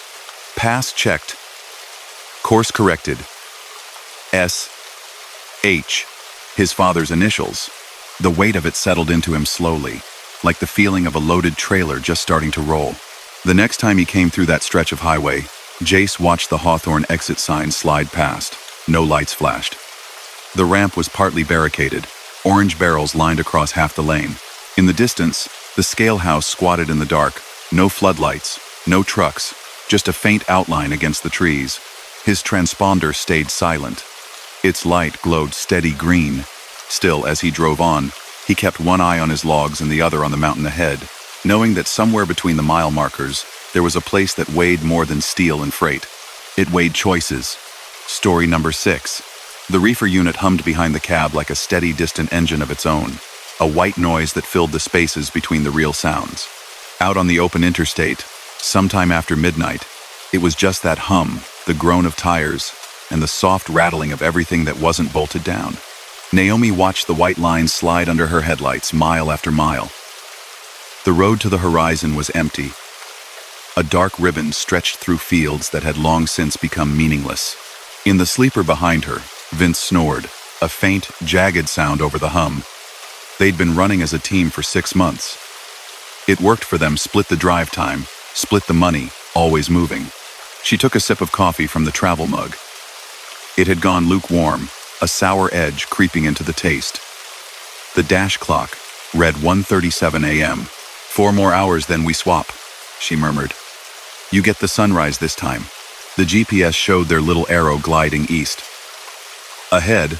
"Pass checked. Course corrected. S.H." His father's initials. The weight of it settled into him slowly, like the feeling of a loaded trailer just starting to roll. The next time he came through that stretch of highway, Jace watched the Hawthorne exit sign slide past. No lights flashed. The ramp was partly barricaded, orange barrels lined across half the lane. In the distance, the scale house squatted in the dark. No floodlights, no trucks, just a faint outline against the trees. His transponder stayed silent. Its light glowed steady green, Still, as he drove on, he kept one eye on his logs and the other on the mountain ahead, knowing that somewhere between the mile markers, there was a place that weighed more than steel and freight. It weighed choices. Story number 6. The reefer unit hummed behind the cab like a steady, distant engine of its own, a white noise that filled the spaces between the real sounds. Out on the open interstate, sometime after midnight, it was just that hum, the groan of tires, and the soft rattling of everything that wasn't bolted down. Naomi watched the white lines slide under her headlights mile after mile. The road to the horizon was empty. A dark ribbon stretched through fields that had long since become meaningless. In the sleeper behind her, Vince snored, a faint, jagged sound over the hum. They'd been running as a team for 6 months. It worked for them, split the drive time, split the money, always moving. She took a sip of coffee from the travel mug. It had gone lukewarm, a sour edge creeping into the taste. The dash clock read 1:37 a.m. 4 more hours, then we swap, she murmured. You get the sunrise this time. The GPS showed their little arrow gliding east. Ahead,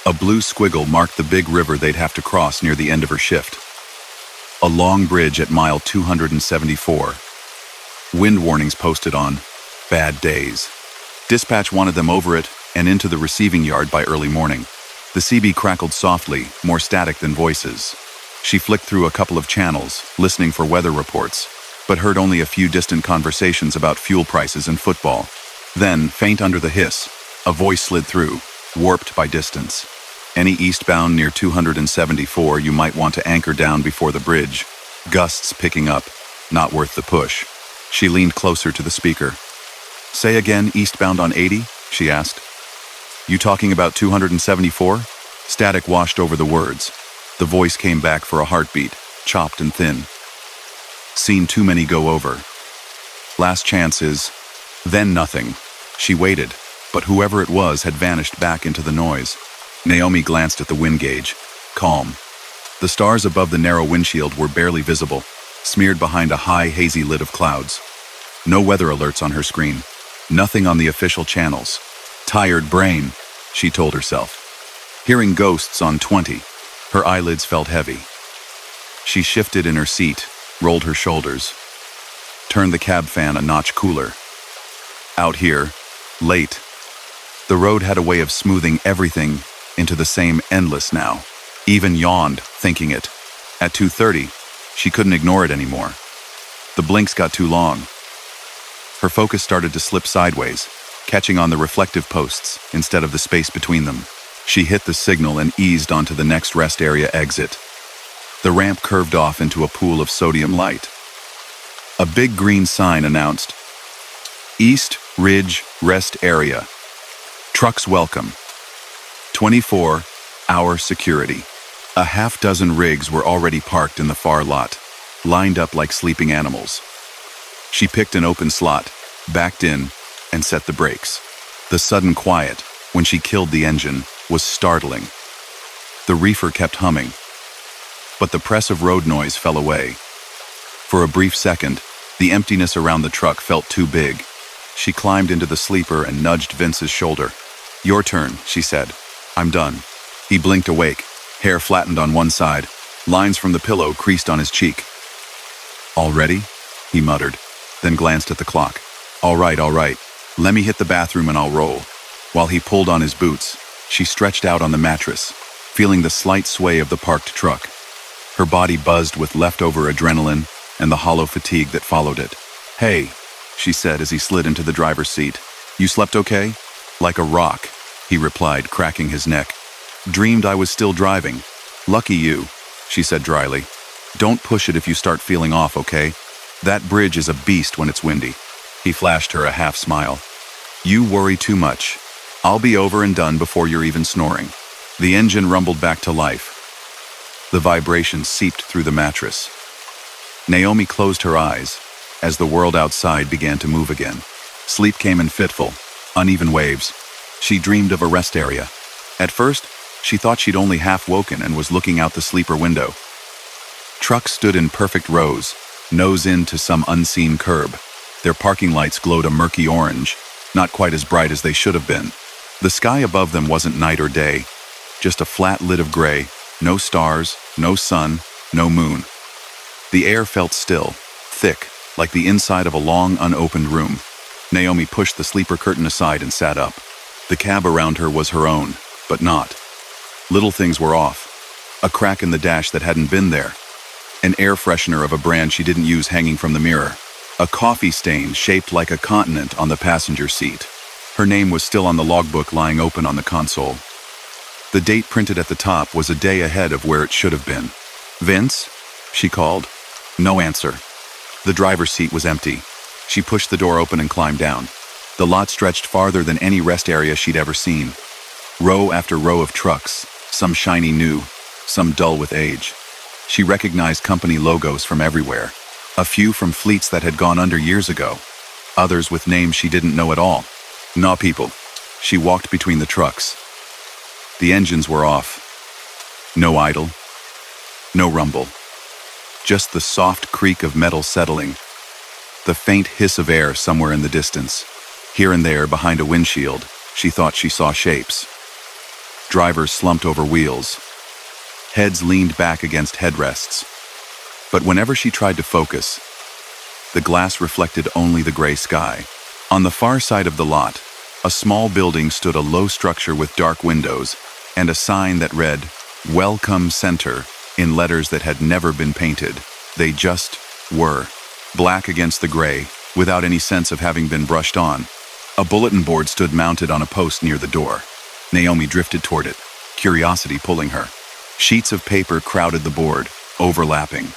a blue squiggle marked the big river they'd have to cross near the end of her shift. A long bridge at mile 274. Wind warnings posted on bad days. Dispatch wanted them over it and into the receiving yard by early morning. The CB crackled softly, more static than voices. She flicked through a couple of channels, listening for weather reports, but heard only a few distant conversations about fuel prices and football. Then, faint under the hiss, a voice slid through, warped by distance. Any eastbound near 274 you might want to anchor down before the bridge. Gusts picking up, not worth the push. She leaned closer to the speaker. Say again, eastbound on 80? She asked. You talking about 274? Static washed over the words. The voice came back for a heartbeat, chopped and thin. Seen too many go over. Last chance is... Then nothing. She waited, but whoever it was had vanished back into the noise. Naomi glanced at the wind gauge. Calm. The stars above the narrow windshield were barely visible, smeared behind a high, hazy lid of clouds. No weather alerts on her screen. Nothing on the official channels. Tired brain, she told herself. Hearing ghosts on 20, her eyelids felt heavy. She shifted in her seat, rolled her shoulders, turned the cab fan a notch cooler. Out here, late, the road had a way of smoothing everything into the same endless now. Even yawned, thinking it. At 2:30, she couldn't ignore it anymore. The blinks got too long. Her focus started to slip sideways, catching on the reflective posts instead of the space between them. She hit the signal and eased onto the next rest area exit. The ramp curved off into a pool of sodium light. A big green sign announced, East Ridge Rest Area. Trucks welcome. 24-hour security. A half-dozen rigs were already parked in the far lot, lined up like sleeping animals. She picked an open slot, backed in, and set the brakes. The sudden quiet, when she killed the engine, was startling. The reefer kept humming, but the press of road noise fell away. For a brief second, the emptiness around the truck felt too big. She climbed into the sleeper and nudged Vince's shoulder. Your turn, she said. I'm done. He blinked awake, hair flattened on one side, lines from the pillow creased on his cheek. Already? He muttered, then glanced at the clock. All right. Let me hit the bathroom and I'll roll. While he pulled on his boots, she stretched out on the mattress, feeling the slight sway of the parked truck. Her body buzzed with leftover adrenaline and the hollow fatigue that followed it. Hey, she said as he slid into the driver's seat. You slept okay? Like a rock, he replied, cracking his neck. Dreamed I was still driving. Lucky you, she said dryly. Don't push it if you start feeling off, okay? That bridge is a beast when it's windy. He flashed her a half smile. You worry too much. I'll be over and done before you're even snoring. The engine rumbled back to life. The vibration seeped through the mattress. Naomi closed her eyes as the world outside began to move again. Sleep came in fitful, uneven waves. She dreamed of a rest area. At first, she thought she'd only half woken and was looking out the sleeper window. Trucks stood in perfect rows, nose in to some unseen curb. Their parking lights glowed a murky orange, not quite as bright as they should have been. The sky above them wasn't night or day. Just a flat lid of gray, no stars, no sun, no moon. The air felt still, thick, like the inside of a long, unopened room. Naomi pushed the sleeper curtain aside and sat up. The cab around her was her own, but not. Little things were off. A crack in the dash that hadn't been there. An air freshener of a brand she didn't use hanging from the mirror. A coffee stain shaped like a continent on the passenger seat. Her name was still on the logbook lying open on the console. The date printed at the top was a day ahead of where it should have been. "Vince?" she called. No answer. The driver's seat was empty. She pushed the door open and climbed down. The lot stretched farther than any rest area she'd ever seen. Row after row of trucks, some shiny new, some dull with age. She recognized company logos from everywhere. A few from fleets that had gone under years ago. Others with names she didn't know at all. "Nah, people." She walked between the trucks. The engines were off. No idle. No rumble. Just the soft creak of metal settling. The faint hiss of air somewhere in the distance. Here and there, behind a windshield, she thought she saw shapes. Drivers slumped over wheels. Heads leaned back against headrests. But whenever she tried to focus, the glass reflected only the gray sky. On the far side of the lot, a small building stood, a low structure with dark windows, and a sign that read, "Welcome Center," in letters that had never been painted. They just were. Black against the gray, without any sense of having been brushed on. A bulletin board stood mounted on a post near the door. Naomi drifted toward it, curiosity pulling her. Sheets of paper crowded the board, overlapping.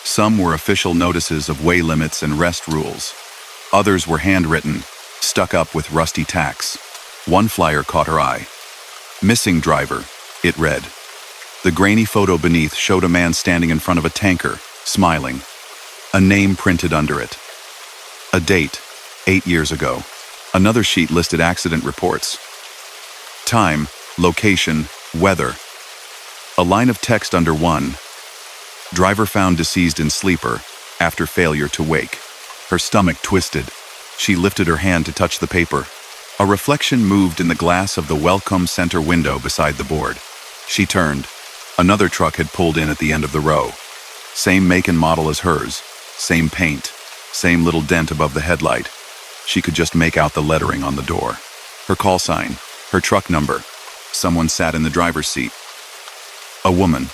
Some were official notices of way limits and rest rules. Others were handwritten, stuck up with rusty tacks. One flyer caught her eye. "Missing driver," it read. The grainy photo beneath showed a man standing in front of a tanker, smiling. A name printed under it. A date, 8 years ago. Another sheet listed accident reports. Time, location, weather. A line of text under one. Driver found deceased in sleeper, after failure to wake. Her stomach twisted. She lifted her hand to touch the paper. A reflection moved in the glass of the Welcome Center window beside the board. She turned. Another truck had pulled in at the end of the row. Same make and model as hers. Same paint. Same little dent above the headlight. She could just make out the lettering on the door. Her call sign. Her truck number. Someone sat in the driver's seat. A woman.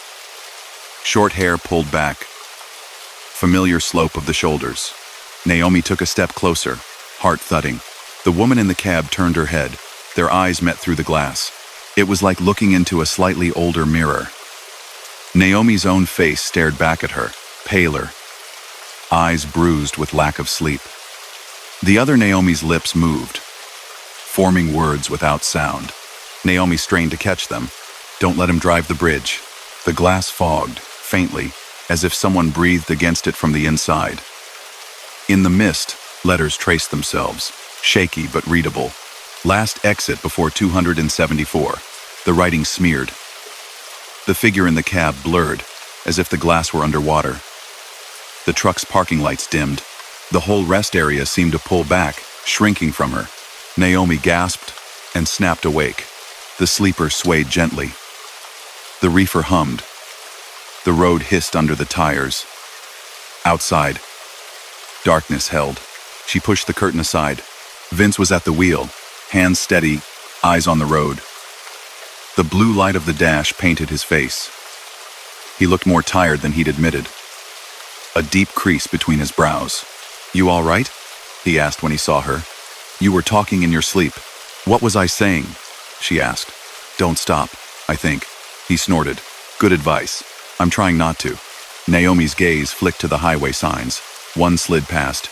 Short hair pulled back. Familiar slope of the shoulders. Naomi took a step closer, heart thudding. The woman in the cab turned her head. Their eyes met through the glass. It was like looking into a slightly older mirror. Naomi's own face stared back at her, paler. Eyes bruised with lack of sleep. The other Naomi's lips moved, forming words without sound. Naomi strained to catch them. "Don't let him drive the bridge." The glass fogged, faintly, as if someone breathed against it from the inside. In the mist, letters traced themselves, shaky but readable. Last exit before 274. The writing smeared. The figure in the cab blurred, as if the glass were underwater. The truck's parking lights dimmed. The whole rest area seemed to pull back, shrinking from her. Naomi gasped and snapped awake. The sleeper swayed gently. The reefer hummed. The road hissed under the tires. Outside, darkness held. She pushed the curtain aside. Vince was at the wheel, hands steady, eyes on the road. The blue light of the dash painted his face. He looked more tired than he'd admitted. A deep crease between his brows. "You all right?" he asked when he saw her. "You were talking in your sleep." "What was I saying?" she asked. "Don't stop, I think." He snorted. "Good advice. I'm trying not to." Naomi's gaze flicked to the highway signs. One slid past.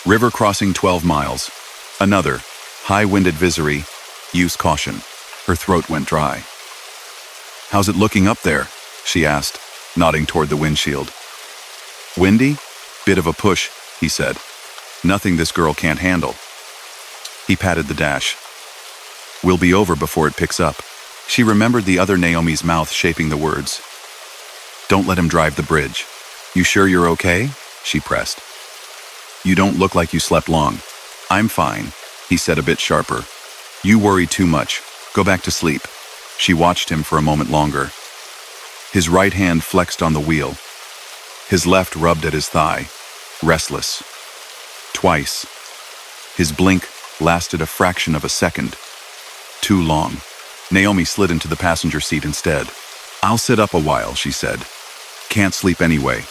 "River crossing 12 miles. Another. High wind advisory. Use caution." Her throat went dry. "How's it looking up there?" she asked, nodding toward the windshield. "Windy? Bit of a push," he said. "Nothing this girl can't handle." He patted the dash. "We'll be over before it picks up." She remembered the other Naomi's mouth shaping the words. "Don't let him drive the bridge." "You sure you're okay?" she pressed. "You don't look like you slept long." "I'm fine," he said a bit sharper. "You worry too much. Go back to sleep." She watched him for a moment longer. His right hand flexed on the wheel. His left rubbed at his thigh, restless. Twice. His blink lasted a fraction of a second. Too long. Naomi slid into the passenger seat instead. "I'll sit up a while," she said. "Can't sleep anyway."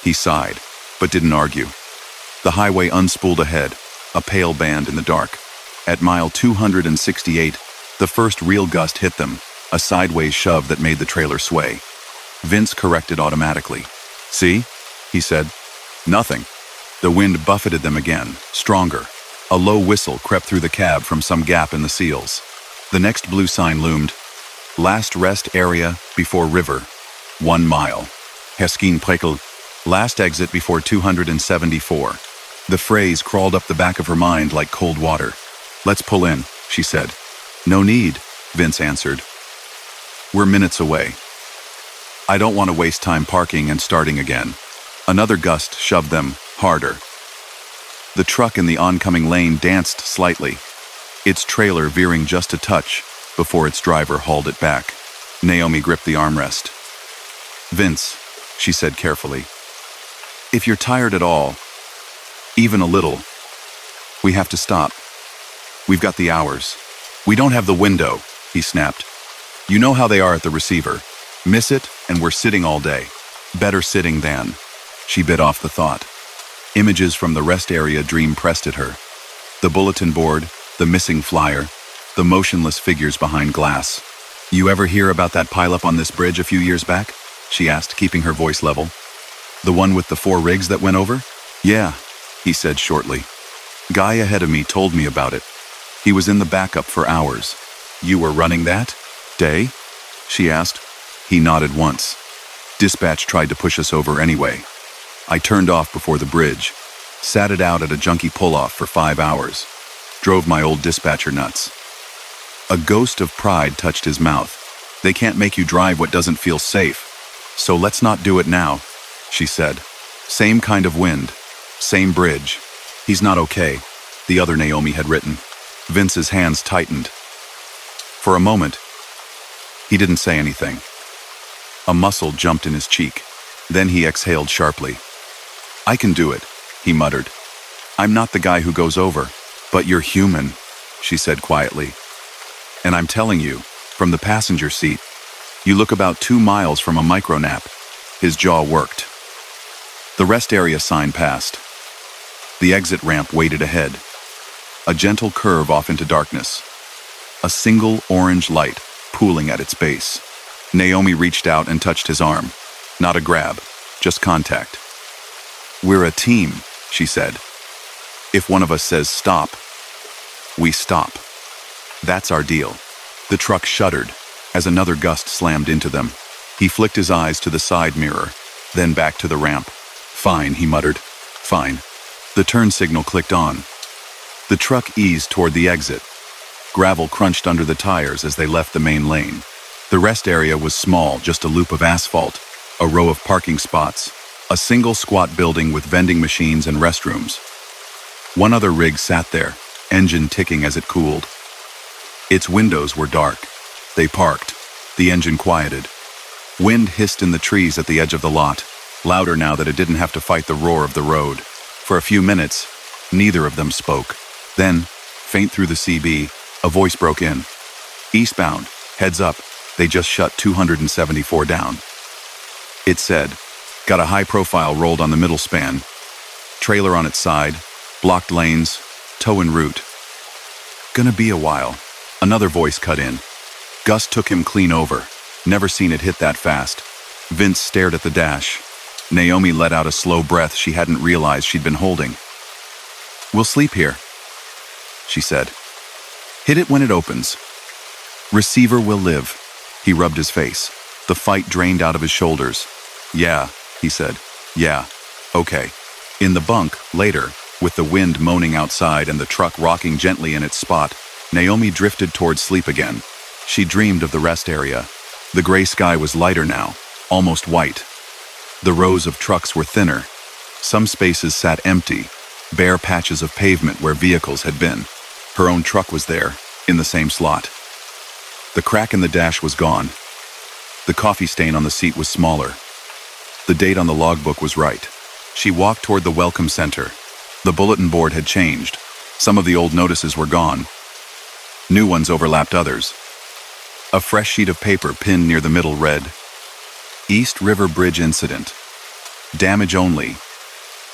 He sighed, but didn't argue. The highway unspooled ahead, a pale band in the dark. At mile 268, the first real gust hit them, a sideways shove that made the trailer sway. Vince corrected automatically. "See?" he said. "Nothing." The wind buffeted them again, stronger. A low whistle crept through the cab from some gap in the seals. The next blue sign loomed. "Last rest area before river. 1 mile. Heskin Prekel. Last exit before 274. The phrase crawled up the back of her mind like cold water. "Let's pull in," she said. "No need," Vince answered. "We're minutes away. I don't want to waste time parking and starting again." Another gust shoved them, harder. The truck in the oncoming lane danced slightly, its trailer veering just a touch before its driver hauled it back. Naomi gripped the armrest. "Vince," she said carefully, "if you're tired at all, even a little, we have to stop. We've got the hours. We don't have the window," he snapped. "You know how they are at the receiver. Miss it, and we're sitting all day. Better sitting than." She bit off the thought. Images from the rest area dream pressed at her. The bulletin board, the missing flyer, the motionless figures behind glass. "You ever hear about that pileup on this bridge a few years back?" she asked, keeping her voice level. "The one with the 4 rigs that went over?" "Yeah," he said shortly. "Guy ahead of me told me about it. He was in the backup for hours." "You were running that day?" she asked. He nodded once. "Dispatch tried to push us over anyway. I turned off before the bridge, sat it out at a junkie pull-off for 5 hours. Drove my old dispatcher nuts." A ghost of pride touched his mouth. "They can't make you drive what doesn't feel safe. So let's not do it now," she said. "Same kind of wind. Same bridge. He's not okay," the other Naomi had written. Vince's hands tightened. For a moment, he didn't say anything. A muscle jumped in his cheek. Then he exhaled sharply. "I can do it," he muttered. "I'm not the guy who goes over." "But you're human," she said quietly. "And I'm telling you, from the passenger seat, you look about 2 miles from a micronap." His jaw worked. The rest area sign passed. The exit ramp waited ahead. A gentle curve off into darkness. A single orange light pooling at its base. Naomi reached out and touched his arm. Not a grab, just contact. "We're a team," she said. "If one of us says stop, we stop. That's our deal." The truck shuddered as another gust slammed into them. He flicked his eyes to the side mirror, then back to the ramp. "Fine," he muttered. "Fine." The turn signal clicked on. The truck eased toward the exit. Gravel crunched under the tires as they left the main lane. The rest area was small, just a loop of asphalt, a row of parking spots, a single squat building with vending machines and restrooms. One other rig sat there, engine ticking as it cooled. Its windows were dark. They parked. The engine quieted. Wind hissed in the trees at the edge of the lot, louder now that it didn't have to fight the roar of the road. For a few minutes, neither of them spoke. Then, faint through the CB, a voice broke in. "Eastbound, heads up, they just shut 274 down." It said, "Got a high profile rolled on the middle span. Trailer on its side, blocked lanes, tow en route." "Gonna be a while." Another voice cut in. Gus took him clean over. Never seen it hit that fast. Vince stared at the dash. Naomi let out a slow breath she hadn't realized she'd been holding. "We'll sleep here," she said. "Hit it when it opens. Receiver will live." He rubbed his face. The fight drained out of his shoulders. "Yeah," he said. "Yeah. Okay." In the bunk, later, with the wind moaning outside and the truck rocking gently in its spot, Naomi drifted towards sleep again. She dreamed of the rest area. The gray sky was lighter now, almost white. The rows of trucks were thinner. Some spaces sat empty, bare patches of pavement where vehicles had been. Her own truck was there, in the same slot. The crack in the dash was gone. The coffee stain on the seat was smaller. The date on the logbook was right. She walked toward the welcome center. The bulletin board had changed. Some of the old notices were gone. New ones overlapped others. A fresh sheet of paper pinned near the middle read, East River Bridge Incident. Damage only.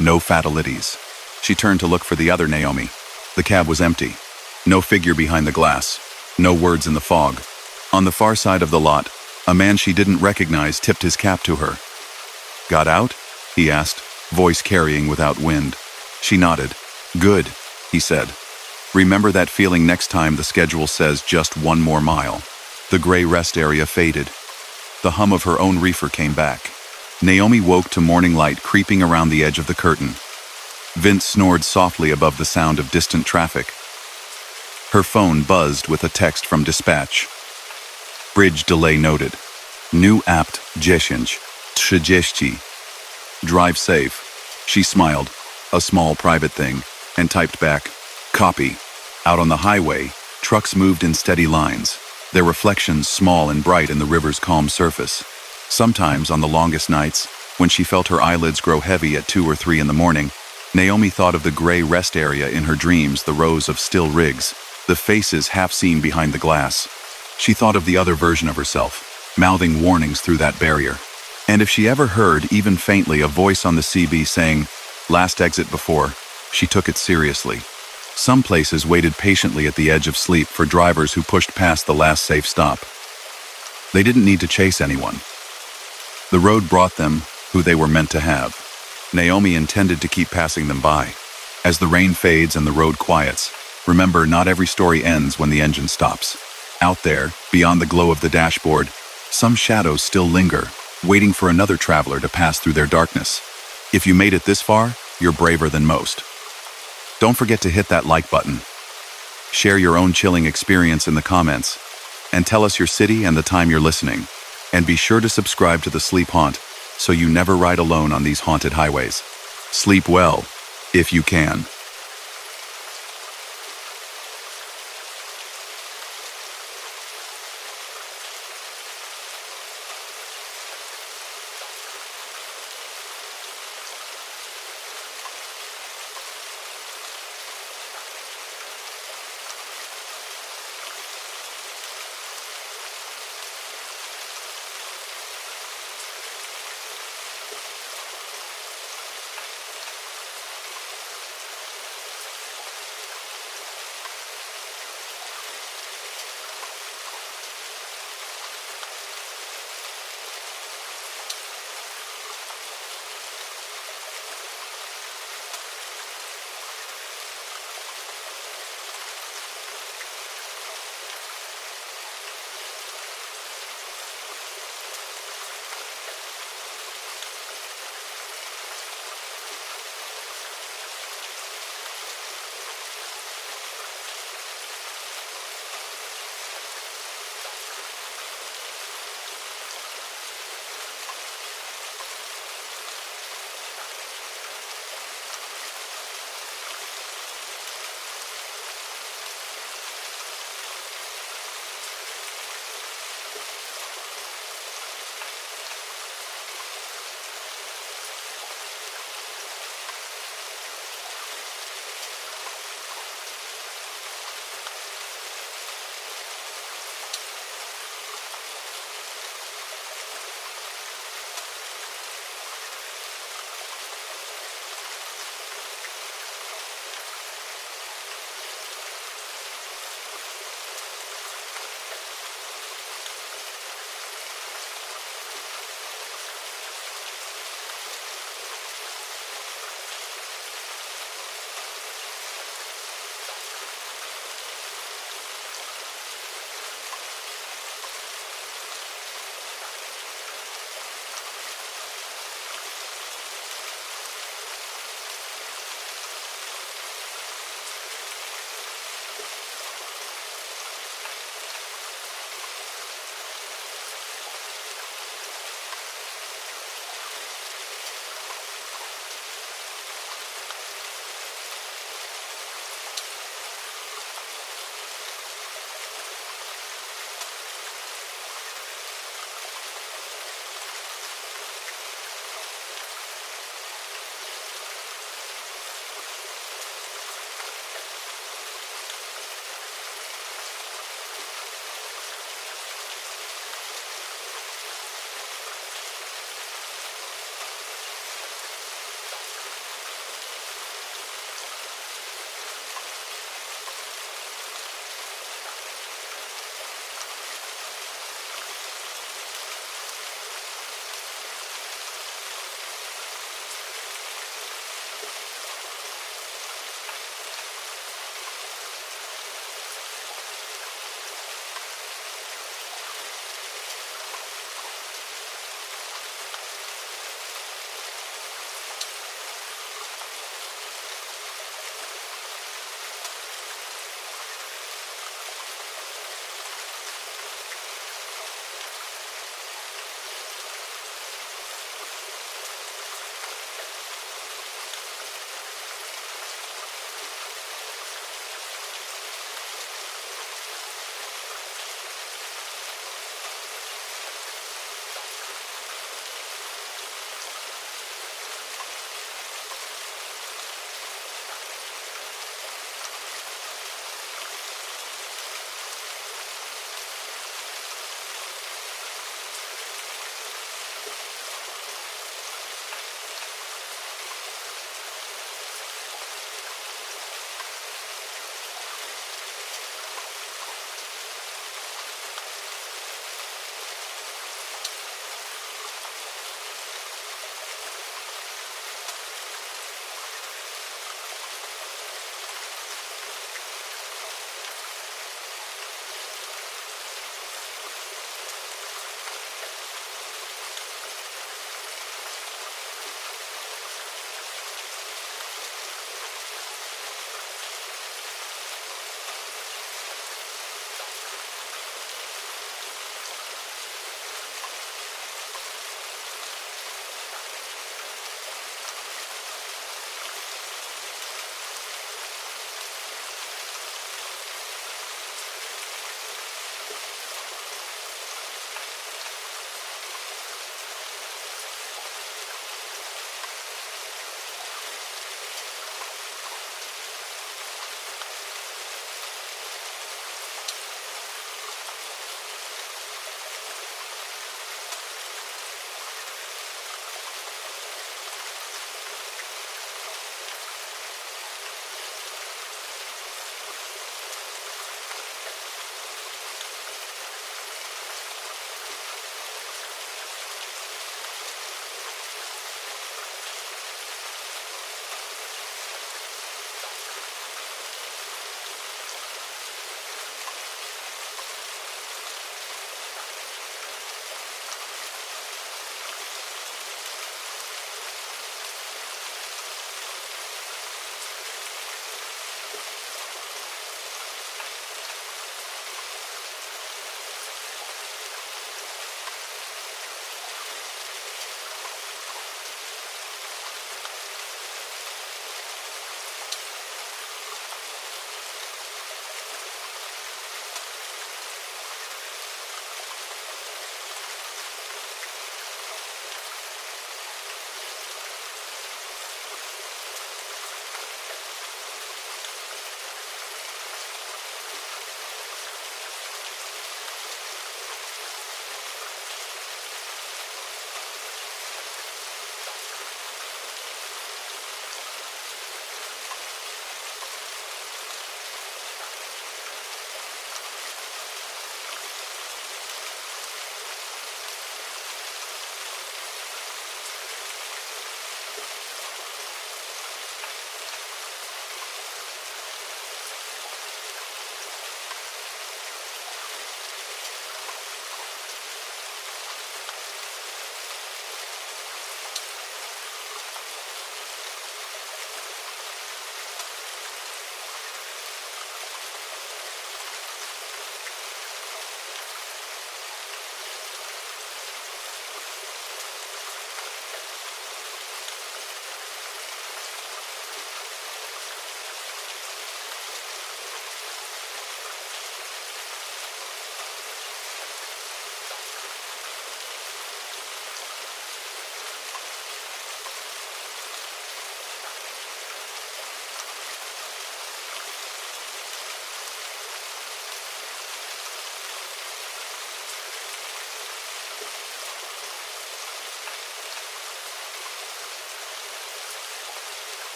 No fatalities. She turned to look for the other Naomi. The cab was empty. No figure behind the glass. No words in the fog. On the far side of the lot, a man she didn't recognize tipped his cap to her. Got out? He asked, voice carrying without wind. She nodded. Good, he said. Remember that feeling next time the schedule says just 1 more mile. The gray rest area faded. The hum of her own reefer came back. Naomi woke to morning light creeping around the edge of the curtain. Vince snored softly above the sound of distant traffic. Her phone buzzed with a text from dispatch. Bridge delay noted. New apt 10:30. Drive safe. She smiled, a small private thing, and typed back, copy. Out on the highway, trucks moved in steady lines, their reflections small and bright in the river's calm surface. Sometimes, on the longest nights, when she felt her eyelids grow heavy at 2 or 3 in the morning, Naomi thought of the gray rest area in her dreams, the rows of still rigs, the faces half seen behind the glass. She thought of the other version of herself, mouthing warnings through that barrier. And if she ever heard, even faintly, a voice on the CB saying, last exit before, she took it seriously. Some places waited patiently at the edge of sleep for drivers who pushed past the last safe stop. They didn't need to chase anyone. The road brought them who they were meant to have. Naomi intended to keep passing them by. As the rain fades and the road quiets, remember, not every story ends when the engine stops. Out there, beyond the glow of the dashboard, some shadows still linger, waiting for another traveler to pass through their darkness. If you made it this far, you're braver than most. Don't forget to hit that like button. Share your own chilling experience in the comments, and tell us your city and the time you're listening. And be sure to subscribe to The Sleep Haunt, so you never ride alone on these haunted highways. Sleep well, if you can.